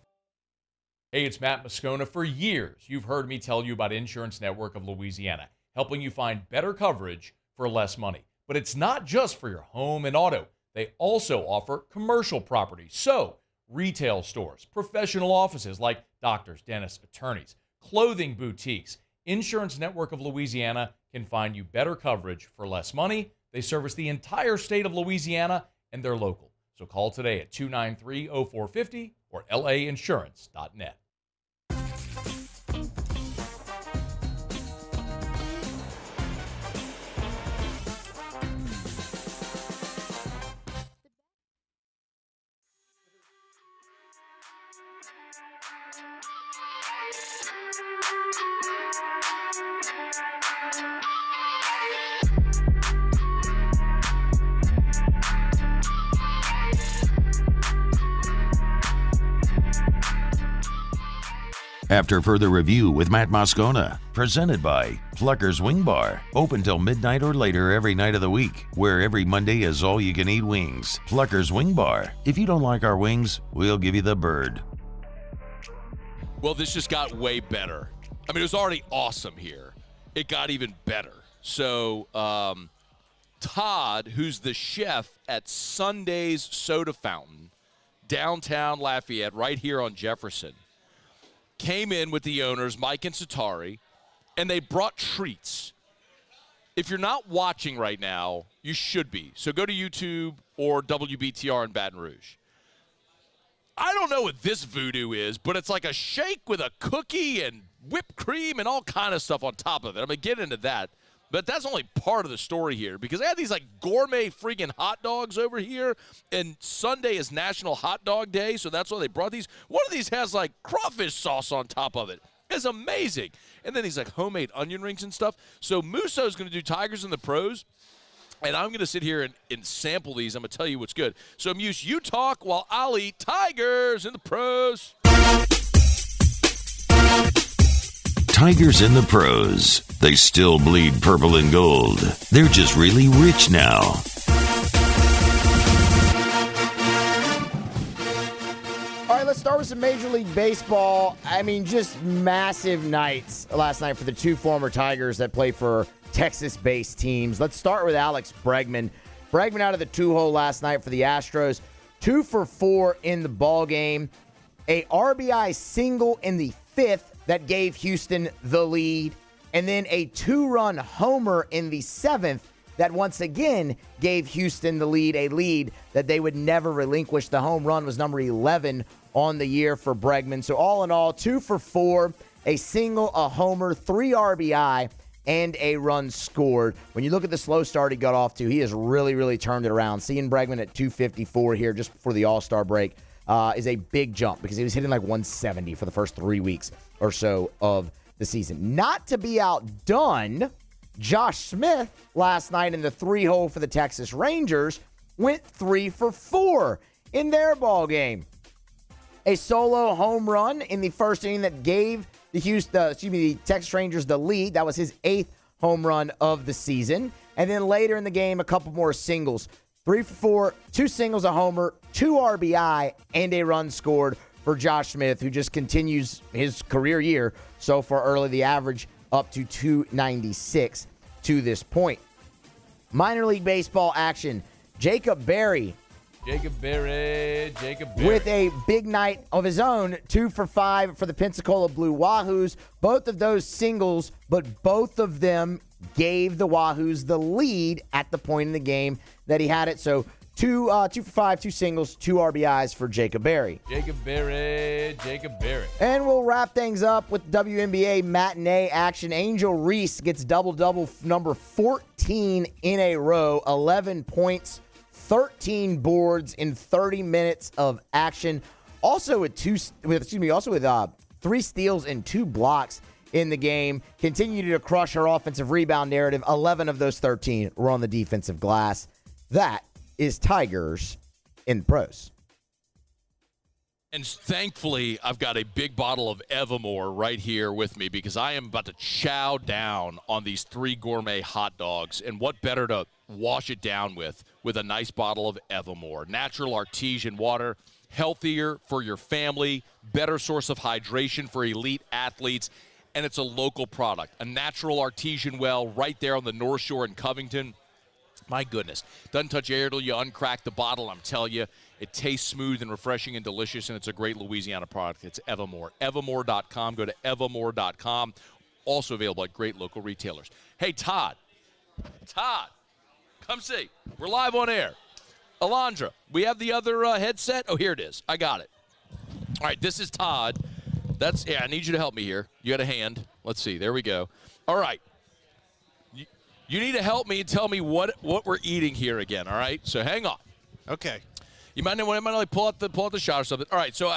Hey, it's Matt Moscona. For years, you've heard me tell you about Insurance Network of Louisiana, helping you find better coverage for less money. But it's not just for your home and auto. They also offer commercial property. So, retail stores, professional offices like doctors, dentists, attorneys, clothing boutiques. Insurance Network of Louisiana can find you better coverage for less money. They service the entire state of Louisiana, and they're local. So call today at 293-0450 or lainsurance.net. After further review with Matt Moscona, presented by Pluckers Wing Bar, open till midnight or later every night of the week, where every Monday is all-you-can-eat wings. Pluckers Wing Bar. If you don't like our wings, we'll give you the bird. Well, this just got way better. I mean, it was already awesome here. It got even better. So, Todd, who's the chef at Sunday's Soda Fountain, downtown Lafayette, right here on Jefferson, came in with the owners, Mike and Satari, and they brought treats. If you're not watching right now, you should be. So go to YouTube or WBTR in Baton Rouge. I don't know what this voodoo is, but it's like a shake with a cookie and whipped cream and all kind of stuff on top of it. I'm going to get into that. But that's only part of the story here because they had these like gourmet freaking hot dogs over here, and Sunday is National Hot Dog Day, so that's why they brought these. One of these has like crawfish sauce on top of it. It's amazing. And then these like homemade onion rings and stuff. So Musso's going to do Tigers in the Pros, and I'm going to sit here and sample these. I'm going to tell you what's good. So Muse, you talk while I'll eat Tigers in the Pros. Tigers in the Pros. They still bleed purple and gold. They're just really rich now. All right, let's start with some Major League Baseball. I mean, just massive nights last night for the two former Tigers that play for Texas-based teams. Let's start with Alex Bregman. Bregman out of the two-hole last night for the Astros. 2 for 4 in the ballgame. A RBI single in the fifth that gave Houston the lead, and then a 2-run homer in the seventh that once again gave Houston the lead, a lead that they would never relinquish. The home run was number 11 on the year for Bregman. So all in all, 2 for 4, a single, a homer, 3 RBI, and a run scored. When you look at the slow start he got off to, he has really, really turned it around. Seeing Bregman at 254 here just before the All-Star break is a big jump because he was hitting like 170 for the first 3 weeks or so of the season. Not to be outdone, Josh Smith last night in the 3-hole for the Texas Rangers went 3 for 4 in their ball game. A solo home run in the first inning that gave the Texas Rangers the lead. That was his 8th home run of the season. And then later in the game, a couple more singles. 3 for 4, 2 singles, a homer, 2 RBI, and a run scored for Josh Smith, who just continues his career year so far early. The average up to 296 to this point. Minor League Baseball action. Jacob Berry with a big night of his own. 2 for 5 for the Pensacola Blue Wahoos. Both of those singles, but both of them gave the Wahoos the lead at the point in the game that he had it. So 2 for 5, 2 singles, 2 RBIs for Jacob Berry. Jacob Berry. And we'll wrap things up with WNBA matinee action. Angel Reese gets double-double number 14 in a row. 11 points, 13 boards in 30 minutes of action. Also with 3 steals and 2 blocks in the game. Continued to crush her offensive rebound narrative. 11 of those 13 were on the defensive glass. That is Tigers in the Pros. And thankfully, I've got a big bottle of Evermore right here with me because I am about to chow down on these 3 gourmet hot dogs. And what better to wash it down with a nice bottle of Evermore. Natural artesian water, healthier for your family, better source of hydration for elite athletes. And it's a local product, a natural artesian well right there on the North Shore in Covington. My goodness. Doesn't touch air till you uncrack the bottle. I'm telling you, it tastes smooth and refreshing and delicious, and it's a great Louisiana product. It's Evermore. Evermore.com. Go to evermore.com. Also available at great local retailers. Hey, Todd, come see. We're live on air. Alondra, we have the other headset. Oh, here it is. I got it. All right, this is Todd. I need you to help me here. You got a hand. Let's see. There we go. All right. You need to help me and tell me what we're eating here again, all right? So hang on. Okay. You might like pull out the shot or something. All right, so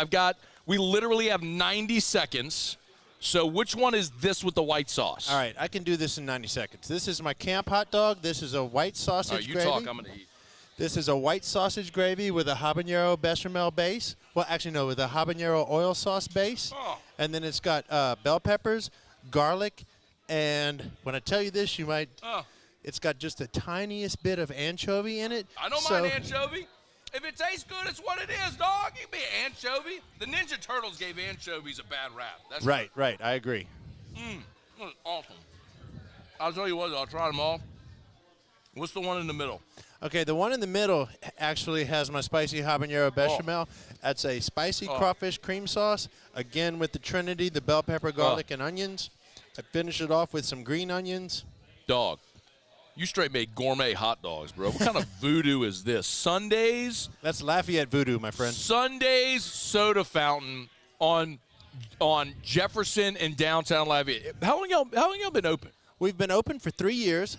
we literally have 90 seconds. So which one is this with the white sauce? All right, I can do this in 90 seconds. This is my camp hot dog. This is a white sausage gravy. Talk, I'm going to eat. This is a white sausage gravy with a habanero bechamel base. Well, actually, no, with a habanero oil sauce base. Oh. And then it's got bell peppers, garlic, and when I tell you this, you might. It's got just the tiniest bit of anchovy in it. I don't mind anchovy. If it tastes good, it's what it is, dog. Give me anchovy. The Ninja Turtles gave anchovies a bad rap. That's right. I agree. That was awesome. I'll tell you what, I'll try them all. What's the one in the middle? Okay, the one in the middle actually has my spicy habanero bechamel. That's a spicy crawfish cream sauce, again with the Trinity, the bell pepper, garlic, and onions. I finish it off with some green onions. Dog, you straight made gourmet hot dogs, bro. What kind of voodoo is this? Sundays? That's Lafayette voodoo, my friend. Sundays soda fountain on Jefferson and downtown Lafayette. How long y'all been open? We've been open for 3 years.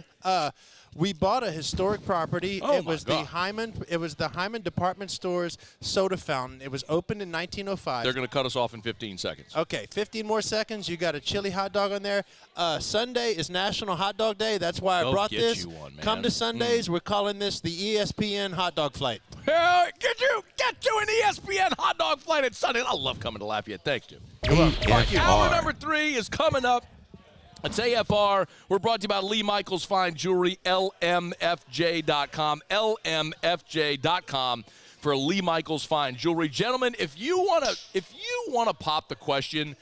We bought a historic property. It was the Hyman Department Store's soda fountain. It was opened in 1905. They're going to cut us off in 15 seconds. Okay, 15 more seconds. You got a chili hot dog on there. Sunday is National Hot Dog Day. That's why I brought this. You one, man. Come to Sundays. We're calling this the ESPN hot dog flight. Get you an ESPN hot dog flight at Sunday. I love coming to Lafayette. Thank you. Hour number 3 is coming up. It's AFR. We're brought to you by Lee Michaels Fine Jewelry, LMFJ.com, LMFJ.com for Lee Michaels Fine Jewelry. Gentlemen, if you want to pop the question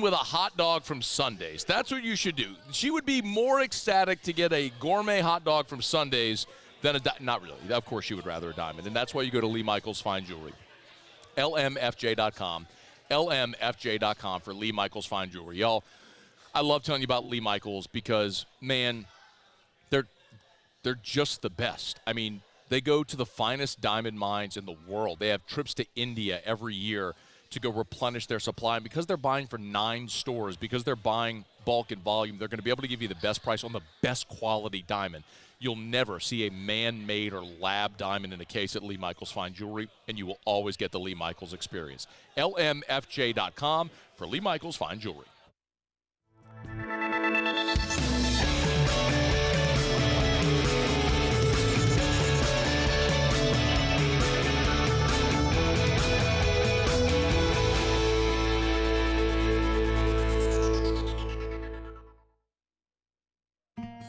with a hot dog from Sundays. That's what you should do. She would be more ecstatic to get a gourmet hot dog from Sundays than not really. Of course, she would rather a diamond, and that's why you go to Lee Michaels Fine Jewelry, LMFJ.com, LMFJ.com for Lee Michaels Fine Jewelry. Y'all, I love telling you about Lee Michaels because, man, they're just the best. I mean, they go to the finest diamond mines in the world. They have trips to India every year to go replenish their supply. And because they're buying for 9 stores, because they're buying bulk and volume, they're going to be able to give you the best price on the best quality diamond. You'll never see a man-made or lab diamond in a case at Lee Michaels Fine Jewelry, and you will always get the Lee Michaels experience. LMFJ.com for Lee Michaels Fine Jewelry.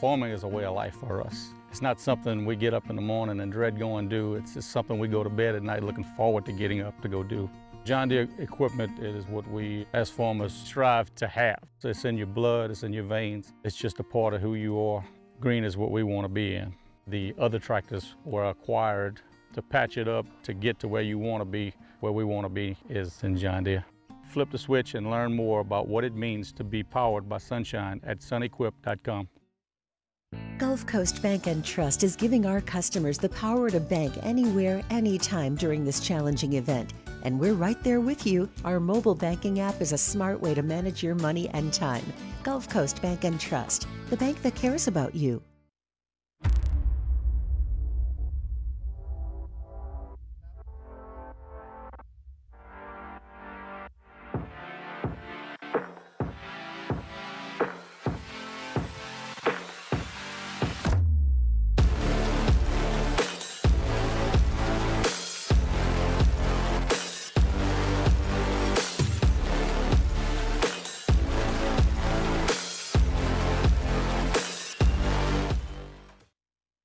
Farming is a way of life for us. It's not something we get up in the morning and dread going do. It's just something we go to bed at night looking forward to getting up to go do. John Deere equipment is what we as farmers strive to have. It's in your blood, it's in your veins. It's just a part of who you are. Green is what we want to be in. The other tractors were acquired to patch it up to get to where you want to be. Where we want to be is in John Deere. Flip the switch and learn more about what it means to be powered by sunshine at sunequip.com. Gulf Coast Bank and Trust is giving our customers the power to bank anywhere, anytime during this challenging event. And we're right there with you. Our mobile banking app is a smart way to manage your money and time. Gulf Coast Bank and Trust, the bank that cares about you.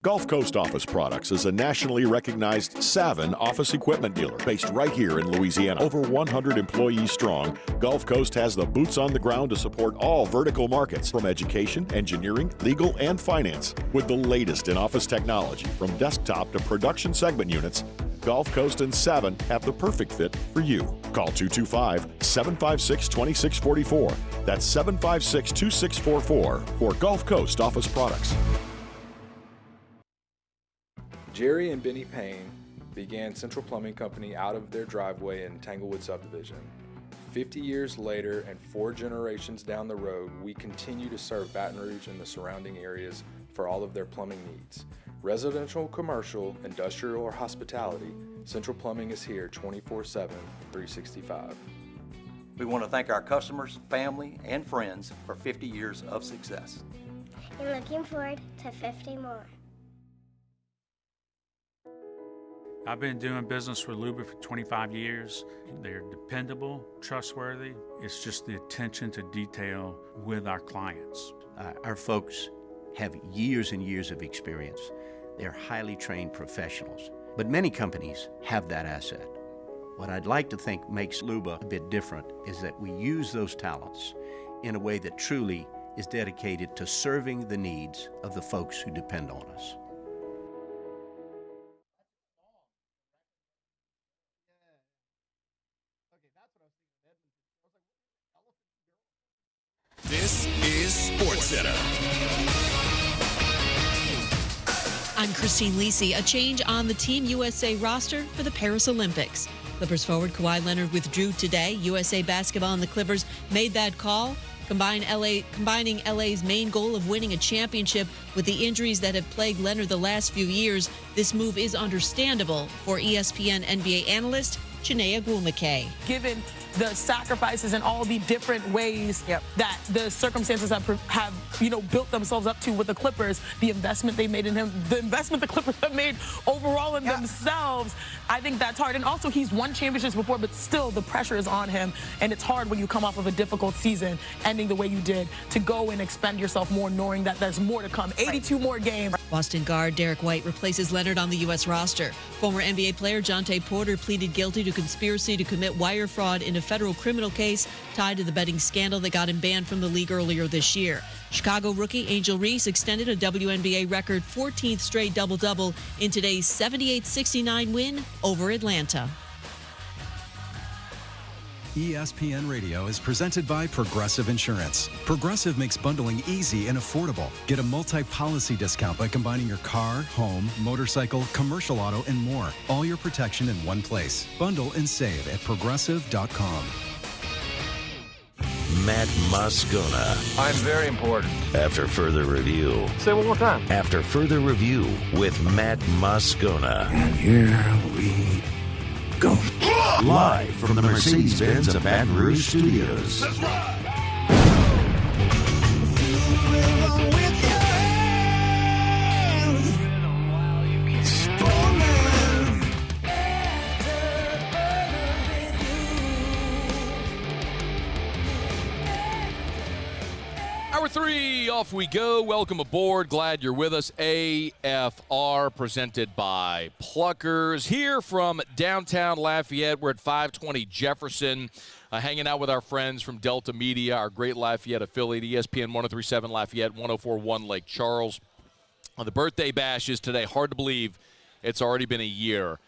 Gulf Coast Office Products is a nationally recognized XII office equipment dealer based right here in Louisiana. Over 100 employees strong, Gulf Coast has the boots on the ground to support all vertical markets, from education, engineering, legal, and finance. With the latest in office technology, from desktop to production segment units, Gulf Coast and XII have the perfect fit for you. Call 225-756-2644. That's 756-2644 for Gulf Coast Office Products. Jerry and Benny Payne began Central Plumbing Company out of their driveway in Tanglewood subdivision. 50 years later and 4 generations down the road, we continue to serve Baton Rouge and the surrounding areas for all of their plumbing needs. Residential, commercial, industrial, or hospitality, Central Plumbing is here 24/7, 365. We want to thank our customers, family, and friends for 50 years of success. And looking forward to 50 more. I've been doing business with Luba for 25 years. They're dependable, trustworthy. It's just the attention to detail with our clients. Our folks have years and years of experience. They're highly trained professionals. But many companies have that asset. What I'd like to think makes Luba a bit different is that we use those talents in a way that truly is dedicated to serving the needs of the folks who depend on us. This is SportsCenter. I'm Christine Lisi. A change on the Team USA roster for the Paris Olympics. Clippers forward Kawhi Leonard withdrew today. USA Basketball and the Clippers made that call, combining LA's main goal of winning a championship with the injuries that have plagued Leonard the last few years. This move is understandable for ESPN NBA analyst Chinea Gwumake. Given the sacrifices and all the different ways that the circumstances have built themselves up to with the Clippers, the investment they made in him, the investment the Clippers have made overall in themselves, I think that's hard. And also, he's won championships before, but still the pressure is on him. And it's hard when you come off of a difficult season, ending the way you did, to go and expend yourself more, knowing that there's more to come. 82 more games. Boston guard Derek White replaces Leonard on the U.S. roster. Former NBA player Jonte Porter pleaded guilty to conspiracy to commit wire fraud in a federal criminal case tied to the betting scandal that got him banned from the league earlier this year. Chicago rookie Angel Reese extended a WNBA record 14th straight double-double in today's 78-69 win over Atlanta. ESPN Radio is presented by Progressive Insurance. Progressive makes bundling easy and affordable. Get a multi-policy discount by combining your car, home, motorcycle, commercial auto, and more. All your protection in one place. Bundle and save at progressive.com. Matt Moscona. I'm very important. After further review. Say it one more time. After further review with Matt Moscona. And here we go. Live from the Mercedes-Benz of Baton Rouge Studios. That's right. Hour 3, off we go. Welcome aboard. Glad you're with us. AFR presented by Pluckers. Here from downtown Lafayette. We're at 520 Jefferson, hanging out with our friends from Delta Media, our great Lafayette affiliate, ESPN 1037 Lafayette, 1041 Lake Charles. The birthday bash is today. Hard to believe it's already been a year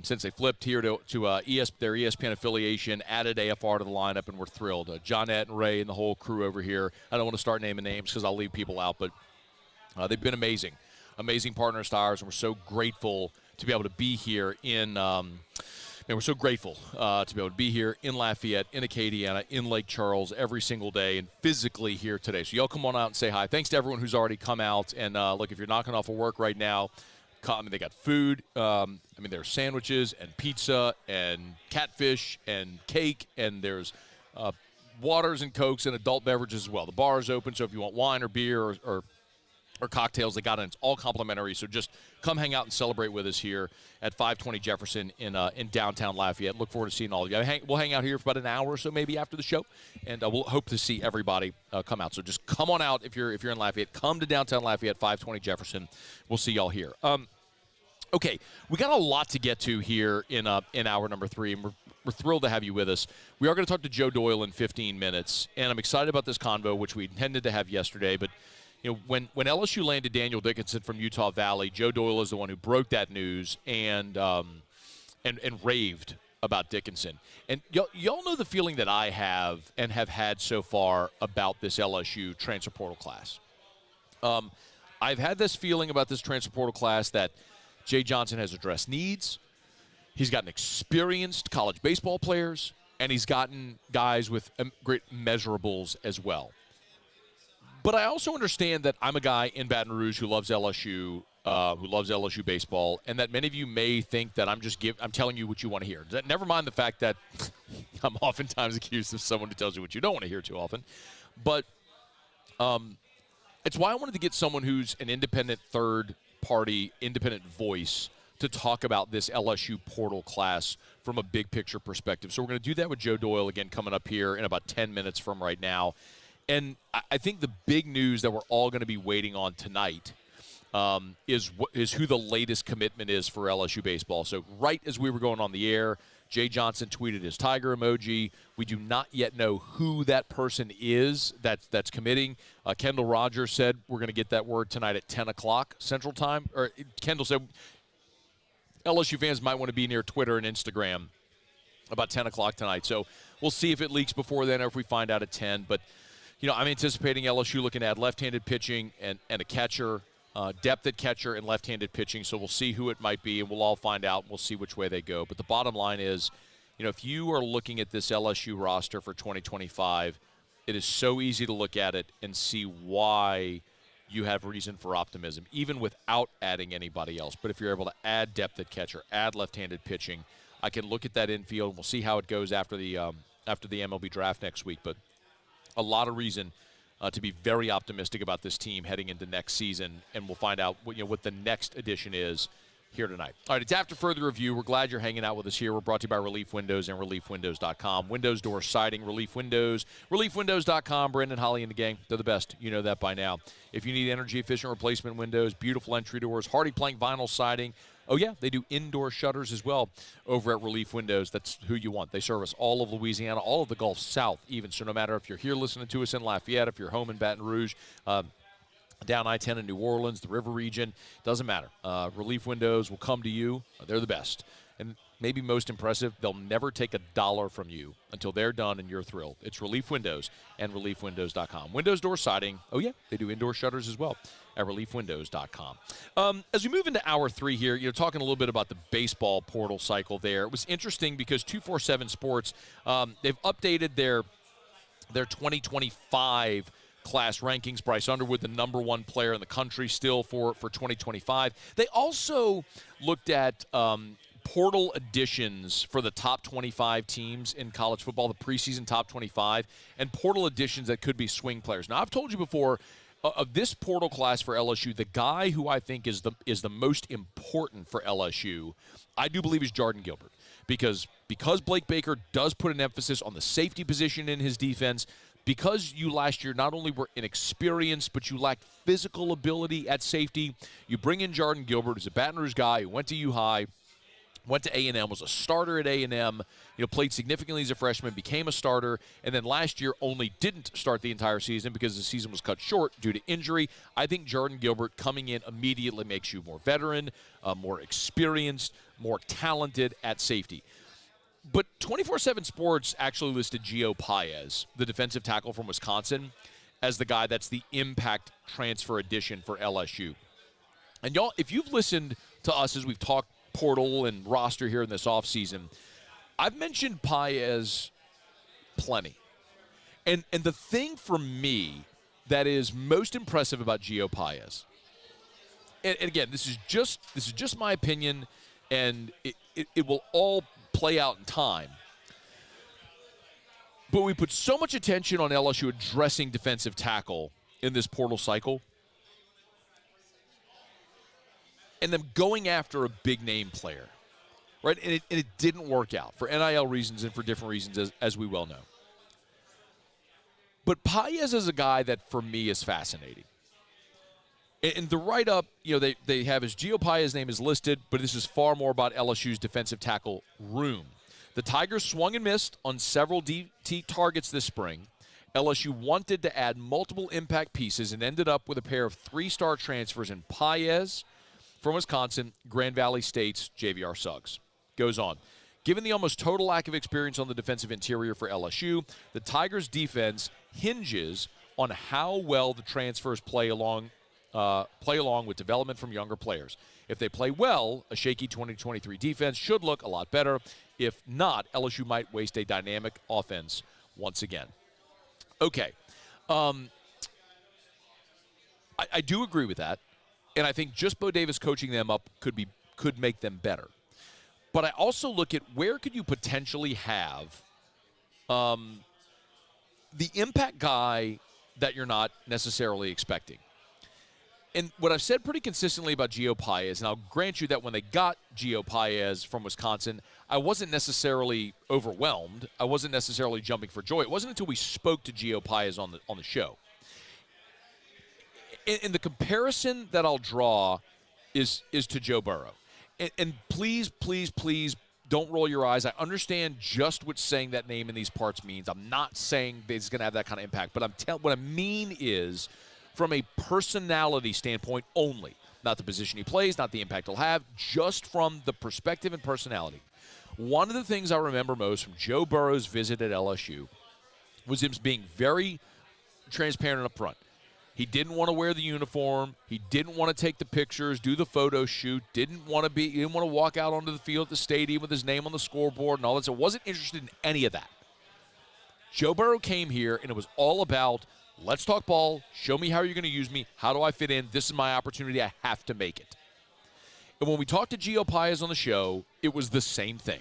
since they flipped here to their ESPN affiliation, added AFR to the lineup, and we're thrilled. Johnette and Ray and the whole crew over here. I don't want to start naming names because I'll leave people out, but they've been amazing partners to ours, and we're so grateful to be able to be here in we're so grateful to be able to be here in Lafayette, in Acadiana, in Lake Charles every single day, and physically here today. So y'all come on out and say hi. Thanks to everyone who's already come out. And look, if you're knocking off of work right now, they got food. There's sandwiches and pizza and catfish and cake, and there's waters and Cokes and adult beverages as well. The bar is open, so if you want wine or beer or cocktails, they got it. It's all complimentary, so just come hang out and celebrate with us here at 520 Jefferson in downtown Lafayette. Look forward to seeing all of you. We'll hang out here for about an hour or so maybe after the show, and we'll hope to see everybody come out. So just come on out if you're in Lafayette. Come to downtown Lafayette, 520 Jefferson. We'll see y'all here. Okay, we got a lot to get to here in hour number 3, and we're thrilled to have you with us. We are going to talk to Joe Doyle in 15 minutes, and I'm excited about this convo, which we intended to have yesterday. But when LSU landed Daniel Dickinson from Utah Valley, Joe Doyle is the one who broke that news and raved about Dickinson. And y'all know the feeling that I have and have had so far about this LSU transfer portal class. I've had this feeling about this transfer portal class that Jay Johnson has addressed needs. He's gotten experienced college baseball players, and he's gotten guys with great measurables as well. But I also understand that I'm a guy in Baton Rouge who loves LSU, who loves LSU baseball, and that many of you may think that I'm telling you what you want to hear. Never mind the fact that I'm oftentimes accused of someone who tells you what you don't want to hear too often. But it's why I wanted to get someone who's an independent third-party, independent voice to talk about this LSU portal class from a big picture perspective. So we're going to do that with Joe Doyle again coming up here in about 10 minutes from right now. And I think the big news that we're all going to be waiting on tonight is who the latest commitment is for LSU baseball. So right as we were going on the air, Jay Johnson tweeted his tiger emoji. We do not yet know who that person is that's committing. Kendall Rogers said we're going to get that word tonight at 10 o'clock Central Time. Or Kendall said LSU fans might want to be near Twitter and Instagram about 10 o'clock tonight. So we'll see if it leaks before then or if we find out at 10. But, I'm anticipating LSU looking to add left-handed pitching and a catcher, depth at catcher and left-handed pitching. So we'll see who it might be, and we'll all find out. We'll see which way they go. But the bottom line is, if you are looking at this LSU roster for 2025, it is so easy to look at it and see why you have reason for optimism, even without adding anybody else. But if you're able to add depth at catcher, add left-handed pitching, I can look at that infield, and we'll see how it goes after the MLB draft next week. But a lot of reason to be very optimistic about this team heading into next season, and we'll find out what the next edition is here tonight. All right, it's After Further Review. We're glad you're hanging out with us here. We're brought to you by Relief Windows and ReliefWindows.com. Windows, door, siding, Relief Windows. ReliefWindows.com. Brendan, Holly, and the gang, they're the best. You know that by now. If you need energy-efficient replacement windows, beautiful entry doors, hardy plank vinyl siding, oh, yeah, they do indoor shutters as well over at Relief Windows. That's who you want. They service all of Louisiana, all of the Gulf South even. So no matter if you're here listening to us in Lafayette, if you're home in Baton Rouge, down I-10 in New Orleans, the river region, doesn't matter. Relief Windows will come to you. They're the best. And maybe most impressive, they'll never take $1 from you until they're done and you're thrilled. It's Relief Windows and ReliefWindows.com. Windows, door, siding. Oh, yeah, they do indoor shutters as well at ReliefWindows.com. As we move into Hour 3 here, talking a little bit about the baseball portal cycle there. It was interesting because 247 Sports, they've updated their 2025 class rankings. Bryce Underwood, the number one player in the country still for 2025. They also looked at portal additions for the top 25 teams in college football, the preseason top 25, and portal additions that could be swing players. Now, I've told you before, of this portal class for LSU, the guy who I think is the most important for LSU, I do believe is Jordan Gilbert. Because Blake Baker does put an emphasis on the safety position in his defense, because you last year not only were inexperienced, but you lacked physical ability at safety, you bring in Jordan Gilbert, who's a Baton Rouge guy who went to U-High, went to A&M, was a starter at A&M, played significantly as a freshman, became a starter, and then last year only didn't start the entire season because the season was cut short due to injury. I think Jordan Gilbert coming in immediately makes you more veteran, more experienced, more talented at safety. But 247 Sports actually listed Gio Paez, the defensive tackle from Wisconsin, as the guy that's the impact transfer addition for LSU. And y'all, if you've listened to us as we've talked portal and roster here in this offseason, I've mentioned Paez plenty. And the thing for me that is most impressive about Gio Paez, and again, this is just my opinion, and it will all play out in time. But we put so much attention on LSU addressing defensive tackle in this portal cycle, and them going after a big-name player, right? And it didn't work out for NIL reasons and for different reasons, as we well know. But Paez is a guy that, for me, is fascinating. And the write-up, they have his Gio Paez name is listed, but this is far more about LSU's defensive tackle room. The Tigers swung and missed on several DT targets this spring. LSU wanted to add multiple impact pieces and ended up with a pair of 3-star transfers in Paez from Wisconsin, Grand Valley State's JVR Suggs. Goes on. Given the almost total lack of experience on the defensive interior for LSU, the Tigers' defense hinges on how well the transfers play along with development from younger players. If they play well, a shaky 2023 defense should look a lot better. If not, LSU might waste a dynamic offense once again. Okay. I do agree with that. And I think just Bo Davis coaching them up could make them better. But I also look at where could you potentially have the impact guy that you're not necessarily expecting. And what I've said pretty consistently about Gio Paez, and I'll grant you that when they got Gio Paez from Wisconsin, I wasn't necessarily overwhelmed. I wasn't necessarily jumping for joy. It wasn't until we spoke to Gio Paez on the show. And the comparison that I'll draw is to Joe Burrow. And please, please, please don't roll your eyes. I understand just what saying that name in these parts means. I'm not saying that it's going to have that kind of impact. But what I mean is from a personality standpoint only. Not the position he plays, not the impact he'll have, just from the perspective and personality. One of the things I remember most from Joe Burrow's visit at LSU was him being very transparent and upfront. He didn't want to wear the uniform. He didn't want to take the pictures, do the photo shoot. He didn't want to walk out onto the field at the stadium with his name on the scoreboard and all that. So wasn't interested in any of that. Joe Burrow came here, and it was all about, let's talk ball. Show me how you're going to use me. How do I fit in? This is my opportunity. I have to make it. And when we talked to Gio Paez on the show, it was the same thing.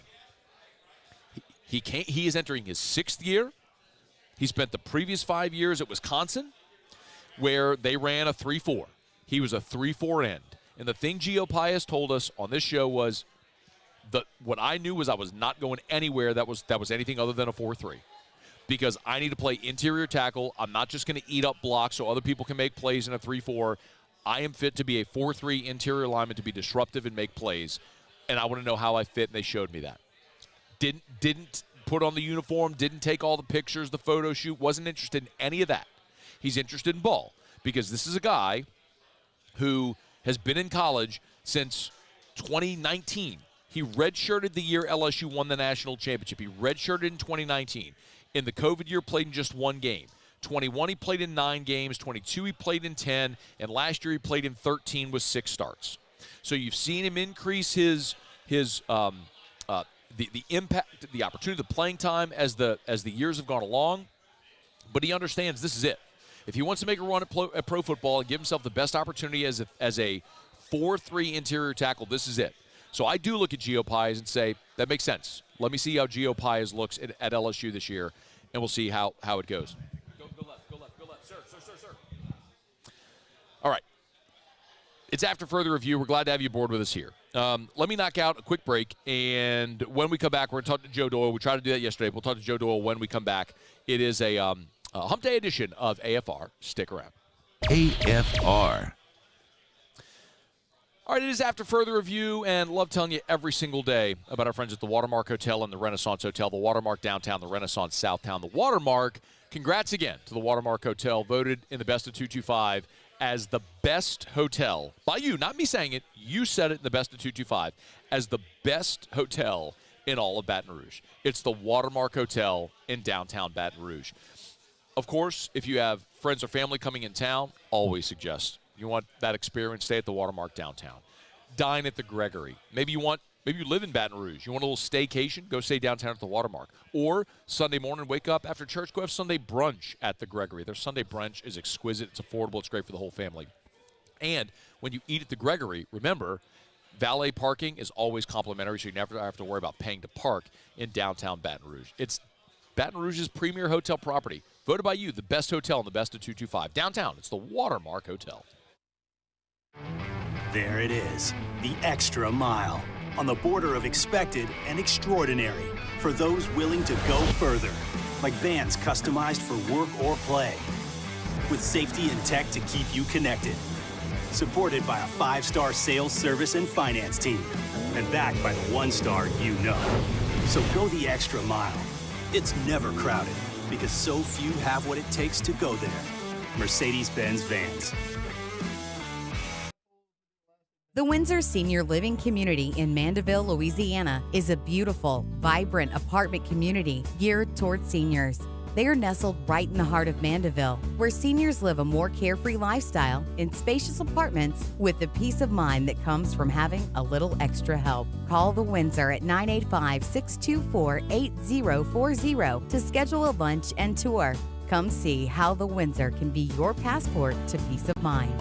He is entering his 6th year. He spent the previous 5 years at Wisconsin, where they ran a 3-4. He was a 3-4 end. And the thing Gio Paez told us on this show was what I knew was I was not going anywhere that was anything other than a 4-3. Because I need to play interior tackle. I'm not just going to eat up blocks so other people can make plays in a 3-4. I am fit to be a 4-3 interior lineman, to be disruptive and make plays. And I want to know how I fit, and they showed me that. Didn't put on the uniform, didn't take all the pictures, the photo shoot, wasn't interested in any of that. He's interested in ball because this is a guy who has been in college since 2019. He redshirted the year LSU won the national championship. He redshirted in 2019. In the COVID year, played in just 1 game. 21, he played in 9 games. 22, he played in 10. And last year, he played in 13 with 6 starts. So you've seen him increase his impact, the opportunity, the playing time as the years have gone along. But he understands this is it. If he wants to make a run at pro football and give himself the best opportunity as a 4-3 interior tackle, this is it. So I do look at Gio Paez and say, that makes sense. Let me see how Gio Paez looks at LSU this year, and we'll see how it goes. Go left. Sir. All right. It's after further review. We're glad to have you aboard with us here. Let me knock out a quick break, and when we come back, we're going to talk to Joe Doyle. We tried to do that yesterday. We'll talk to Joe Doyle when we come back. It is a Hump Day edition of AFR. Stick around. AFR. All right, it is after further review, and love telling you every single day about our friends at the Watermark Hotel and the Renaissance Hotel, the Watermark Downtown, the Renaissance Southtown. The Watermark, congrats again to the Watermark Hotel, voted in the best of 225 as the best hotel, by you, not me saying it, you said it in the best of 225, as the best hotel in all of Baton Rouge. It's the Watermark Hotel in downtown Baton Rouge. Of course, if you have friends or family coming in town, always suggest you want that experience, stay at the Watermark downtown. Dine at the Gregory. Maybe you live in Baton Rouge. You want a little staycation? Go stay downtown at the Watermark. Or Sunday morning, wake up after church, go have Sunday brunch at the Gregory. Their Sunday brunch is exquisite. It's affordable. It's great for the whole family. And when you eat at the Gregory, remember, valet parking is always complimentary, so you never have to worry about paying to park in downtown Baton Rouge. It's Baton Rouge's premier hotel property. Voted by you, the best hotel in the best of 225. Downtown, it's the Watermark Hotel. There it is, the extra mile, on the border of expected and extraordinary for those willing to go further, like vans customized for work or play, with safety and tech to keep you connected, supported by a 5-star sales, service, and finance team, and backed by the 1-star you know. So go the extra mile. It's never crowded, because so few have what it takes to go there. Mercedes-Benz Vans. The Windsor Senior Living Community in Mandeville, Louisiana is a beautiful, vibrant apartment community geared toward seniors. They are nestled right in the heart of Mandeville, where seniors live a more carefree lifestyle in spacious apartments with the peace of mind that comes from having a little extra help. Call the Windsor at 985-624-8040 to schedule a lunch and tour. Come see how the Windsor can be your passport to peace of mind.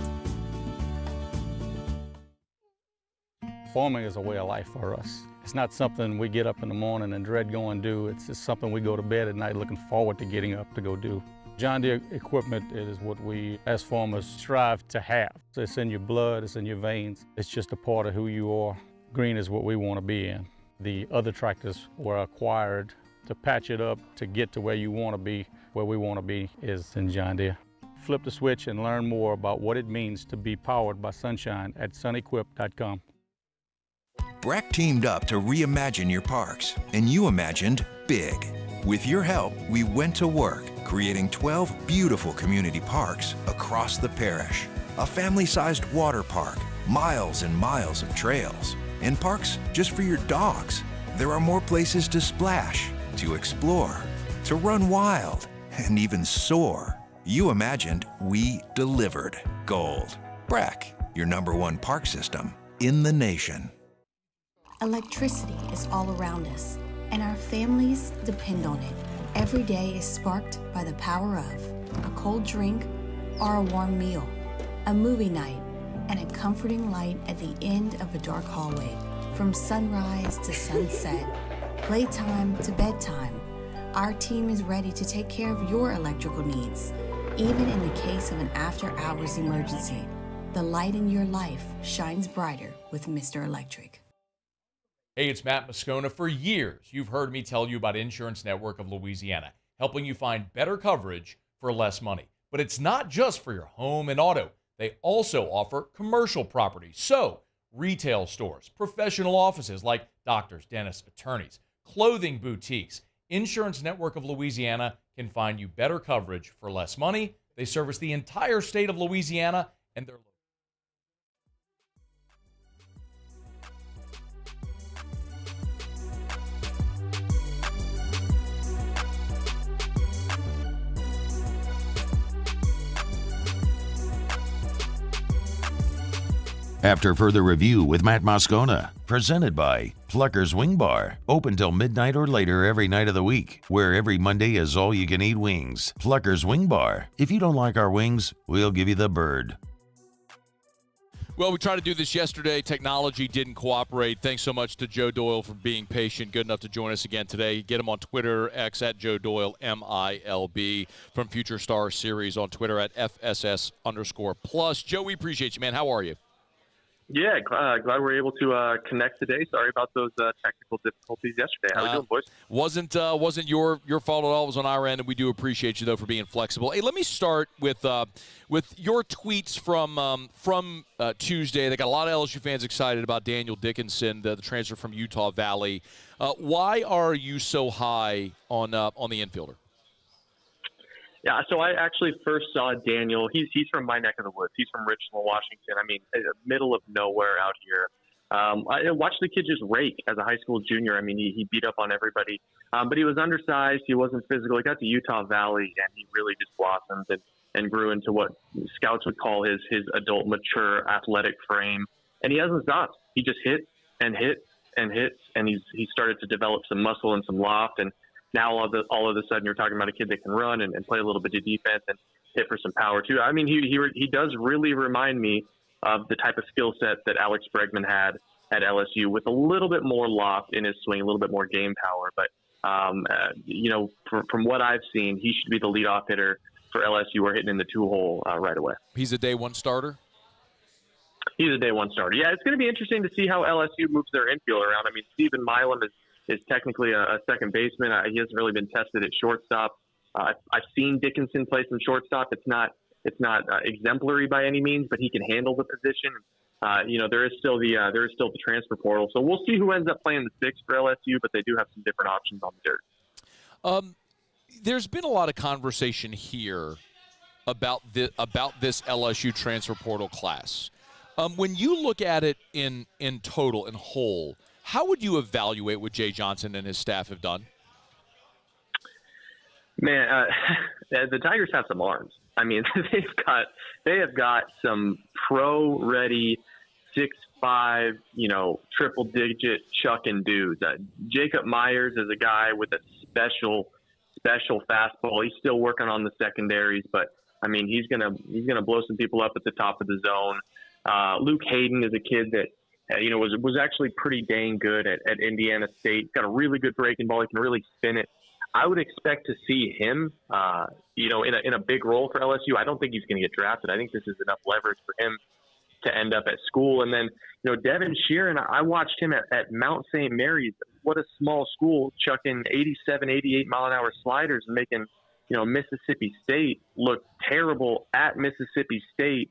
Farming is a way of life for us. It's not something we get up in the morning and dread going do. It's just something we go to bed at night looking forward to getting up to go do. John Deere equipment is what we as farmers strive to have. It's in your blood, it's in your veins. It's just a part of who you are. Green is what we want to be in. The other tractors were acquired to patch it up to get to where you want to be. Where we want to be is in John Deere. Flip the switch and learn more about what it means to be powered by sunshine at sunequip.com. Breck teamed up to reimagine your parks, and you imagined big. With your help, we went to work, creating 12 beautiful community parks across the parish. A family-sized water park, miles and miles of trails, and parks just for your dogs. There are more places to splash, to explore, to run wild, and even soar. You imagined, we delivered gold. Breck, your #1 park system in the nation. Electricity is all around us, and our families depend on it. Every day is sparked by the power of a cold drink or a warm meal, a movie night, and a comforting light at the end of a dark hallway. From sunrise to sunset, playtime to bedtime, our team is ready to take care of your electrical needs. Even in the case of an after-hours emergency, the light in your life shines brighter with Mr. Electric. Hey, it's Matt Moscona. For years, you've heard me tell you about Insurance Network of Louisiana, helping you find better coverage for less money. But it's not just for your home and auto. They also offer commercial property. So, retail stores, professional offices like doctors, dentists, attorneys, clothing boutiques. Insurance Network of Louisiana can find you better coverage for less money. They service the entire state of Louisiana, and they're After further review with Matt Moscona, presented by Pluckers Wing Bar, open till midnight or later every night of the week, where every Monday is all-you-can-eat wings. Pluckers Wing Bar. If you don't like our wings, we'll give you the bird. Well, we tried to do this yesterday. Technology didn't cooperate. Thanks so much to Joe Doyle for being patient, good enough to join us again today. Get him on Twitter, X at Joe Doyle, MILB, from Future Star Series on Twitter at FSS_plus. Joe, we appreciate you, man. How are you? Yeah, glad we're able to connect today. Sorry about those technical difficulties yesterday. How are we doing, boys? Wasn't your fault at all. It was on our end, and we do appreciate you, though, for being flexible. Hey, let me start with your tweets from Tuesday. They got a lot of LSU fans excited about Daniel Dickinson, the transfer from Utah Valley. Why are you so high on the infielder? Yeah, so I actually first saw Daniel. He's from my neck of the woods. He's from Richland, Washington. I mean, middle of nowhere out here. I watched the kid just rake as a high school junior. I mean, he beat up on everybody, but he was undersized. He wasn't physical. He got to Utah Valley, and he really just blossomed and grew into what scouts would call his adult, mature, athletic frame. And he hasn't stopped. He just hits and hits and hits, and he started to develop some muscle and some loft. And now all of a sudden you're talking about a kid that can run and play a little bit of defense and hit for some power too. I mean, he does really remind me of the type of skill set that Alex Bregman had at LSU, with a little bit more loft in his swing, a little bit more game power. But from what I've seen, he should be the leadoff hitter for LSU. We're hitting in the 2-hole right away. He's a day one starter. He's a day one starter. Yeah, it's going to be interesting to see how LSU moves their infield around. I mean, Stephen Milam is technically a second baseman. He hasn't really been tested at shortstop. I've seen Dickinson play some shortstop. It's not exemplary by any means, but he can handle the position. There is still the transfer portal, so we'll see who ends up playing the sixth for LSU. But they do have some different options on the dirt. There's been a lot of conversation here about this LSU transfer portal class. When you look at it in total, in whole, how would you evaluate what Jay Johnson and his staff have done? Man, the Tigers have some arms. I mean, they have got some pro-ready 6'5", triple-digit chucking dudes. Jacob Myers is a guy with a special fastball. He's still working on the secondaries, but I mean, he's gonna blow some people up at the top of the zone. Luke Hayden is a kid that was actually pretty dang good at Indiana State. Got a really good breaking ball. He can really spin it. I would expect to see him, in a big role for LSU. I don't think he's going to get drafted. I think this is enough leverage for him to end up at school. And then, Devin Sheeran, I watched him at Mount St. Mary's. What a small school, chucking 87, 88 mile an hour sliders and making, Mississippi State look terrible at Mississippi State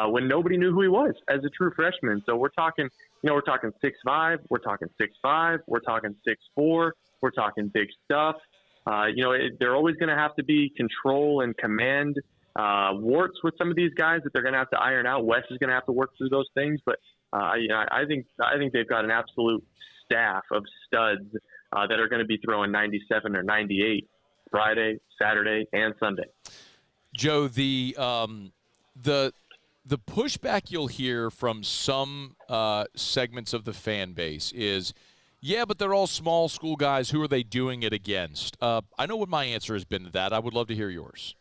when nobody knew who he was as a true freshman. So we're talking 6'5", we're talking 6'5", we're talking 6'4", we're talking big stuff. They're always going to have to be control and command warts with some of these guys that they're going to have to iron out. Wes is going to have to work through those things, but I think they've got an absolute staff of studs that are going to be throwing 97 or 98 Friday, Saturday, and Sunday. Joe, the pushback you'll hear from some segments of the fan base is, yeah, but they're all small school guys. Who are they doing it against? I know what my answer has been to that. I would love to hear yours.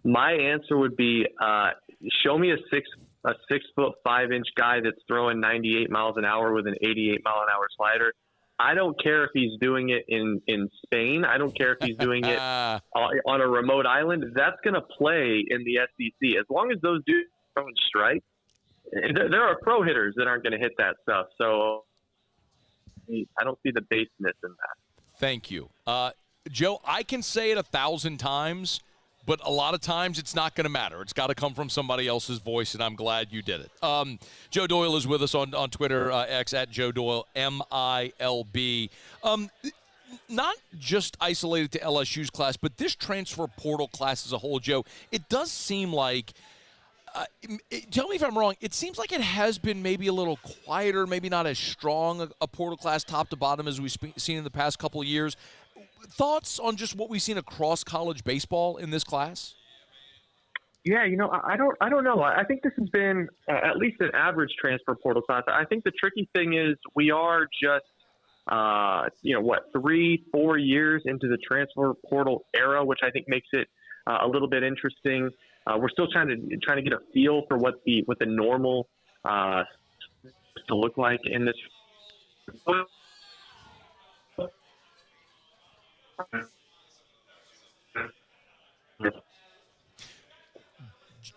My answer would be, show me a 6'5" guy that's throwing 98 miles an hour with an 88 mile an hour slider. I don't care if he's doing it in Spain. I don't care if he's doing it on a remote island. That's going to play in the SEC. As long as those dudes don't strike, there are pro hitters that aren't going to hit that stuff. So I don't see the baseness in that. Thank you. Joe, I can say it 1,000 times, but a lot of times it's not going to matter. It's got to come from somebody else's voice, and I'm glad you did it. Joe Doyle is with us on Twitter, X, at Joe Doyle, MILB. Not just isolated to LSU's class, but this transfer portal class as a whole, Joe, it does seem like, tell me if I'm wrong, it seems like it has been maybe a little quieter, maybe not as strong a portal class top to bottom as we've seen in the past couple of years. Thoughts on just what we've seen across college baseball in this class? Yeah, I don't know. I think this has been at least an average transfer portal class. I think the tricky thing is we are just, 3-4 years into the transfer portal era, which I think makes it a little bit interesting. We're still trying to get a feel for what the normal to look like in this.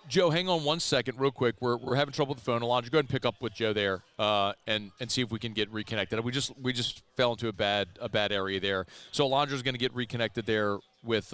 Joe, hang on one second real quick. We're having trouble with the phone. Alondra, go ahead and pick up with Joe there and see if we can get reconnected. We just fell into a bad area there. So Alondra's going to get reconnected there with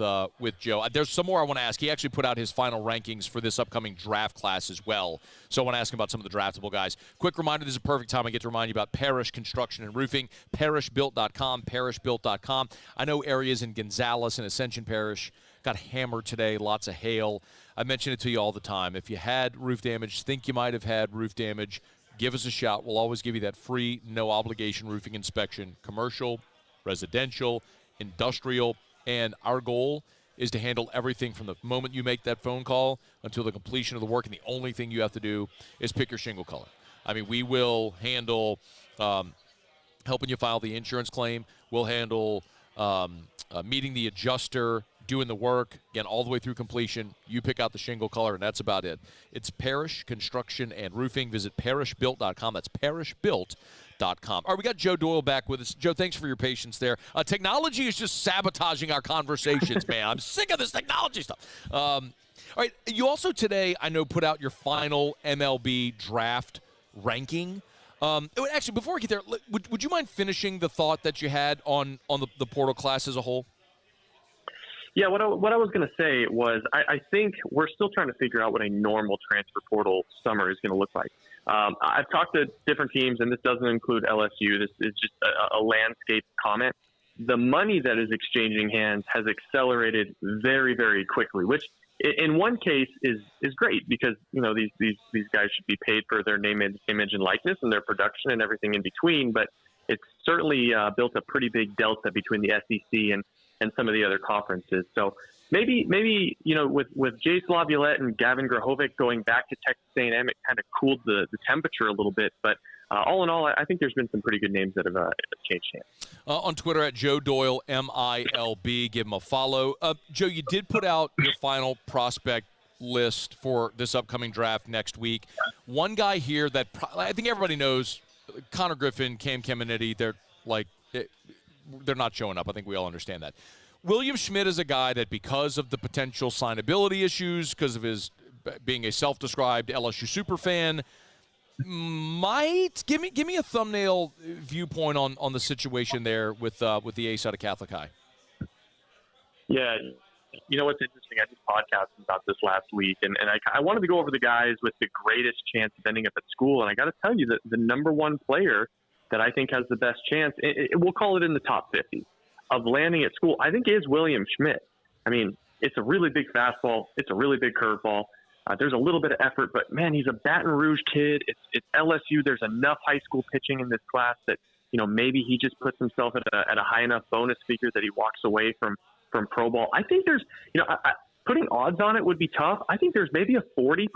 Joe. There's some more I want to ask. He actually put out his final rankings for this upcoming draft class as well. So I want to ask him about some of the draftable guys. Quick reminder, this is a perfect time I get to remind you about Parrish Construction and Roofing, parrishbuilt.com, parrishbuilt.com. I know areas in Gonzales and Ascension Parish got hammered today, lots of hail. I mention it to you all the time. If you had roof damage, think you might have had roof damage, give us a shout. We'll always give you that free, no-obligation roofing inspection, commercial, residential, industrial, and our goal is to handle everything from the moment you make that phone call until the completion of the work, and the only thing you have to do is pick your shingle color. I mean, we will handle helping you file the insurance claim. We'll handle meeting the adjuster, doing the work, again, all the way through completion. You pick out the shingle color, and that's about it. It's Parrish Construction and Roofing. Visit parrishbuilt.com. That's parrishbuilt.com. All right, we got Joe Doyle back with us. Joe, thanks for your patience there. Technology is just sabotaging our conversations, man. I'm sick of this technology stuff. All right, you also today, I know, put out your final MLB draft ranking. Actually, before we get there, would you mind finishing the thought that you had on the portal class as a whole? Yeah, what I was going to say was I think we're still trying to figure out what a normal transfer portal summer is going to look like. I've talked to different teams, and this doesn't include LSU. This is just a landscape comment. The money that is exchanging hands has accelerated very, very quickly, which in one case is great because, these guys should be paid for their name, image, and likeness and their production and everything in between. But it's certainly built a pretty big delta between the SEC and some of the other conferences. So maybe with Jace Laviolette and Gavin Grahovic going back to Texas A&M, it kind of cooled the temperature a little bit. But all in all, I think there's been some pretty good names that have changed hands. On Twitter at Joe Doyle, MILB. Give him a follow. Joe, you did put out your final prospect list for this upcoming draft next week. One guy here that I think everybody knows, Connor Griffin, Cam Caminiti, they're like they're not showing up. I think we all understand that. William Schmidt is a guy that, because of the potential signability issues, because of his being a self-described LSU superfan, might give me a thumbnail viewpoint on the situation there with the ace out of Catholic High. Yeah, you know what's interesting? I did podcasts about this last week, and I wanted to go over the guys with the greatest chance of ending up at school. And I got to tell you that the number one player that I think has the best chance, we'll call it in the top 50, of landing at school, I think is William Schmidt. I mean, it's a really big fastball. It's a really big curveball. There's a little bit of effort, but, man, he's a Baton Rouge kid. It's LSU. There's enough high school pitching in this class that, maybe he just puts himself at a high enough bonus figure that he walks away from pro ball. I think there's, putting odds on it would be tough. I think there's maybe a 40%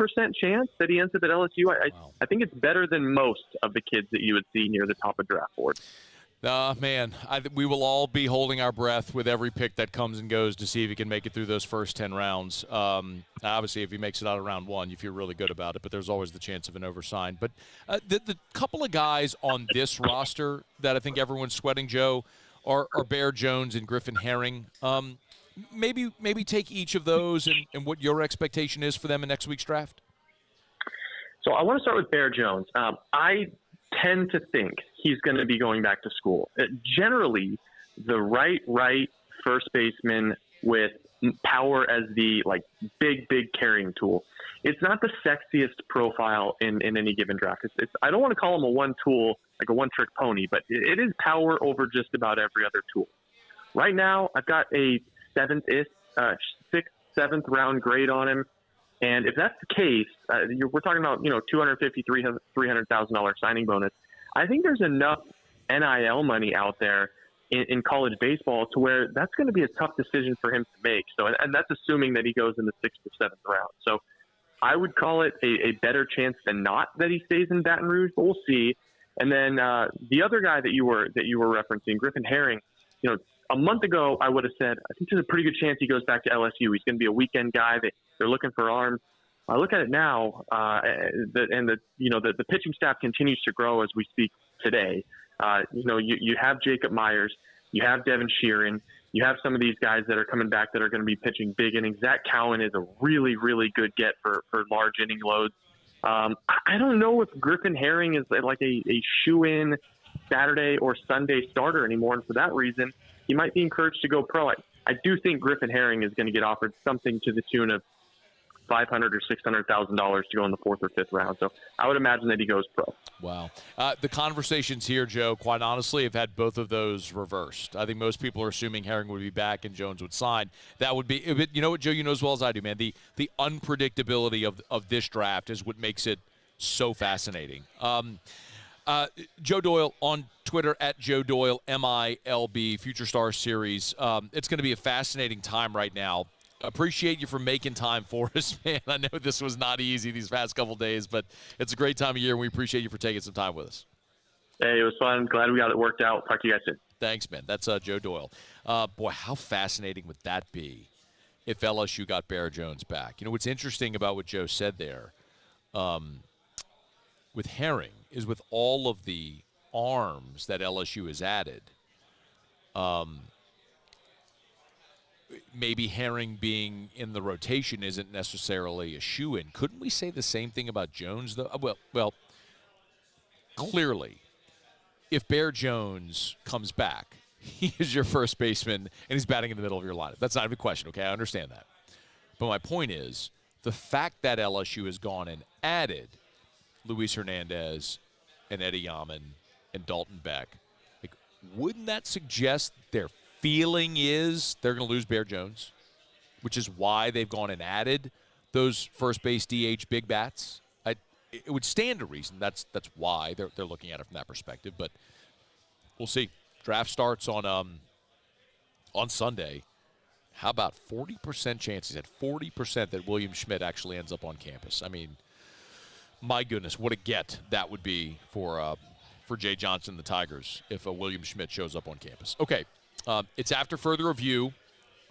chance that he ends up at LSU. I think it's better than most of the kids that you would see near the top of draft board. Man, we will all be holding our breath with every pick that comes and goes to see if he can make it through those first 10 rounds. Obviously, if he makes it out of round one, you feel really good about it, but there's always the chance of an oversign. But the couple of guys on this roster that I think everyone's sweating, Joe, are Bear Jones and Griffin Herring. Maybe take each of those and what your expectation is for them in next week's draft. So I want to start with Bear Jones. I tend to think he's going to be going back to school. Generally, the right first baseman with power as the big carrying tool. It's not the sexiest profile in any given draft. I don't want to call him a one tool, like a one trick pony, but it is power over just about every other tool. Right now, I've got a 6th, 7th round grade on him. And if that's the case, we're talking about, $250,000, $300,000 signing bonus. I think there's enough NIL money out there in college baseball to where that's going to be a tough decision for him to make. So, and that's assuming that he goes in the 6th or 7th round. So I would call it a better chance than not that he stays in Baton Rouge, but we'll see. And then the other guy that you were referencing, Griffin Herring, a month ago, I would have said, I think there's a pretty good chance he goes back to LSU. He's going to be a weekend guy. They're looking for arms. I look at it now, the pitching staff continues to grow as we speak today. You have Jacob Myers, you have Devin Sheeran, you have some of these guys that are coming back that are going to be pitching big innings. Zach Cowan is a really, really good get for large inning loads. I don't know if Griffin Herring is like a shoe-in Saturday or Sunday starter anymore, and for that reason, he might be encouraged to go pro. I do think Griffin Herring is going to get offered something to the tune of $500,000 or $600,000 to go in the 4th or 5th round. So I would imagine that he goes pro. Wow. The conversations here, Joe, quite honestly, have had both of those reversed. I think most people are assuming Herring would be back and Jones would sign. That would be, you know what, Joe, you know as well as I do, man, the unpredictability of this draft is what makes it so fascinating. Joe Doyle on Twitter at Joe Doyle, MILB, Future Star Series. It's going to be a fascinating time right now. Appreciate you for making time for us, man. I know this was not easy these past couple days, but it's a great time of year, and we appreciate you for taking some time with us. Hey, it was fun. Glad we got it worked out. Talk to you guys soon. Thanks, man. That's Joe Doyle. Boy, how fascinating would that be if LSU got Bear Jones back? What's interesting about what Joe said there with Herring is with all of the arms that LSU has added, maybe Herring being in the rotation isn't necessarily a shoo-in. Couldn't we say the same thing about Jones, though? Well, clearly, if Bear Jones comes back, he is your first baseman, and he's batting in the middle of your lineup. That's not even a question, okay? I understand that. But my point is, the fact that LSU has gone and added Luis Hernandez and Eddie Yaman and Dalton Beck, wouldn't that suggest their feeling is they're going to lose Bear Jones, which is why they've gone and added those first base DH big bats? It would stand to reason that's why they're looking at it from that perspective. But we'll see. Draft starts on Sunday. How about 40% chances at 40% that William Schmidt actually ends up on campus? I mean, my goodness, what a get that would be for Jay Johnson and the Tigers if William Schmidt shows up on campus. Okay, it's after further review.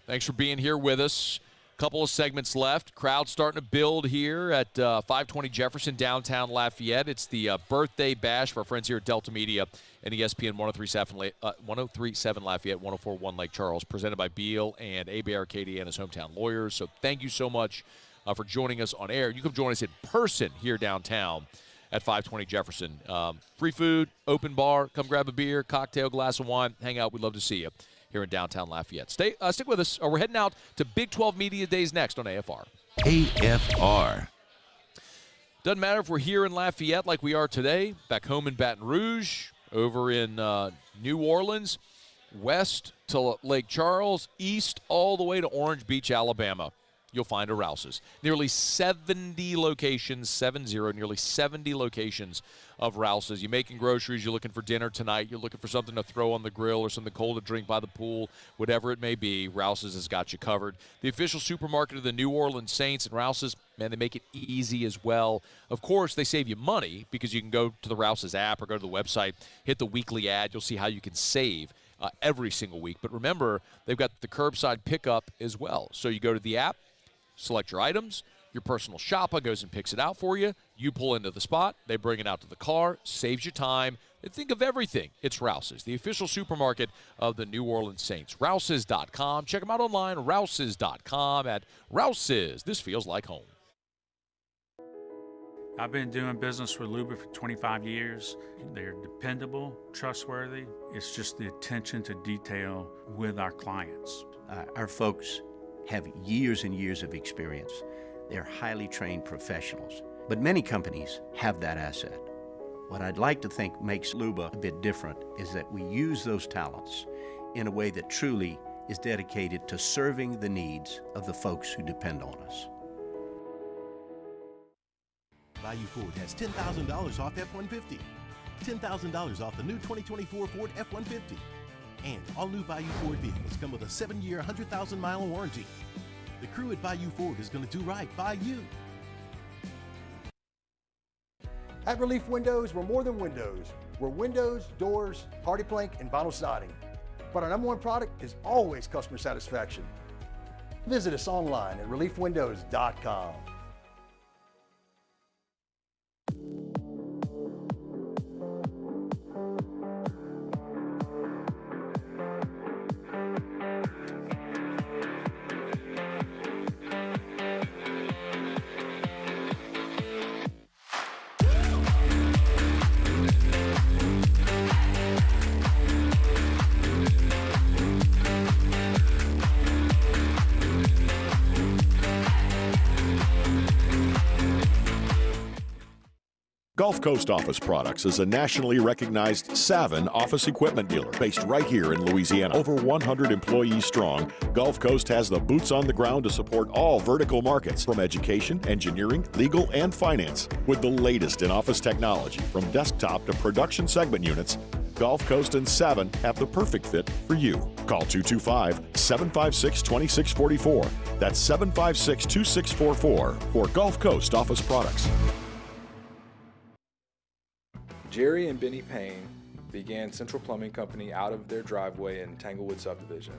Thanks for being here with us. Couple of segments left. Crowd starting to build here at 520 Jefferson, downtown Lafayette. It's the birthday bash for our friends here at Delta Media and ESPN 1037 Lafayette, 1041 Lake Charles, presented by Beal and A.B. Arcadiana's Hometown Lawyers. So thank you so much for joining us on air. You can join us in person here downtown at 520 Jefferson. Free food, open bar. Come grab a beer, cocktail, glass of wine. Hang out. We'd love to see you here in downtown Lafayette. Stick with us. We're heading out to Big 12 Media Days next on AFR. AFR. Doesn't matter if we're here in Lafayette like we are today, back home in Baton Rouge, over in New Orleans, west to Lake Charles, east all the way to Orange Beach, Alabama. You'll find a Rouse's. Nearly 70 locations, nearly 70 locations of Rouse's. You're making groceries, you're looking for dinner tonight, you're looking for something to throw on the grill or something cold to drink by the pool, whatever it may be, Rouse's has got you covered. The official supermarket of the New Orleans Saints, and Rouse's, man, they make it easy as well. Of course, they save you money because you can go to the Rouse's app or go to the website, hit the weekly ad, you'll see how you can save every single week. But remember, they've got the curbside pickup as well. So you go to the app, select your items, your personal shopper goes and picks it out for you. You pull into the spot, they bring it out to the car, saves you time. And think of everything. It's Rouse's, the official supermarket of the New Orleans Saints. Rouse's.com. Check them out online, Rouse's.com. At Rouse's, this feels like home. I've been doing business with Luba for 25 years. They're dependable, trustworthy. It's just the attention to detail with our clients. Our folks have years and years of experience. They're highly trained professionals. But many companies have that asset. What I'd like to think makes Luba a bit different is that we use those talents in a way that truly is dedicated to serving the needs of the folks who depend on us. Value Ford has $10,000 off F-150, $10,000 off the new 2024 Ford F-150, and all new Value Ford vehicles come with a 7-year, 100,000-mile warranty. The crew at Value Ford is going to do right by you. At Relief Windows, we're more than windows. We're windows, doors, hardy plank, and vinyl siding. But our #1 product is always customer satisfaction. Visit us online at reliefwindows.com. Gulf Coast Office Products is a nationally recognized XII office equipment dealer based right here in Louisiana. Over 100 employees strong, Gulf Coast has the boots on the ground to support all vertical markets, from education, engineering, legal, and finance. With the latest in office technology, from desktop to production segment units, Gulf Coast and XII have the perfect fit for you. Call 225-756-2644. That's 756-2644 for Gulf Coast Office Products. Jerry and Benny Payne began Central Plumbing Company out of their driveway in Tanglewood subdivision.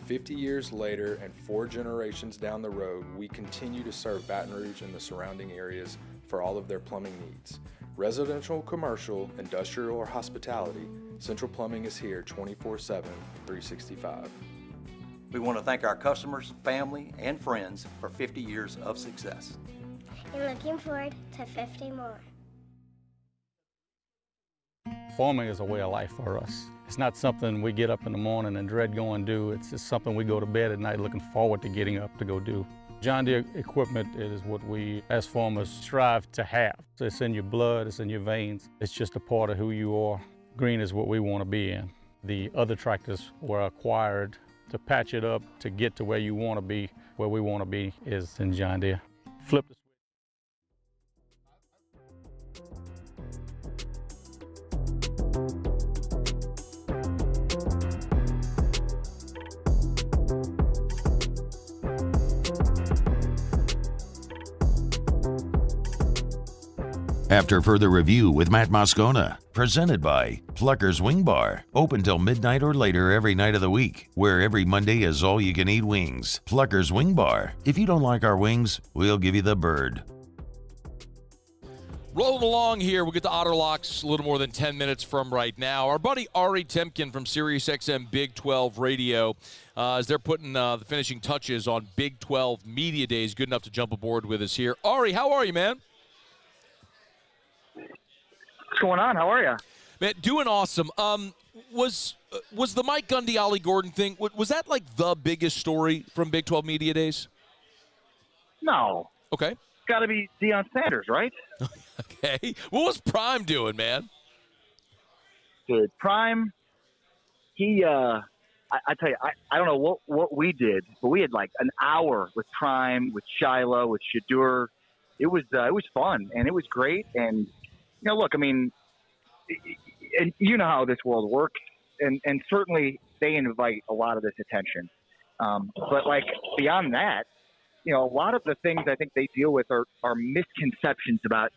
50 years later and 4 generations down the road, we continue to serve Baton Rouge and the surrounding areas for all of their plumbing needs. Residential, commercial, industrial, or hospitality, Central Plumbing is here 24/7, 365. We want to thank our customers, family, and friends for 50 years of success. And looking forward to 50 more. Farming is a way of life for us. It's not something we get up in the morning and dread going do. It's just something we go to bed at night looking forward to getting up to go do. John Deere equipment is what we as farmers strive to have. It's in your blood, it's in your veins. It's just a part of who you are. Green is what we want to be in. The other tractors were acquired to patch it up to get to where you want to be. Where we want to be is in John Deere. Flip the After further review with Matt Moscona, presented by Pluckers Wing Bar, open till midnight or later every night of the week, where every Monday is all-you-can-eat wings. Pluckers Wing Bar. If you don't like our wings, we'll give you the bird. Rolling along here, we'll get to Otter Locks a little more than 10 minutes from right now. Our buddy Ari Tempkin from SiriusXM Big 12 Radio, as they're putting the finishing touches on Big 12 Media Days, good enough to jump aboard with us here. Ari, how are you, man? What's going on? How are you? Man, doing awesome. Was the Mike Gundy, Ollie Gordon thing, was that like the biggest story from Big 12 Media Days? No. Okay. Got to be Deion Sanders, right? Okay. What was Prime doing, man? Dude, Prime, he, I tell you, I don't know what we did, but we had like an hour with Prime, with Shiloh, with Shadur. It was fun, and it was great. And, you know, look, I mean, and you know how this world works, and certainly they invite a lot of this attention. But, like, beyond that, you know, a lot of the things I think they deal with are misconceptions about,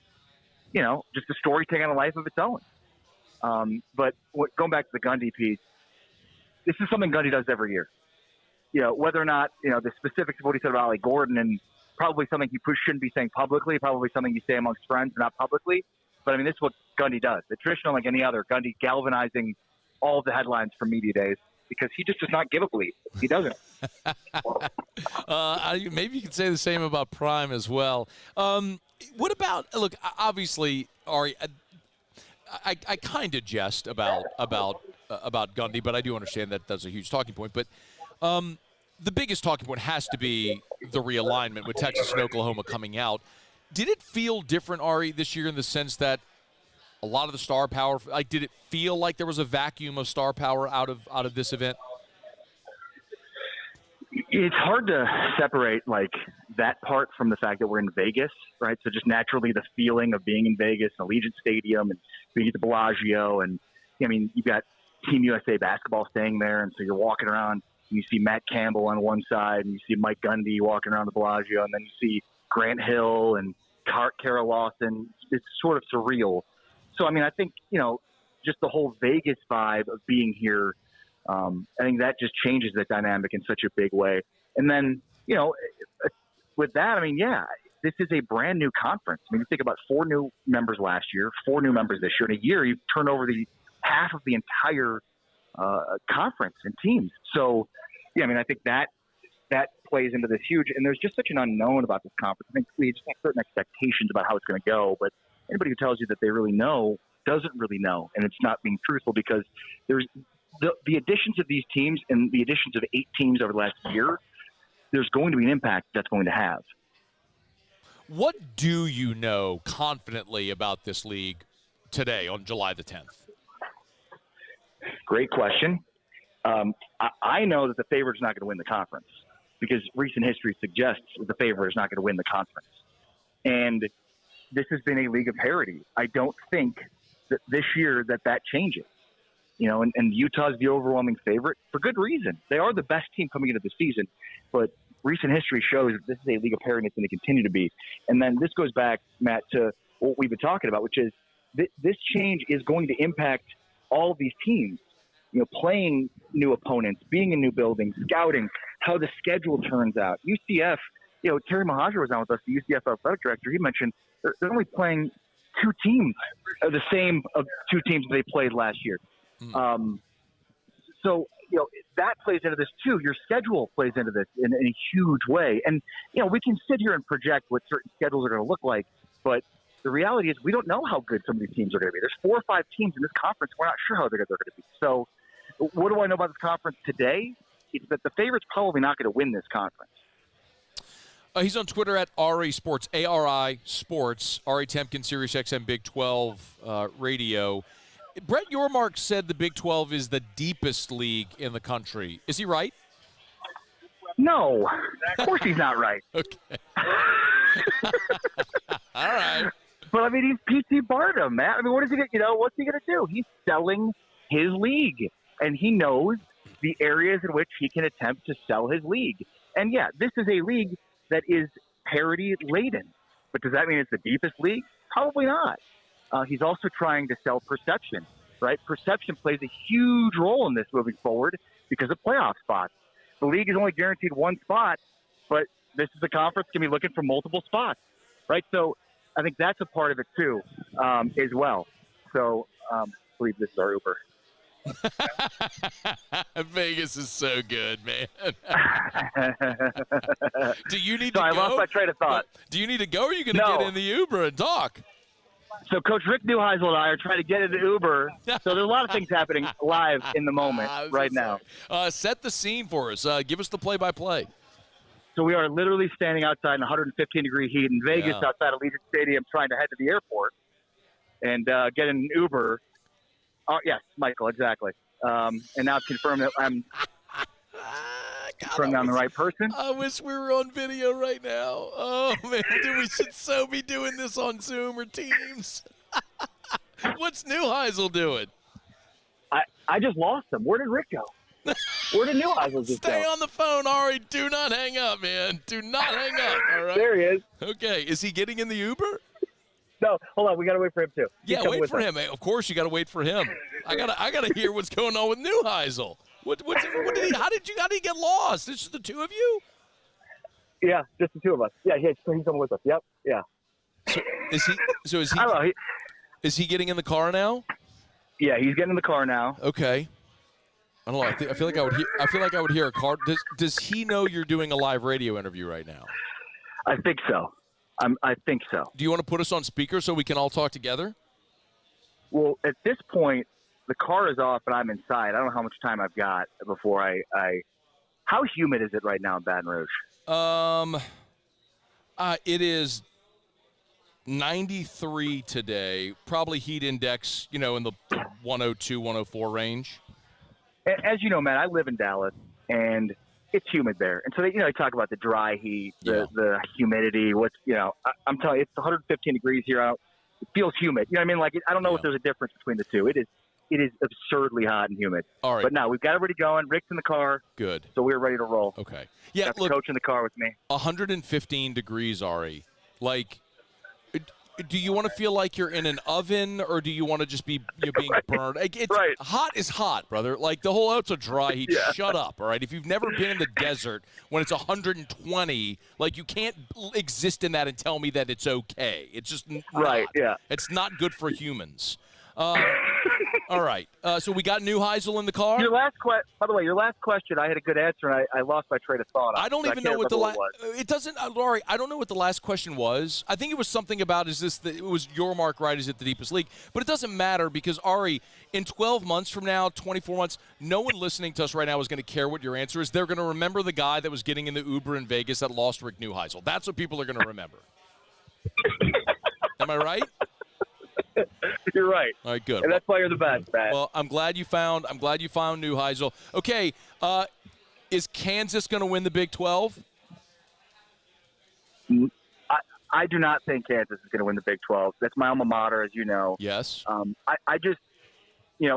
you know, just the story taking a life of its own. But going back to the Gundy piece, this is something Gundy does every year. You know, whether or not, you know, the specifics of what he said about Ollie Gordon, and probably something he shouldn't be saying publicly, probably something you say amongst friends, not publicly. But, I mean, this is what Gundy does. The traditional, like any other, Gundy galvanizing all the headlines from media days because he just does not give a bleep. He doesn't. Maybe you can say the same about Prime as well. What about, look, obviously, Ari, I kind of jest about Gundy, but I do understand that that's a huge talking point. But the biggest talking point has to be the realignment with Texas and Oklahoma coming out. Did it feel different, Ari, this year in the sense that a lot of the star power, like, did it feel like there was a vacuum of star power out of this event? It's hard to separate, like, that part from the fact that we're in Vegas, right? So just naturally the feeling of being in Vegas, Allegiant Stadium, and being at the Bellagio. And, I mean, you've got Team USA basketball staying there, and so you're walking around, and you see Matt Campbell on one side, and you see Mike Gundy walking around the Bellagio, and then you see Grant Hill and Kara Lawson. It's sort of surreal. So, I mean, I think, you know, just the whole Vegas vibe of being here, I think that just changes the dynamic in such a big way. And then, you know, with that, I mean, yeah, this is a brand new conference. I mean, you think about 4 new members last year, 4 new members this year. In a year, you've turned over half of the entire conference and teams. So, yeah, I mean, I think that plays into this huge. And there's just such an unknown about this conference. I think we just have certain expectations about how it's going to go. But anybody who tells you that they really know doesn't really know, and it's not being truthful, because there's the additions of these teams and the additions of 8 teams over the last year, there's going to be an impact that's going to have. What do you know confidently about this league today on July the 10th? Great question. I know that the favorite is not going to win the conference because recent history suggests that the favorite is not going to win the conference. And this has been a league of parity. I don't think that this year that changes. You know, and Utah's the overwhelming favorite for good reason. They are the best team coming into the season, but recent history shows that this is a league of parity and it's going to continue to be. And then this goes back, Matt, to what we've been talking about, which is this change is going to impact all of these teams. You know, playing new opponents, being in new buildings, scouting, how the schedule turns out. UCF, you know, Terry Mahajer was on with us, the UCF athletic director. He mentioned they're only playing 2 teams, the same of 2 teams they played last year. So, you know, that plays into this too. Your schedule plays into this in a huge way. And, you know, we can sit here and project what certain schedules are going to look like, but the reality is we don't know how good some of these teams are going to be. There's 4 or 5 teams in this conference. We're not sure how they're going to be. So what do I know about this conference today? It's that the favorite's probably not going to win this conference. He's on Twitter at Ari Sports, ARI Sports, Ari Tempkin, SiriusXM Big 12 Radio. Brett Yormark said the Big 12 is the deepest league in the country. Is he right? No. Of course he's not right. Okay. All right. But, I mean, he's P.T. Barnum, man. I mean, what is he going to, you know, what's he going to do? He's selling his league, and he knows the areas in which he can attempt to sell his league. And, yeah, this is a league that is parity-laden. But does that mean it's the deepest league? Probably not. He's also trying to sell perception, right? Perception plays a huge role in this moving forward because of playoff spots. The league is only guaranteed one spot, but this is a conference going to be looking for multiple spots, right? So I think that's a part of it too, as well. So I believe this is our Uber. Vegas is so good, man. Do you need to go? I lost my train of thought. Do you need to go, or are you going to get in the Uber and talk? So Coach Rick Neuheisel and I are trying to get in the Uber. So there's a lot of things happening live in the moment right now. Set the scene for us. Give us the play-by-play. So we are literally standing outside in 115-degree heat in Vegas outside of Allegiant Stadium trying to head to the airport and get in an Uber. Yes, Michael, exactly. And now I've confirmed that I'm confirmed I'm the right person. I wish we were on video right now. Oh, man, we should so be doing this on Zoom or Teams. What's Neuheisel doing? I just lost him. Where did Rick go? Where did Neuheisel just go? Stay on the phone, Ari. Do not hang up, man. Do not hang up, all right? There he is. Okay. Is he getting in the Uber? No, hold on. We got to wait for him, too. Yeah, wait for him. Of course, you got to wait for him. I gotta hear what's going on with Neuheisel. What did he? How did he get lost? It's just the two of you? Yeah, just the two of us. Yeah, he's coming with us. Yep. Yeah. So is he? I don't know. Is he getting in the car now? Yeah, he's getting in the car now. Okay. I don't know. I feel like I would hear a car. Does he know you're doing a live radio interview right now? I think so. I think so. Do you want to put us on speaker so we can all talk together? Well, at this point, the car is off and I'm inside. I don't know how much time I've got before I how humid is it right now in Baton Rouge? It is 93 today. Probably heat index, in the 102, 104 range. As you know, man, I live in Dallas, and it's humid there. And so, they talk about the dry heat, the humidity. I'm telling you, it's 115 degrees here out. It feels humid. You know what I mean? Like, I don't know if there's a difference between the two. It is absurdly hot and humid. All right. But now we've got everybody going. Rick's in the car. Good. So we're ready to roll. Okay. Yeah, got the coach in the car with me. 115 degrees, Ari. Like, do you want to feel like you're in an oven, or do you want to just be being burned? Hot is hot, brother. Like, the whole out's a dry heat. Yeah. Shut up, all right? If you've never been in the desert when it's 120, like, you can't exist in that and tell me that it's okay. It's just not. Yeah. It's not good for humans. All right. So we got Neuheisel in the car. By the way, your last question, I had a good answer, and I lost my train of thought. I don't even know what the last. It doesn't, Laurie. I don't know what the last question was. I think it was something about it was your mark right? Is it the deepest league? But it doesn't matter because Ari, in 12 months from now, 24 months, no one listening to us right now is going to care what your answer is. They're going to remember the guy that was getting in the Uber in Vegas that lost Rick Neuheisel. That's what people are going to remember. Am I right? You're right. All right, good. And that's why you're the best, Matt. Well, I'm glad you found Neuheisel. Okay, is Kansas going to win the Big 12? I do not think Kansas is going to win the Big 12. That's my alma mater, as you know. Yes. I just,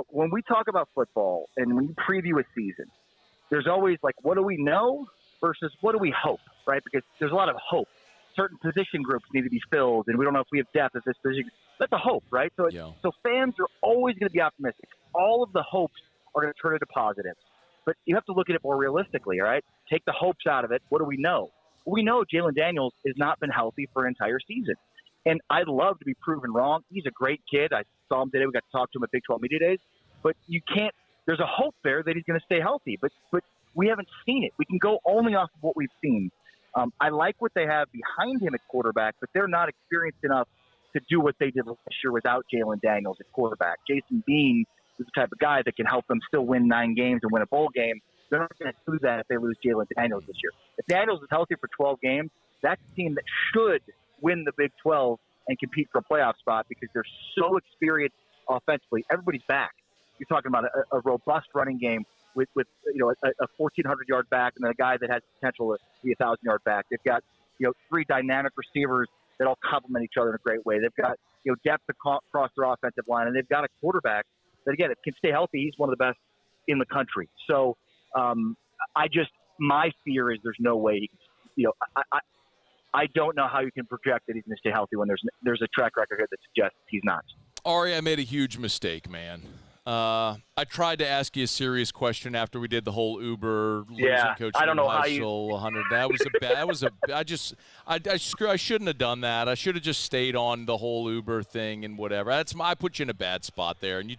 when we talk about football and when you preview a season, there's always like, what do we know versus what do we hope, right? Because there's a lot of hope. Certain position groups need to be filled, and we don't know if we have depth at this position. That's a hope, right? So, so fans are always going to be optimistic. All of the hopes are going to turn into positives. But you have to look at it more realistically, all right? Take the hopes out of it. What do we know? We know Jalen Daniels has not been healthy for an entire season. And I'd love to be proven wrong. He's a great kid. I saw him today. We got to talk to him at Big 12 Media Days. But you can't – there's a hope there that he's going to stay healthy. But we haven't seen it. We can go only off of what we've seen. I like what they have behind him at quarterback, but they're not experienced enough to do what they did last year without Jalen Daniels at quarterback. Jason Bean is the type of guy that can help them still win 9 games and win a bowl game. They're not going to do that if they lose Jalen Daniels this year. If Daniels is healthy for 12 games, that's a team that should win the Big 12 and compete for a playoff spot because they're so experienced offensively. Everybody's back. You're talking about a robust running game with a 1,400-yard back and then a guy that has potential to be a 1,000-yard back. They've got 3 dynamic receivers that all complement each other in a great way. They've got depth across their offensive line, and they've got a quarterback that, again, if can stay healthy, he's one of the best in the country. So my fear is there's no way he can, I don't know how you can project that he's going to stay healthy when there's a track record here that suggests he's not. Ari, I made a huge mistake, man. I tried to ask you a serious question after we did the whole Uber losing coach. I don't know how 100. That was a bad. That was a. I shouldn't have done that. I should have just stayed on the whole Uber thing and whatever. I put you in a bad spot there. And you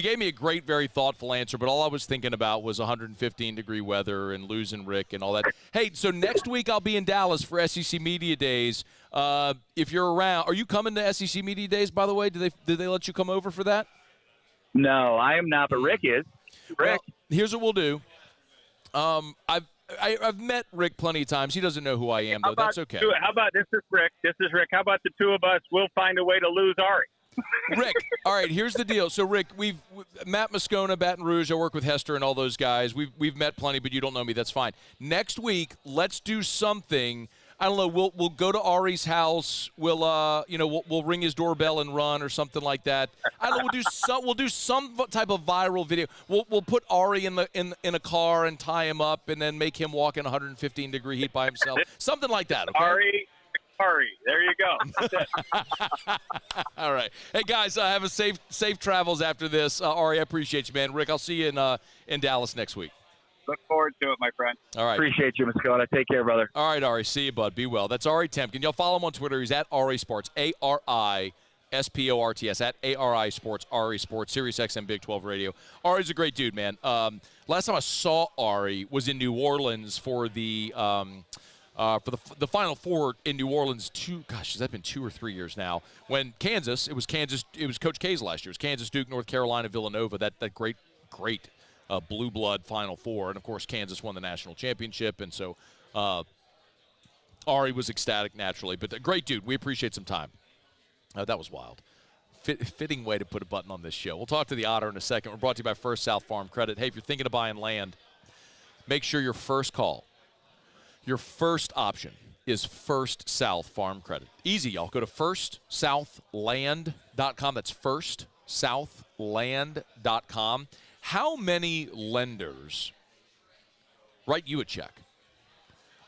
gave me a great, very thoughtful answer, but all I was thinking about was 115-degree weather and losing Rick and all that. Hey, so next week I'll be in Dallas for SEC Media Days. If you're around, are you coming to SEC Media Days? By the way, did they let you come over for that? No, I am not, but Rick is. Rick. Well, here's what we'll do. I've met Rick plenty of times. He doesn't know who I am, though. That's okay. How about this is Rick? This is Rick. How about the two of us? We'll find a way to lose Ari. Rick, all right, here's the deal. So, Rick, Matt Moscona, Baton Rouge, I work with Hester and all those guys. We've met plenty, but you don't know me. That's fine. Next week, let's do something. I don't know. We'll go to Ari's house. We'll ring his doorbell and run or something like that. I don't know. We'll do some type of viral video. We'll put Ari in a car and tie him up and then make him walk in 115-degree heat by himself. Something like that. Okay? Ari, there you go. All right. Hey guys, have a safe travels after this. Ari, I appreciate you, man. Rick, I'll see you in Dallas next week. Look forward to it, my friend. All right. Appreciate you, Moscona. Take care, brother. All right, Ari. See you, bud. Be well. That's Ari Tempkin. Y'all follow him on Twitter. He's at Ari Sports. ARISPORTS. At ARI Sports. Ari Sports. Sirius XM Big 12 Radio. Ari's a great dude, man. Last time I saw Ari was in New Orleans for the Final Four in New Orleans. Has that been 2 or 3 years now? When Kansas, it was Coach K's last year. It was Kansas, Duke, North Carolina, Villanova. That great blue blood Final Four, and of course Kansas won the national championship, and so Ari was ecstatic naturally, but a great dude. We appreciate some time. That was wild. Fitting way to put a button on this show. We'll talk to the Otter in a second. We're brought to you by First South Farm Credit. Hey, if you're thinking of buying land, make sure your first call, your first option is First South Farm Credit. Easy, y'all. Go to firstsouthland.com. That's firstsouthland.com. How many lenders write you a check?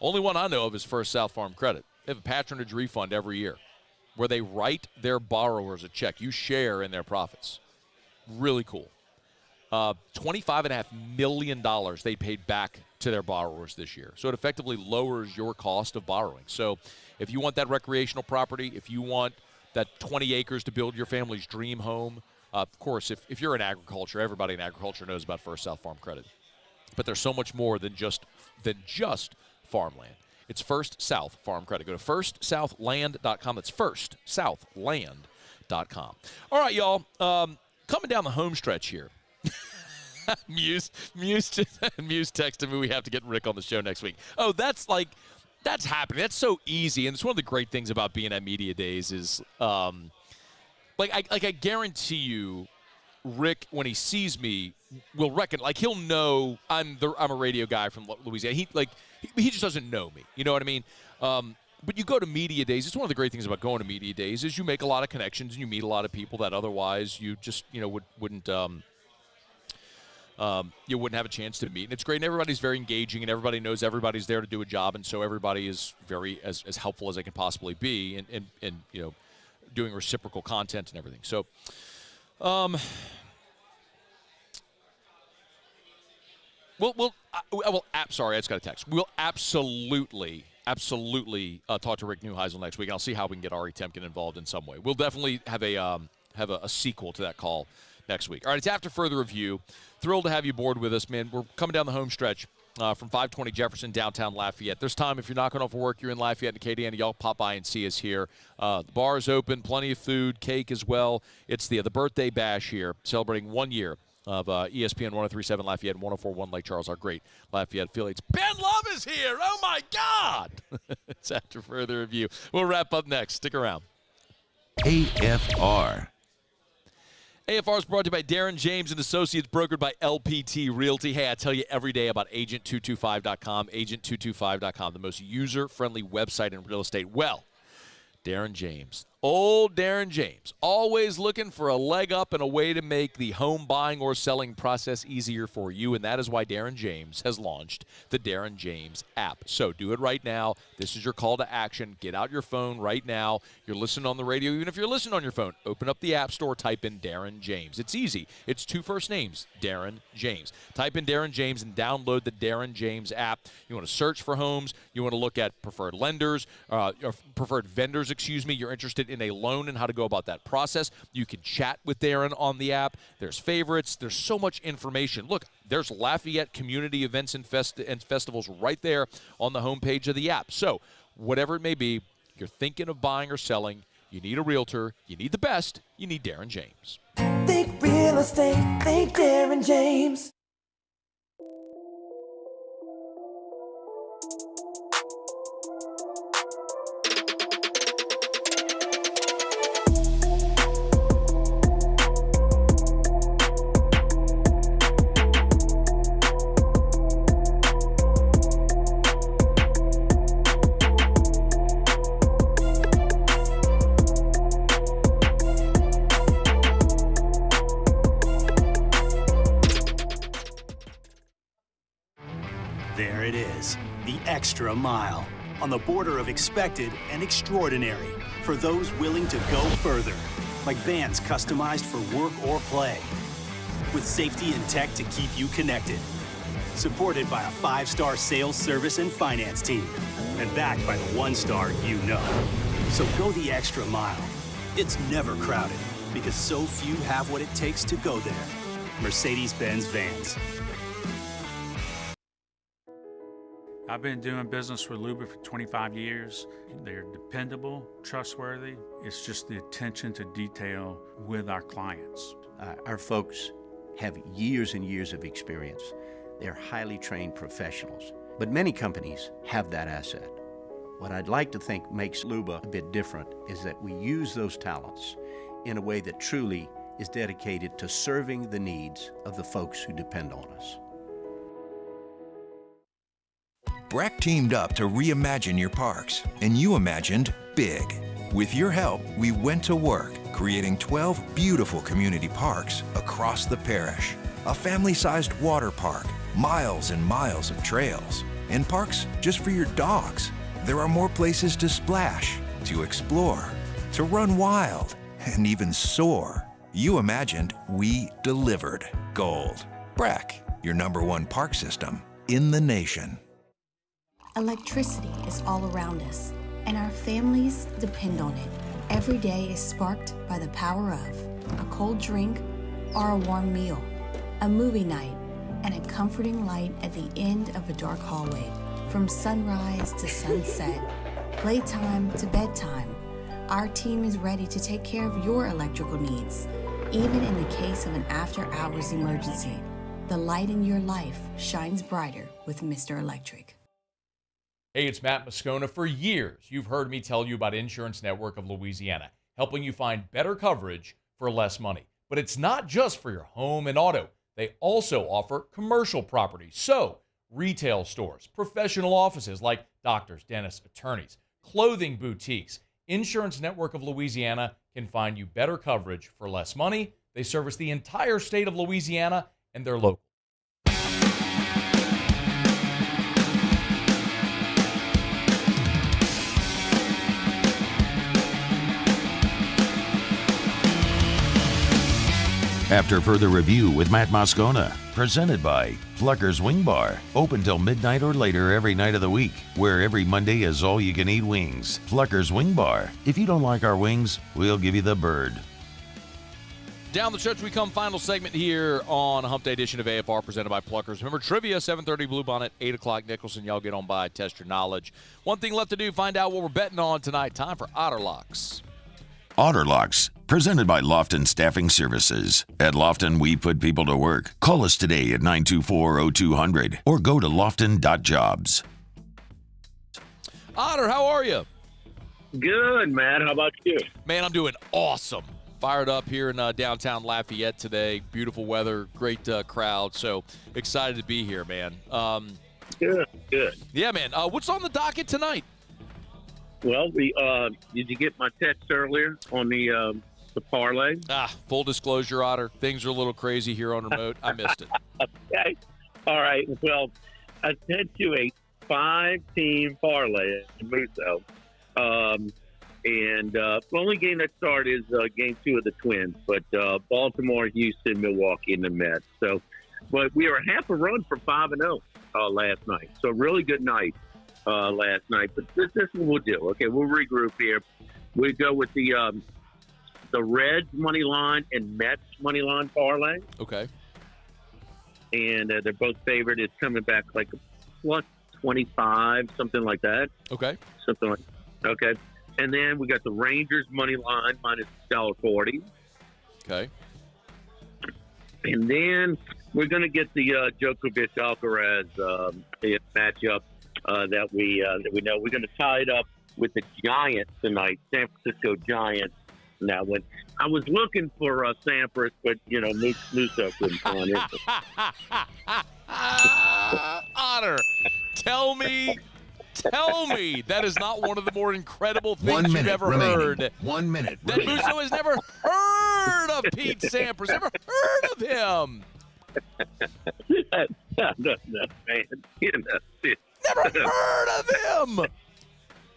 Only one I know of is First South Farm Credit. They have a patronage refund every year where they write their borrowers a check. You share in their profits. Really cool. $25.5 million they paid back to their borrowers this year. So it effectively lowers your cost of borrowing. So if you want that recreational property, if you want that 20 acres to build your family's dream home, of course, if you're in agriculture, everybody in agriculture knows about First South Farm Credit. But there's so much more than just farmland. It's First South Farm Credit. Go to firstsouthland.com. That's firstsouthland.com. All right, y'all. Coming down the home stretch here. Muse texted me we have to get Rick on the show next week. Oh, that's happening. That's so easy. And it's one of the great things about being at Media Days is I guarantee you, Rick, when he sees me, will reckon he'll know I'm a radio guy from Louisiana. He just doesn't know me. You know what I mean? But you go to Media Days. It's one of the great things about going to Media Days is you make a lot of connections and you meet a lot of people that otherwise you just wouldn't have a chance to meet. And it's great. And everybody's very engaging and everybody knows everybody's there to do a job. And so everybody is very as helpful as they can possibly be. And doing reciprocal content and everything. So, sorry, I just got a text. We'll absolutely talk to Rick Neuheisel next week, and I'll see how we can get Ari Tempkin involved in some way. We'll definitely have a sequel to that call next week. All right, it's After Further Review. Thrilled to have you aboard with us, man. We're coming down the home stretch. From 520 Jefferson, downtown Lafayette. There's time if you're knocking off work, you're in Lafayette and Acadiana, y'all pop by and see us here. The bar is open, plenty of food, cake as well. It's the birthday bash here, celebrating 1 year of ESPN 103.7 Lafayette and 104.1 Lake Charles, our great Lafayette affiliates. Ben Love is here! Oh, my God! It's After Further Review. We'll wrap up next. Stick around. AFR. AFR is brought to you by Darren James and Associates, brokered by LPT Realty. Hey, I tell you every day about agent225.com, agent225.com, the most user-friendly website in real estate. Well, Darren James, Old Darren James, always looking for a leg up and a way to make the home buying or selling process easier for you, and that is why Darren James has launched the Darren James app. So do it right now. This is your call to action. Get out your phone right now. You're listening on the radio. Even if you're listening on your phone, open up the App Store, type in Darren James. It's easy. It's two first names, Darren James. Type in Darren James and download the Darren James app. You want to search for homes. You want to look at preferred lenders, or preferred vendors, You're interested in a loan and how to go about that process. You can chat with Darren on the app. There's favorites. There's so much information. Look, there's Lafayette community events and festivals right there on the homepage of the app. So whatever it may be, you're thinking of buying or selling, you need a realtor, you need the best, you need Darren James. Think real estate, think Darren James. There it is, the extra mile, on the border of expected and extraordinary for those willing to go further, like vans customized for work or play, with safety and tech to keep you connected, supported by a 5-star sales, service, and finance team, and backed by the 1-star you know. So go the extra mile. It's never crowded, because so few have what it takes to go there. Mercedes-Benz Vans. I've been doing business with Luba for 25 years. They're dependable, trustworthy. It's just the attention to detail with our clients. Our folks have years and years of experience. They're highly trained professionals, but many companies have that asset. What I'd like to think makes Luba a bit different is that we use those talents in a way that truly is dedicated to serving the needs of the folks who depend on us. Breck teamed up to reimagine your parks, and you imagined big. With your help, we went to work, creating 12 beautiful community parks across the parish. A family-sized water park, miles and miles of trails, and parks just for your dogs. There are more places to splash, to explore, to run wild, and even soar. You imagined, we delivered gold. Breck, your #1 park system in the nation. Electricity is all around us, and our families depend on it. Every day is sparked by the power of a cold drink or a warm meal, a movie night, and a comforting light at the end of a dark hallway. From sunrise to sunset, playtime to bedtime, our team is ready to take care of your electrical needs, even in the case of an after-hours emergency. The light in your life shines brighter with Mr. Electric. Hey, it's Matt Moscona. For years, you've heard me tell you about Insurance Network of Louisiana, helping you find better coverage for less money. But it's not just for your home and auto. They also offer commercial property. So, retail stores, professional offices like doctors, dentists, attorneys, clothing boutiques. Insurance Network of Louisiana can find you better coverage for less money. They service the entire state of Louisiana, and they're local. After further review with Matt Moscona, presented by Pluckers Wing Bar, open till midnight or later every night of the week, where every Monday is all-you-can-eat wings. Pluckers Wing Bar. If you don't like our wings, we'll give you the bird. Down the stretch we come, final segment here on a Hump Day edition of AFR presented by Pluckers. Remember, trivia, 7:30 Bluebonnet, 8 o'clock Nicholson. Y'all get on by, test your knowledge. One thing left to do, find out what we're betting on tonight. Time for Otter Locks. Otter Locks, presented by Lofton Staffing Services. At Lofton, we put people to work. Call us today at 924-0200 or go to lofton.jobs. Otter, how are you? Good, man. How about you? Man, I'm doing awesome. Fired up here in downtown Lafayette today. Beautiful weather, great crowd. So excited to be here, man. Good. Yeah, man. What's on the docket tonight? Well, did you get my text earlier on the parlay? Full disclosure, Otter, things are a little crazy here on remote. I missed it. Okay. All right. Well, I sent you a 5-team parlay in Musso. And the only game that started is game 2 of the Twins, but Baltimore, Houston, Milwaukee, and the Mets. So, but we were half a run for 5-0 last night. So really good night last night. But this is what we'll do. Okay, we'll regroup here. We go with the Reds money line and Mets money line parlay. Okay. And they're both favored. It's coming back like a plus 25, something like that. Okay. Something like okay. And then we got the Rangers money line minus $1.40. Okay. And then we're going to get the Djokovic Alcaraz matchup that we know. We're going to tie it up with the Giants tonight, San Francisco Giants. Now, when I was looking for Sampras, but Musso couldn't find it. Otter, tell me that is not one of the more incredible things you've ever heard. 1 minute. That Musso has never heard of Pete Sampras, never heard of him. No, man. Never heard of him.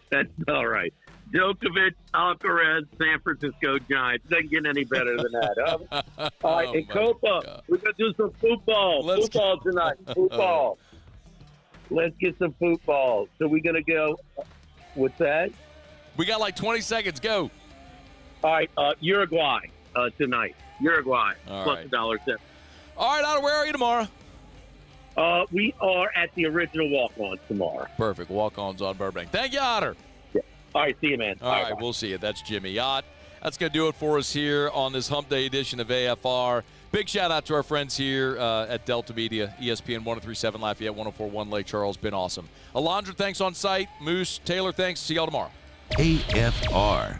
That's all right. Djokovic, Alcaraz, San Francisco Giants. Doesn't get any better than that. All right, and Copa, we're going to do some football. Football tonight. Football. Let's get some football. So we're going to go, what's that? We got like 20 seconds. Go. All right, Uruguay tonight. Uruguay, All plus right. $1.07. All right, Otter, where are you tomorrow? We are at the original walk-ons tomorrow. Perfect. Walk-ons on Burbank. Thank you, Otter. All right, see you, man. All right, we'll see you. That's Jimmy Yacht. That's going to do it for us here on this Hump Day edition of AFR. Big shout-out to our friends here at Delta Media, ESPN 103.7 Lafayette, 104.1 Lake Charles. Been awesome. Alondra, thanks on site. Moose, Taylor, thanks. See y'all tomorrow. AFR.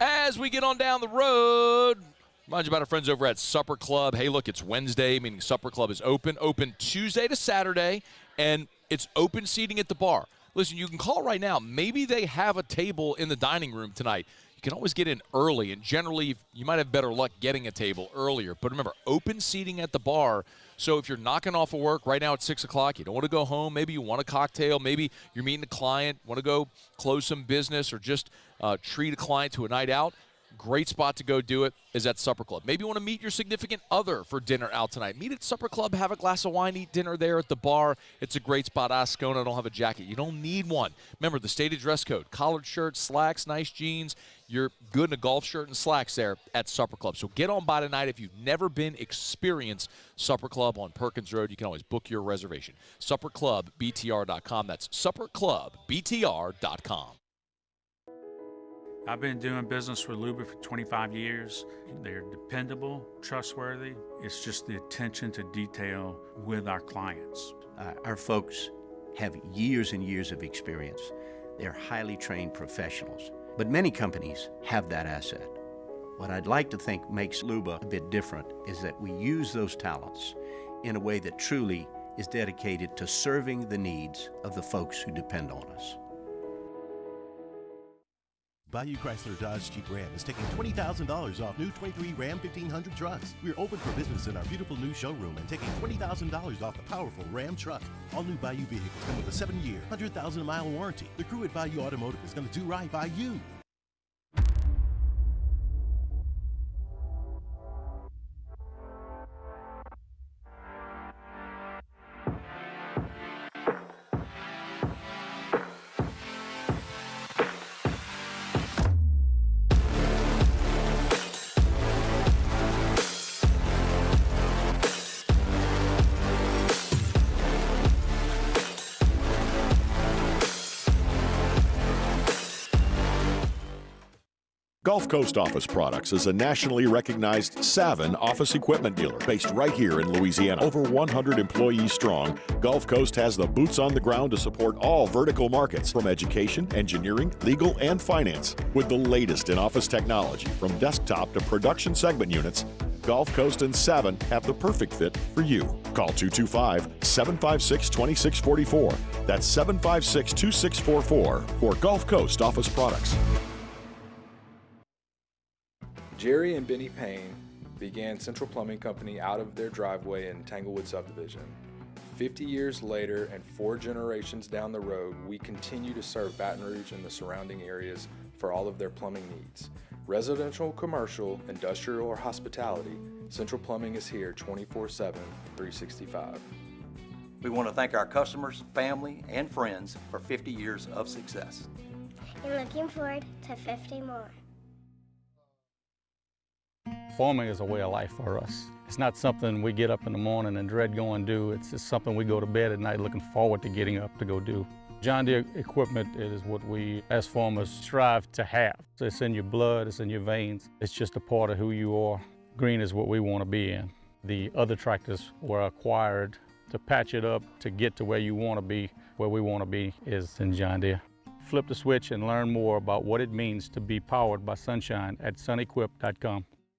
As we get on down the road, remind you about our friends over at Supper Club. Hey, look, it's Wednesday, meaning Supper Club is open Tuesday to Saturday, and it's open seating at the bar. Listen, you can call right now. Maybe they have a table in the dining room tonight. You can always get in early, and generally you might have better luck getting a table earlier. But remember, open seating at the bar. So if you're knocking off of work right now at 6 o'clock, you don't want to go home, maybe you want a cocktail, maybe you're meeting a client, want to go close some business or just treat a client to a night out, great spot to go do it is at Supper Club. Maybe you want to meet your significant other for dinner out tonight. Meet at Supper Club, have a glass of wine, eat dinner there at the bar. It's a great spot. Moscona, I don't have a jacket. You don't need one. Remember, the stated dress code, collared shirts, slacks, nice jeans. You're good in a golf shirt and slacks there at Supper Club. So get on by tonight. If you've never been, experience Supper Club on Perkins Road. You can always book your reservation. SupperClubBTR.com. That's SupperClubBTR.com. I've been doing business with Luba for 25 years. They're dependable, trustworthy. It's just the attention to detail with our clients. Our folks have years and years of experience. They're highly trained professionals. But many companies have that asset. What I'd like to think makes Luba a bit different is that we use those talents in a way that truly is dedicated to serving the needs of the folks who depend on us. Bayou Chrysler Dodge Jeep Ram is taking $20,000 off new 23 Ram 1500 trucks. We're open for business in our beautiful new showroom and taking $20,000 off the powerful Ram truck. All new Bayou vehicles come with a 7-year, 100,000-mile warranty. The crew at Bayou Automotive is going to do right by you. Gulf Coast Office Products is a nationally recognized XII office equipment dealer based right here in Louisiana. Over 100 employees strong, Gulf Coast has the boots on the ground to support all vertical markets, from education, engineering, legal, and finance. With the latest in office technology, from desktop to production segment units, Gulf Coast and Savin have the perfect fit for you. Call 225-756-2644. That's 756-2644 for Gulf Coast Office Products. Jerry and Benny Payne began Central Plumbing Company out of their driveway in Tanglewood subdivision. 50 years later and 4 generations down the road, we continue to serve Baton Rouge and the surrounding areas for all of their plumbing needs. Residential, commercial, industrial, or hospitality, Central Plumbing is here 24/7, 365. We want to thank our customers, family, and friends for 50 years of success. And looking forward to 50 more. Farming is a way of life for us. It's not something we get up in the morning and dread going do. It's just something we go to bed at night looking forward to getting up to go do. John Deere equipment is what we as farmers strive to have. So it's in your blood, it's in your veins. It's just a part of who you are. Green is what we want to be in. The other tractors were acquired to patch it up to get to where you want to be. Where we want to be is in John Deere. Flip the switch and learn more about what it means to be powered by sunshine at sunequip.com.